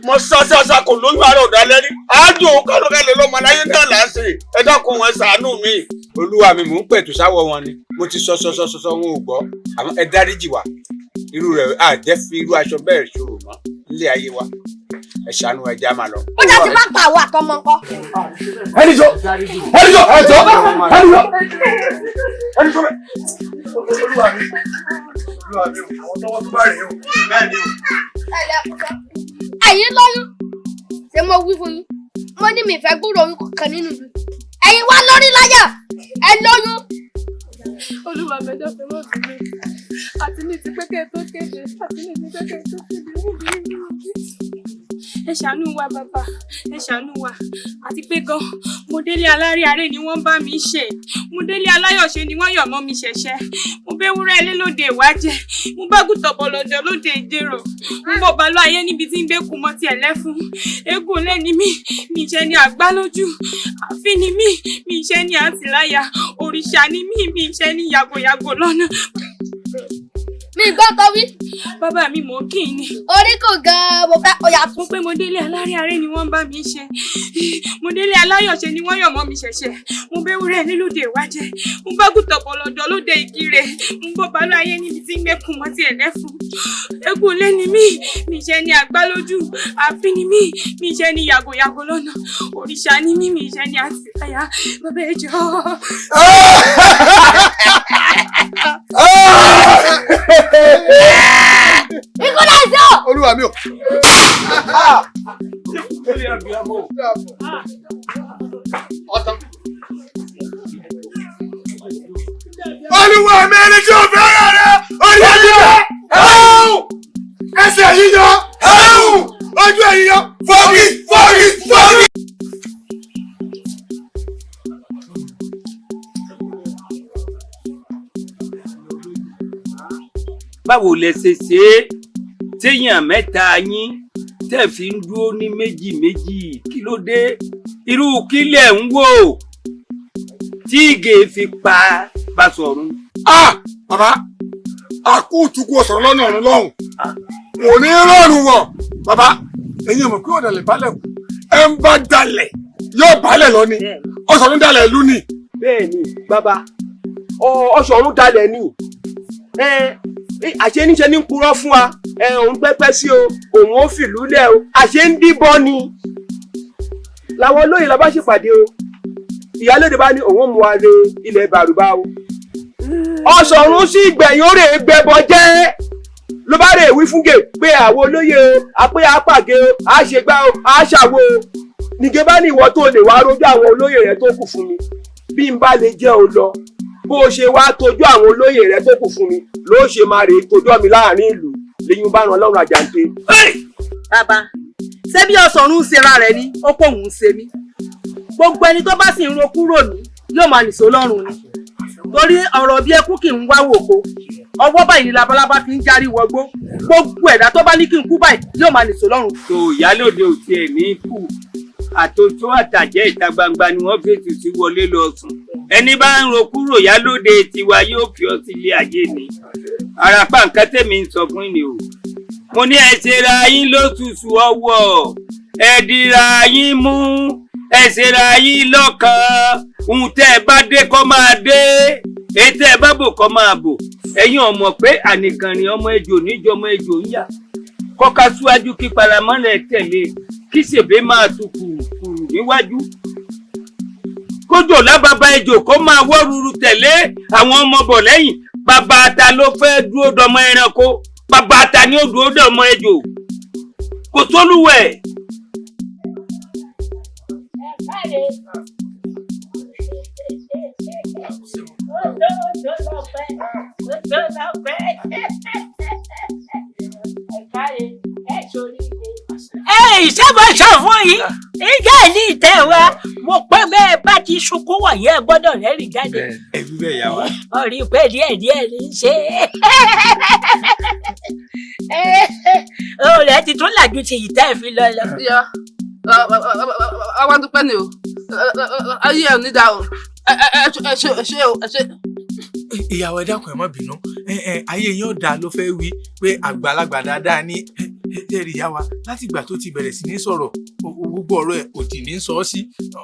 mo sásásá kò lóyún ara ọ̀dà lẹ́rí àjò kálọ̀kálẹ̀ lọ́mọ aláyé náà là ń ṣe ẹ dákun wọn ṣàánú mi. olúwa mi mò ń pẹ̀tù sáwọ́ wọn ni mo ti sọ wọn ò gbọ́ àmọ́ ẹ dáríjì wá irú rẹ̀ àjẹ́ fi irú aṣọ bẹ́ẹ̀ ṣòro mọ́ nílé ayé wa ẹ ṣàánú ẹja máa lọ. ó jẹ́ ti bá pa àwọn àtọmọ nǹkan. ẹnìjọ ẹjọ olúwa mi àwọn tọwọ́ tó bá rèé o bẹ́ẹ̀ ni o. ẹ̀yin lóyún ṣé mo wí fún yín mo ní mi fẹ́ gbúròó oyún kankan nínú ìlú ẹ̀yin wá lórí láyà ẹ lóyún. olúwa mẹjọ fẹ́ mọ sí mi àti ní ti pẹkẹ tó kéde àti ní ti pẹkẹ tó kéde ẹ ṣàánú wa bàbá ẹ ṣàánú wa àti pé gan mo délé aláríaré ni wọ́n bá mi ṣe mo délé aláyọ̀ṣe ni wọ́n yọ̀ mọ́ mi ṣẹ̀ṣẹ̀ mo bẹ́wúrẹ́ ilé lóde ìwájẹ́ mo bá gùtọ̀ bọ̀lọ̀jọ̀ lóde ìdèrò mo bọ̀ bàlọ́ ayé níbi tí ń gbé kú mọ́ tiẹ̀ lẹ́fun eégún lẹ́ni mi ṣe ni àgbá lójú àfin ni mi ṣe ni àtìláyà òrìṣà ni mi ṣe ni yàgòyàgò lọ́nà. mi gbọ́ tó wí. bàbá mi mọ̀ kí ni. orí kò gan-an mo fẹ́ ọ̀yà mo pé mo délé aláríaré ni wọ́n bá mi ṣe mo délé aláyọ̀ṣe ni wọ́n yọ̀ mọ́ mi ṣẹ̀ṣẹ̀ mo bẹ́wúrẹ́ nílùdé ìwájẹ́ mo bá gùtọ̀ bọ̀lọ̀jọ̀ lóde ìkirè mo bọ̀ bàlọ́ ayé níbi tí ń gbé kùn mọ́ tiẹ̀ lẹ́fun eégún lé ni mi ṣe ni àgbá lójú àfin ni mi ṣe ni yàgòyàgò lọ́nà òrìṣà ni mi ṣe ni àtìláyà bàbá ẹ jọ̀ọ́. ìkọlá ìjọ. olúwa mi o. olúwa mi ẹni tí o fẹ́ràn rẹ orí ẹ̀yìn rẹ ẹsẹ̀ yíyọ ojú ẹ̀yìn fọ́ọ̀kì. báwo lẹ ṣe ṣe é téèyàn mẹ́ta yín tẹ́ fi ń dúró ní méjì kí ló dé irú kílẹ̀ ń wò tí ìgè fi pa Basọ̀run. bàbá àkúùtùkù ọ̀sán lọ́nà ọ̀run lọ́hùn kò ní rọrùn wọ̀ bàbá ẹ̀yin mọ̀ pé ọ̀dàlẹ̀ balẹ̀ kù ẹ̀ ń bá dalẹ̀ yóò balẹ̀ lọ ni ọ̀sán dalẹ̀ ìlú ni. bẹ́ẹ̀ ni bàbá ọ̀sán dalẹ̀ ni àṣé níṣe ní purọ́ fún wa òun pẹ́pẹ́ sí o òun ó fìlú lẹ̀ o àṣé ń díbọ́ ni làwọn olóyè la bá ṣèpàdé o ìyálóde bá ní òun mú wa re ilẹ̀ bàrùbá o ọ̀sọ̀run sí ìgbẹ̀yìn ó rè é gbẹbọ jẹ́ ló bá rè wí fúngè pé àwọn olóyè o àpé àpàgé o àṣegbá o àṣàwò o nìgé bá ní ìwọ tó lè wá rojú àwọn olóyè rẹ tó kù fún mi bí n bá lè jẹ́ o lọ bó o ṣe wá tọ́jú àwọn olóyè rẹ tó kù fún mi ló ṣe máa rèé tọ́jú mi láàrin ìlú lẹ́yìn bá ràn lọ́rùn àjàǹte. bàbá ṣé bí ọ̀sọ̀run ń ṣera rẹ̀ ni ó pọ̀ òun ṣe mí gbogbo ẹni tó bá sì ń ro kúrò ní yóò máa nìṣó lọ́rùn ni torí ọ̀rọ̀ bí ẹkú kì í wá wòkó ọwọ́ báyìí ni labalábá fi ń járí wọgbó gbogbo ẹ̀dá tó bá ní kí n kú báyìí yóò máa nìṣó lọ́rùn. tó ìyálòde ò tiẹ̀ ní kú àtòtó àtàjẹ́ ìta gbangba ni wọ́n fètò sí wọlé lọ sùn ẹni bá ń ro kúrò ìyálòde tiwa yóò fi ọ sílé ayé ni àràpá nǹkan tèmi ń sọ fún ni o mo ní ẹ ṣera yín lóṣooṣù ọwọ́ ẹ dira yín mú ẹ ṣera yín lọ́kàn ohun tẹ́ ẹ bá dé kó máa dé ètò ẹ bá bò kó máa bò ẹ̀yin ọmọ pé ànìkànrin ọmọ ejò níjọ ọmọ ejò ń yà kọ́ka síwájú kí paramọ́lẹ̀ tẹ̀lé kí ṣèbé máa tu kùrùkùrù níwájú kójò lábàbà ejò kó máa wọ́ ruru tẹ̀lé àwọn ọmọ bọ̀ lẹ́yìn bàbá ata ló fẹ́ dúró dọmọ ẹranko bàbá ata ni ó dúró dọmọ ejò kò sólúwẹ̀. Ìṣàbọ̀sọ̀ fún yìí ìjà ní ìtẹ́ wa mo pẹ́ bẹ́ẹ̀ bá ti sunkún wọ̀nyí ẹ gbọ́dọ̀ rẹ́rìn jáde. ẹbí bẹ́ẹ̀ yà wá. Orí pé díẹ̀ ní í ṣe. Òòrè ti tún làjú ti ìtẹ́ fi lọ lọ. Ọwọ́ dúpẹ́ ni o ayé ẹ̀ ní dáa o ẹ ṣe. ìyàwó ẹ dákun ẹ má bínú ayé yín ọ̀dà ló fẹ́ wí pé àgbàlagbà dáadáa ní ẹ̀rí ìyá wa láti ìgbà tó ti bẹ̀rẹ̀ sí ní sọ̀rọ̀ gbogbo ọ̀rọ̀ ẹ̀ òdì ní sọ ọ́ sí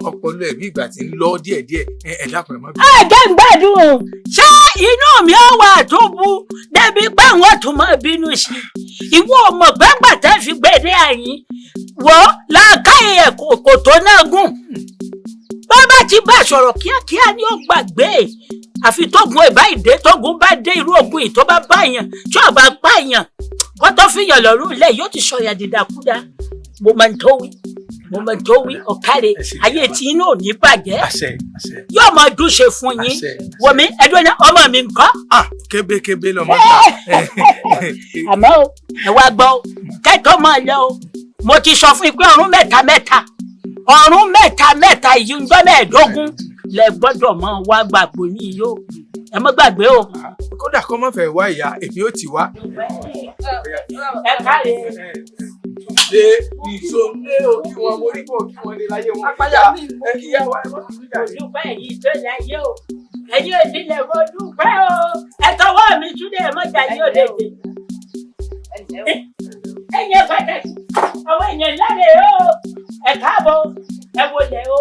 ọpọlọ ẹ̀ bí ìgbà tí ń lọ díẹ̀díẹ̀ ẹ dákun ẹ má bínú. Ẹ̀jẹ̀ ń gbádùn o ṣé inú mi ó wà tó bu débi pé àwọn tó máa bínú sí ìwọ ọmọ gbàgbà tẹ́ fi gbẹ̀dẹ̀ àyín wọ́ làákàyè ẹ̀ kò tó náà gùn bàbá ti bá sọ̀rọ̀ kíákíá ni ó gbàgbé àfi tógun ìbá ìdè tógun bá dé irú ogun yìí tó bá báyàn tí ò bá báyàn wọ́n tó fi yàn lọ́rùn lẹ̀ yóò ti sọ̀yà dìdàkúdà mo máa ń tó wí ọ̀kárẹ̀ ayé tí inú ò ní bàjẹ́ yóò máa dúṣe fún yín wọ̀mí ẹ̀dùn ẹ̀dùn ọmọ mi nǹkan. kébékébé lọmọ gbà. àmọ́ o ẹ wá gbọ́ kẹ́tọ́ máa lọ o mo ti sọ fún yín pé ọ̀run mẹ́ta yìí ń gbọ́ mẹ́ẹ̀ẹ́dógún lẹ gbọ́dọ̀ máa wá gbàgbọ́ yín yóò ẹ má gbàgbé o. kódà kó má fẹ́ wá ìyá èmi ò ti wá. ẹ káre. ṣe ìṣòlè o kí wọn mórí bò kí wọn lè láyé wọn. apáyà mi ò kí yá wa ẹ mọ́ sí ìjà. olùpẹ̀ yìí tó láyé o ẹ̀yin ìdílé mo dúpẹ́ o ẹ tọwọ́ mi túnde ẹ mọ́jà yóò lè dé. ẹ̀yin pàtàkì àwọn èèyàn láre o ẹ káàbọ̀ ẹ wọlé o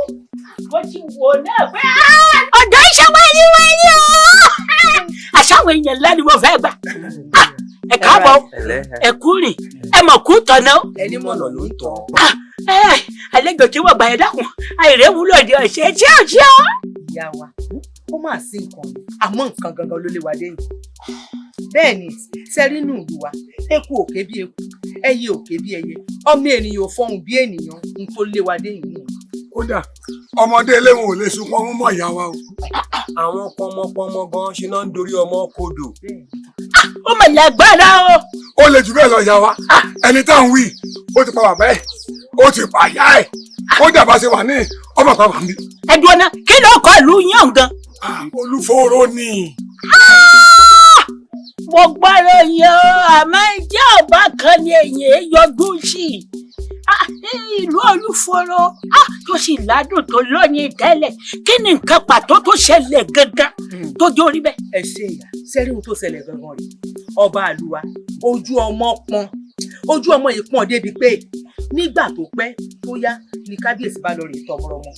mo ti wò náà pé ọ̀dọ́ iṣẹ́ wáyé o àṣàwọn èèyàn ńlá ni mo fẹ́ gbà ẹ káàbọ̀ ẹ kú rìn ẹ mọ̀ kú tọ̀nà. ẹni mọ̀nà ló ń tọ̀. àlejò tí wọ́n gbà yẹn dákun àìrè wúlò di ọ̀sẹ̀ tí ò ṣe ọ́. ìyá wa ó máa sí nǹkan àmọ́ nǹkan gangan ló lé wa dé yìí bẹ́ẹ̀ ni sẹ́rínù ìlú wa eku òkè bí eku ẹyẹ òkè bí ẹyẹ ọmọ ènìyàn ò fọhùn bí ènìyàn ń tó lé wa dé yìí. kódà ọmọdé eléwọn ò lè sunkún ọmọ ìyá wa o. àwọn pọmọpọmọ gan ṣe náà ń dorí ọmọ kodò. ó mà lágbára o. ó lè jù bẹ́ẹ̀ lọ ìyá wa ẹni tá à ń wí ó ti pa bàbá ẹ̀ ó ti pa ìyá ẹ̀ ó dàbà ṣe wà ní ọmọ kan wà mí. ẹ̀dùn ọ̀nà kí ló kọ lù yàn gan. olúfòrò ni. mo gbọ́dọ̀ yan àmọ́ ìjẹ́ ọba kan ni èyàn yọdún sí ìlú olúfòrò tó sì ládùn tó lóyìn tẹ́lẹ̀ kí ni nǹkan pàtó tó ṣẹlẹ̀ gangan tó jórí bẹ́ẹ̀. ẹ ṣe ìyá sẹ́rí ohun tó ṣẹlẹ̀ gangan rẹ̀ ọba àlùwà ojú ọmọ yìí pọ́n débi pé nígbà tó pẹ́ tó yá ni kábíyèsí bá lọ rè tọmọrọ ọmọ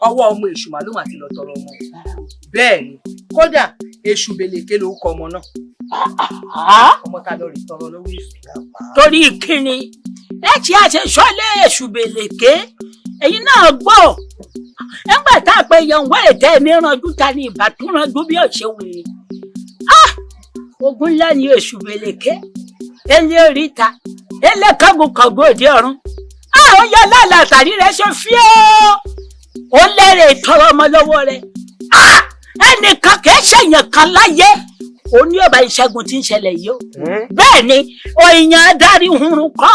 ọwọ́ ọmọ èṣù màlúù mà ti lọ tọrọ ọmọ bẹ́ẹ̀ ni kódà èṣù bèlèké lórúkọ ọmọ náà ọmọ ta lọ rè tọrọ lọ́wọ́ èṣù. torí kíni láti àṣẹṣọlé èṣù bèlèké ẹ̀yin náà gbọ́ ẹgbẹ tá a pè yan wẹrẹ tẹ ní ranjú ta ni ìbátún ranjú bí ọ̀sẹ̀ wèrè ogun ńlá ni èṣù bèlèké ẹlẹ́ oríta ẹlẹ́ kángunkangun òde ọ̀run àwọn yọ lálẹ́ àtàrí rẹ ṣe fíọ́ ó lẹ́rẹ̀ ìtọrọ ọmọ lọ́wọ́ rẹ ẹnìkan kìí ṣèyàn kan láyé ó ní ọba ìṣẹ́gun tí ń ṣẹlẹ̀ yìí ó bẹ́ẹ̀ ni òyìnbó adarí hunrun kọ́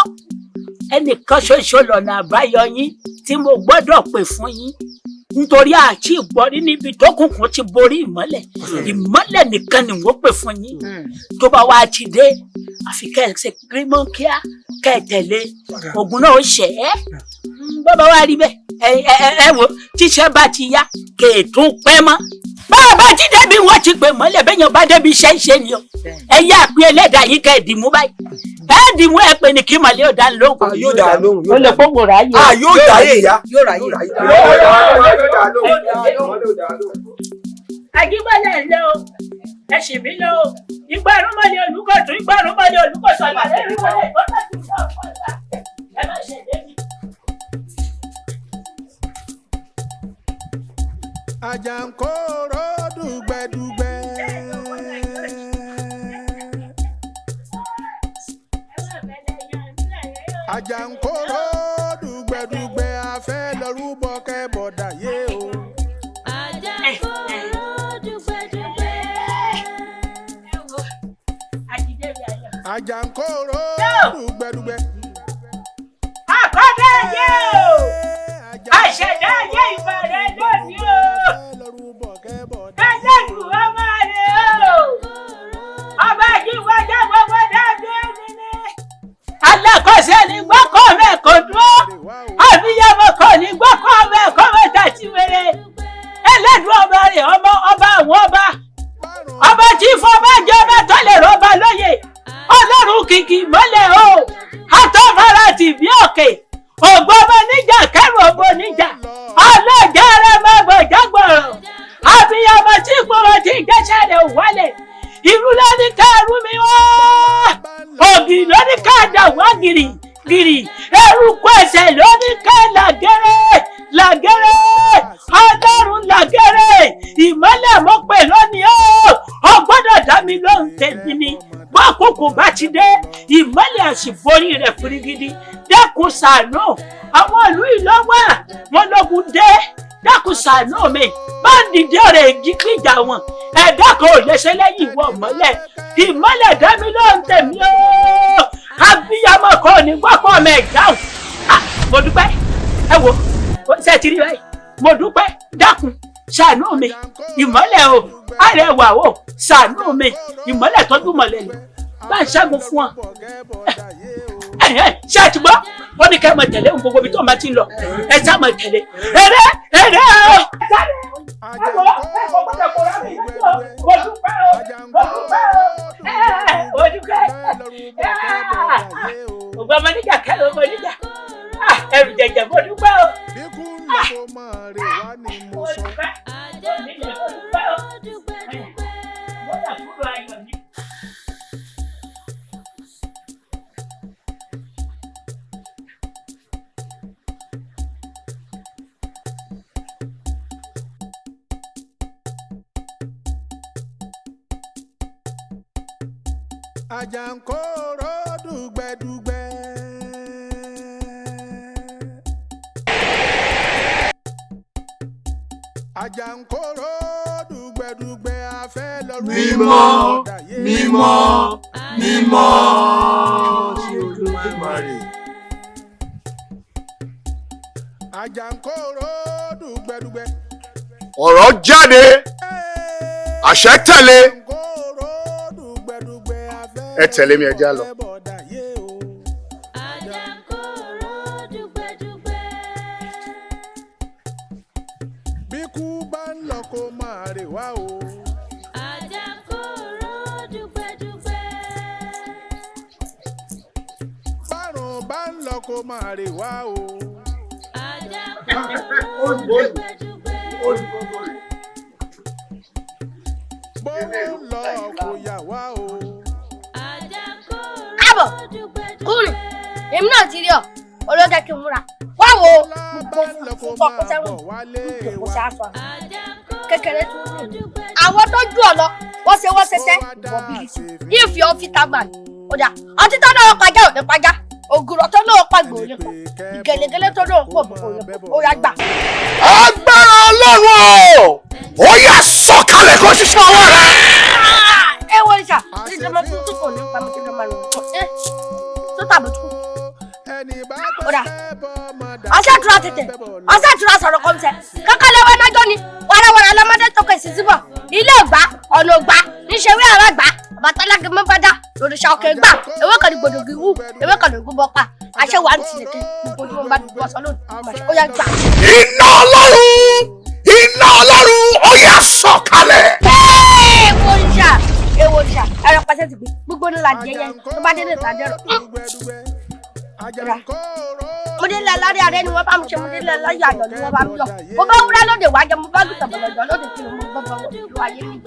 ẹnìkan ṣoṣo lọ́nà àbáyọ yín tí mo gbọ́dọ̀ pè fún yín nítorí àti ìgbọ́rí níbi tó kùnkùn ti borí ìmọ́lẹ̀ ìmọ́lẹ̀ nìkan ni wọ́n pè fún yín tó bá wá ti dé àfi kẹ́ ẹ ṣe gírímọ̀ kíá kẹ́ ẹ tẹ̀lé ogun náà ó ṣẹ́ bàbá wa rí bẹ́ẹ̀ ẹ wò tíṣẹ́ bá ti yá kèétún pẹ́ mọ́ bàbá ti débi wọ́n ti pè mọ́lẹ̀ bẹ́ẹ̀ yẹn bá débi iṣẹ́ ìṣe ni o ẹ yá àpé ẹlẹ́dàá yìí kẹ́ ẹ dìmú báyìí ẹ dìmú ẹ pé ní kí màlẹ́ ò dá lóhùn. yóò dá lóhùn. ó lè kókò ráyè. yóò dá yé ya. yóò dá Àjíbọ́lẹ̀ ń lé o ẹ sì mí lọ o ìgbà rúmọ̀lẹ́ olùkọ́tún ìgbà rúmọ̀lẹ́ olùkọ́sọ àgbàdo ìrúmọ̀lẹ́ ìgbọ́lájú náà kọ́ta ẹ má ṣe débi. Àjàǹkóró dùgbẹ̀dùgbẹ̀. Àjàǹkóró dùgbẹ̀dùgbẹ̀ afẹ́ lọ́rùbọ kẹ́bọ̀dà yé o. Àjàǹkóró dùgbẹ̀dùgbẹ̀. Àjàǹkóró dùgbẹ̀dùgbẹ̀. Àkọ́dá yé o àṣẹ̀dá yé ìbàrẹ̀ lónìí o ẹlẹ́dùn ọmọ rẹ̀ o ọba ìjíwájà gbogbo dáadé nínú. alákọ̀ọ́sẹ́ ni gbọ́kọ̀ mẹ́kọ̀ọ́ dúró àbíyamọ kọ́ ni gbọ́kọ̀ mẹ́kọ̀ọ́ mẹ́ta ti wéré ẹlẹ́dùn ọba rẹ̀ ọba àwọn ọba tí fọba jẹ́ ọba tó lè rọ́ba lóye ọlọ́run kìkì mọ́lẹ̀ o àtọ́fara tì bí òkè ògbọ́mọ níjà kẹrù ògbó níjà ọlọ́jà rẹ̀ máa gbọ̀jà gbọ̀rọ̀ àbíyamọ tí gbọ̀rọ̀ tí gẹ́sẹ̀ rẹ̀ wálẹ̀ ìlú lóní kẹrù mi wá ògì lóní ká dà wá gìrì eruku ẹsẹ̀ lóní ká làgẹ́rẹ́ ọlọ́run làgẹ́rẹ́ ìmọ́lẹ̀ mọ́ pé lónìí ó gbọ́dọ̀ dá mi lóhùn tèmi ni bọ́ọ̀kùnkùn bá ti dé ìmọ́lẹ̀ àṣìborí rẹ̀ fúrigidi dẹ́kun ṣàánú àwọn ìlú ìlọ́wọ́ wọn lógun dé dẹ́kun ṣàánú mi bá ń dìde ọ̀rẹ́ ìgbìjà wọn ẹ̀dá kan ò lè ṣe lẹ́yìn ìwọ mọ́lẹ̀ ìmọ́lẹ̀ dá mi lóhùn tèmi ó abiyamọ kan ní gbọ́kọ̀ ọmọ ẹ̀dáhùn mo dúpẹ́ ẹ wo ṣe ti rí báyìí mo dúpẹ́ dákun ṣàánú mi ìmọ́lẹ̀ o àrẹwà o ṣàánú mi ìmọ́lẹ̀ tọ́jú mọ́lẹ̀ ni bá ń ṣẹ́gun fún ọ. ṣé ẹ ti gbọ́ wọ́n ní kẹ́ ẹ máa tẹ̀lé ohun gbogbo ibi tó máa ti ń lọ ẹ sá máa tẹ̀lé eré o. mo dúpẹ́ ògbọ́n ọmọ níjà kẹ́lẹ́ ọmọ níjà ẹrù jẹjẹ mo dúpẹ́ o. Àjàǹkóró dùgbẹ̀dùgbẹ̀. Àjàǹkóró dùgbẹ̀dùgbẹ̀ afẹ́ lọ́rùn. Mímọ́ sí Olódùmarè. Àjàǹkóró dùgbẹ̀dùgbẹ̀. ọ̀rọ̀ jáde àṣẹ tẹ̀lé ẹ tẹ̀lé mi ẹ já lọ. Bíkú bá ń lọ kó máa rè wá o. Bárùn bá ń lọ kó máa rè wá o. Bó ń lọ kó yà wá o. Káàbọ̀ kúrò èmi náà ti rí ọ olóòjẹ kí n múra wá wo gbogbo fún ọkọ sẹ́wọ̀n kò sí aṣọ kékeré tó ní àwọn tó jù ọ lọ wọ́n ṣẹṣẹ ìwọ bírísì ìfì ọ́fíìsì gbà ní ọjà ọtí tó náà pàjá òní pàjá ògùrọ̀ tó náà pàgbò òní pọ̀ ìgẹ̀lẹ̀gẹ̀lẹ̀ tó náà pọ̀ ó yá gbà. agbára ọlọ́run ó yá sọ̀kalẹ̀ kó ṣiṣẹ́ ọwọ́ rẹ. ẹ wọ ìṣà tí ìjọba tó kò ní pamọ́ tí ìjọba lọ tó tàbí tó. Ora. Asa tura tètè. Asa tura sọ̀rọ̀ kom se. Kakale wa najo ni. Wara la made to ke sisibo. Ilé gba, ọ̀nà gba, ni se wi ara gba. Batala ke mo bada. Lori sha ke gba. Ewe kan gbodogi wu. Ewe kan gu bopa. Ase wa nti leke. Gbogbo mo ba du so lo. Ó yá gba. Iná Ọlọ́run ó yá sọ̀kalẹ̀. Eworisha. Ẹ̀rọ pàṣẹ ti gbé. Gbogbo ni la jẹyẹ. Tó bá dé ta dero. Mo dé lẹ lárí ààrẹ ni wọ́n bá mi ṣe mo dé lẹ láyé àyọ̀ ni wọ́n bá mi yọ. Mo bá wúrẹ́ lóde wájẹ mo bá gùtàn bọ̀lọ̀jọ́ lóde tí mo bọ́ bọ́ ìlú ayé mi.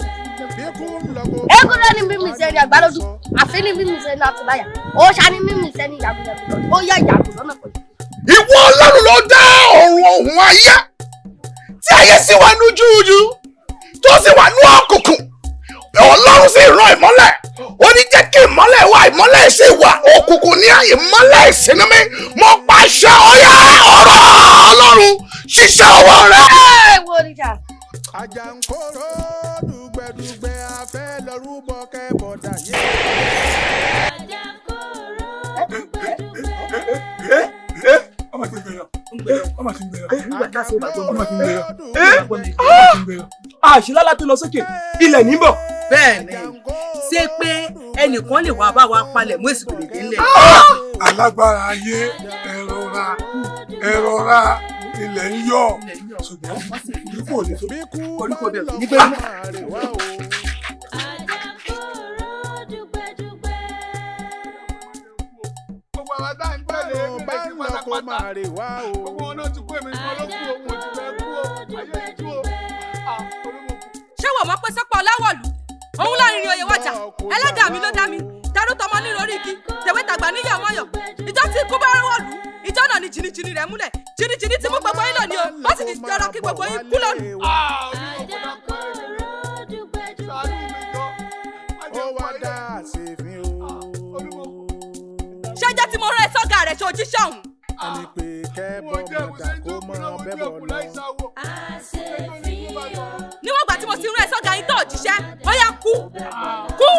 Eégún lẹ́ni mímì sẹ́ni àgbàlódù, àfi ní mímì sẹ́ni àtúláyà, òòṣà ní mímì sẹ́ni ìyàgùn ó yẹ ìyàgùn lọ́nà pẹ̀lú. Ìwọ Ọlọ́run ló dá ọ̀run òun ayé tí ayé sì wà ní jújú tó sì wà ní òkùnkùn. Ọlọ́run sì rán ìmọ́lẹ̀ ó ní jẹ́ kí ìmọ́lẹ̀ wà ìmọ́lẹ̀ sì wà òkùnkùn ní ìmọ́lẹ̀ ìsinmi mo pàṣẹ ọ̀yá ọ̀rọ̀ Ọlọ́run ṣiṣẹ́ ọwọ́ rẹ̀. Àjàǹkóró dùgbẹ̀dùgbẹ̀ afẹ́ lọ́rùbọ̀ kẹ́bọ̀dà yé. Àṣìlálá tó lọ sókè ilẹ̀ níbọ̀. Bẹ́ẹ̀ni, ṣé pé ẹnìkan lè wá bá wa palẹ̀ mú èsì gbèdéke ńlẹ̀. Alágbára ayé ẹ̀rọra ilẹ̀ ń yọ̀ ṣùgbọ́n ikú ò lè tó koríko bẹ̀rẹ̀ sí ní bẹ́ẹ̀ náà. Gbogbo àwọn tá à ń tẹ̀lé bá ń lọ kó máa rè wá o. Gbogbo wọn náà ti kó èmi nìkan ló kú òun ò ti fẹ́ kú o. Ayé ìjú o. Ṣé wọ́n mọ̀ pé sọ́pọ̀ ọláwọ̀lú? Òun láàrin ìrìn òye wájà. Ẹlẹ́dàá mi ló dá mi. Darú tọmọ nínú orí igi. Tèwé tàgbà níyà mọ́yọ̀. Ìjọ tí ikú bá rọ́wọ́lú. Ìjọ náà ni jìnnìjìnnì rẹ̀ múlẹ̀. Jìnnìjìnnì ti mú gbogbo yín lónìí o. Ó sì ti jọrọ kí gbogbo yín kú lónìí. Ṣé jẹ́ tí mo rán ẹ sọ́gà rẹ̀ ṣe ojíṣẹ́ ọ̀hún? Ẹni pé kẹ́bọ̀ mọ̀dà kó máa bẹ́bọ̀ lọ. Níwọ̀n ìgbà tí mo ti rán ẹ sọ́gà yín tó òjíṣẹ́, ó yá kú kú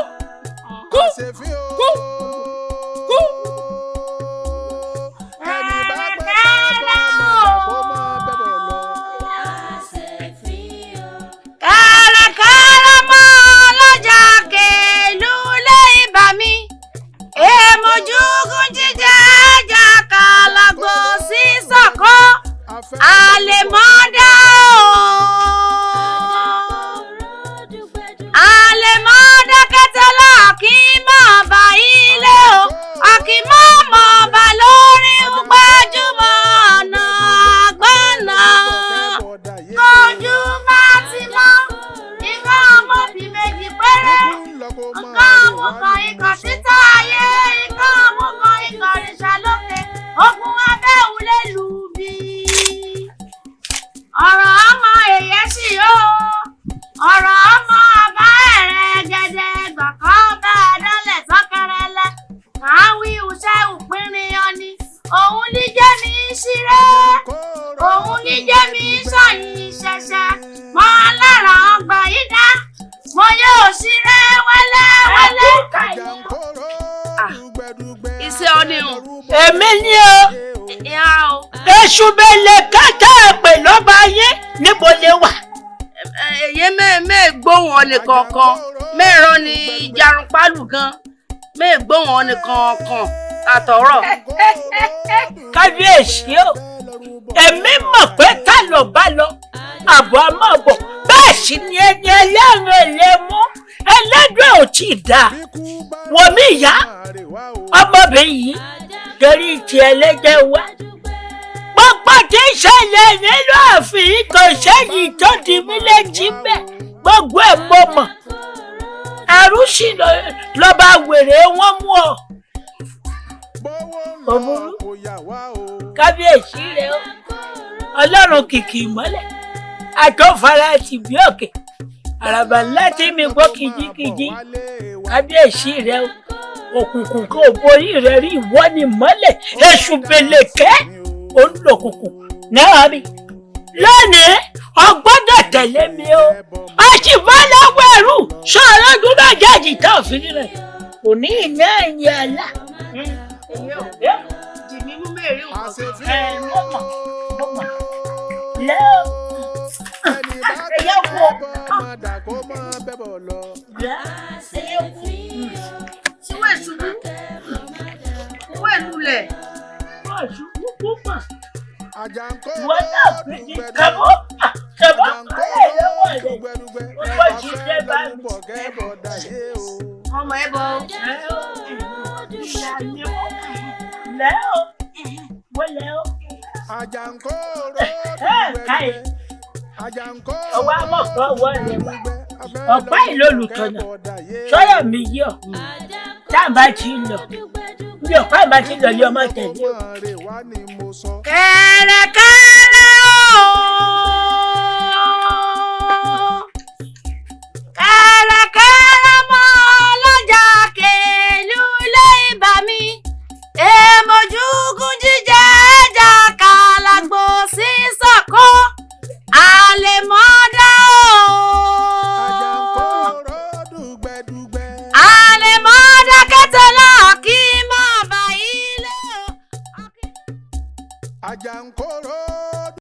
kú kú kú. Ẹni bá pẹ́ kẹ́bọ̀ mọ̀dà kó máa bẹ́bọ̀ lọ. Kárakára mọ́ ọlọ́jà kèlú lé ibà mi. Èmojúgún jíjẹ ẹja kàlàgbò sí sọ̀kọ́. Àlèmọ́dá o. Àlèmọ́dá kẹtẹlá kí mọ̀ bá ilé o. Àkì mọ̀ mọ̀ bá lórí gbajúmọ̀ ọ̀nà àgbọ̀nà. Kojú bá ti mọ́. Nǹkan ọmọbí méjì péré. Nǹkan ọmọkàn ikọ̀ títà ayé. Nǹkan ọmọkàn ikọ̀ rìṣà lókè. Ogun abẹ́wulé lù bí. Ọ̀rọ̀ ọmọ èyẹ sì o. Ọ̀rọ̀ ọmọ ọba ẹ̀rẹ̀ gẹ̀dẹ̀ gbọ̀ngàn bá a dálẹ̀ sọ́kẹrẹlẹ. Kàá wí iṣẹ́ òpinrin ọni. Òun ní jẹ́ mi ṣíré. Òun ní jẹ́ mi ṣàyìn ṣẹ̀ṣẹ̀. Mọ́ lára ọgbà yìí dá. Mo yóò ṣíré wẹ́lẹ́wẹ́lẹ́. Iṣẹ́ ọdún o. Èmi ni o. Èṣù bẹ̀lẹ̀ kẹ́kẹ́ èpè lọ́ba yín níbo lè wà. Èyí mẹ́ẹ̀gbóhùn ọ̀nì kọ̀ọ̀kan. Mẹ́ẹ̀rán ni ìjarun pálù gan. Mẹ́ẹ̀gbóhùn ọ̀nì kọ̀ọ̀kan àtọ̀rọ̀. Kábíyèsí o. Èmi mọ̀ pé ká lọ bá lọ. Àbọ̀ àmọ́ bọ̀. Bẹ́ẹ̀ sì ni ẹni ẹlẹ́rìn èlé mú. Ẹlẹ́dùn ò tí ì dáa. Wọ̀mí ìyá. Ọmọbìnrin yìí torí ti ẹlẹ́jẹ̀ wá. Gbogbo tí ń ṣẹlẹ̀ nínú ààfin kò sẹ́yìn tó di mí létí bẹ́ẹ̀. Gbogbo ẹ̀ mọ̀ mọ̀. Ẹ̀rú sì lọ́ba wèrè wọn mú ọ. Òbúrú. Kábíyèsí rẹ o. Ọlọ́run kìkì ìmọ́lẹ̀. Àtọ́fara ti bí òkè. Àràbà láti mi gbọ́ kìjikìji. Kábíyèsí rẹ o. Òkùnkùn kò borí rẹ rí ìwọ ni mọ́lẹ̀. Èṣù bèlèkẹ́. Ó ń lò kùkùn náà rí. Lónìí, o gbọ́dọ̀ tẹ̀lé mi o. A sì bá lọ́wọ́ ẹ̀rù sọ̀rọ̀ ọdún méjèèjì tó fi rẹ̀. Kò ní ìná ẹ̀yìn àlá. Jìmí mú rí nǹkan kan. Mọ́mọ́. Lẹ́ọ̀. Ẹ̀yẹ́ kú o. Ẹ̀yẹ́ kú. Síwé ìṣubú. Síwé ìlúlẹ̀. Wọ́n ṣubú púpọ̀. Wọ́n náà fi di kàbọ̀. Kàbọ̀ kọ́lẹ̀ lọ́wọ́ rẹ̀. Wọ́n ti dé bá mi. Ọmọ ẹ bọ. Lẹ́ọ̀. Wọ́n lẹ́ọ̀. Káyé. Ọwọ́ àmọ̀pọ̀ ọwọ́ rẹ̀ wá. Ọ̀pá ìlólùtọ̀nà. Sọ́yọ̀ mi yọ̀. Tá a bá ti lọ. Bí ọ̀pá ìbá ti lọ ní ọmọ tẹ̀lé o. Kẹ̀rẹ̀kẹ́.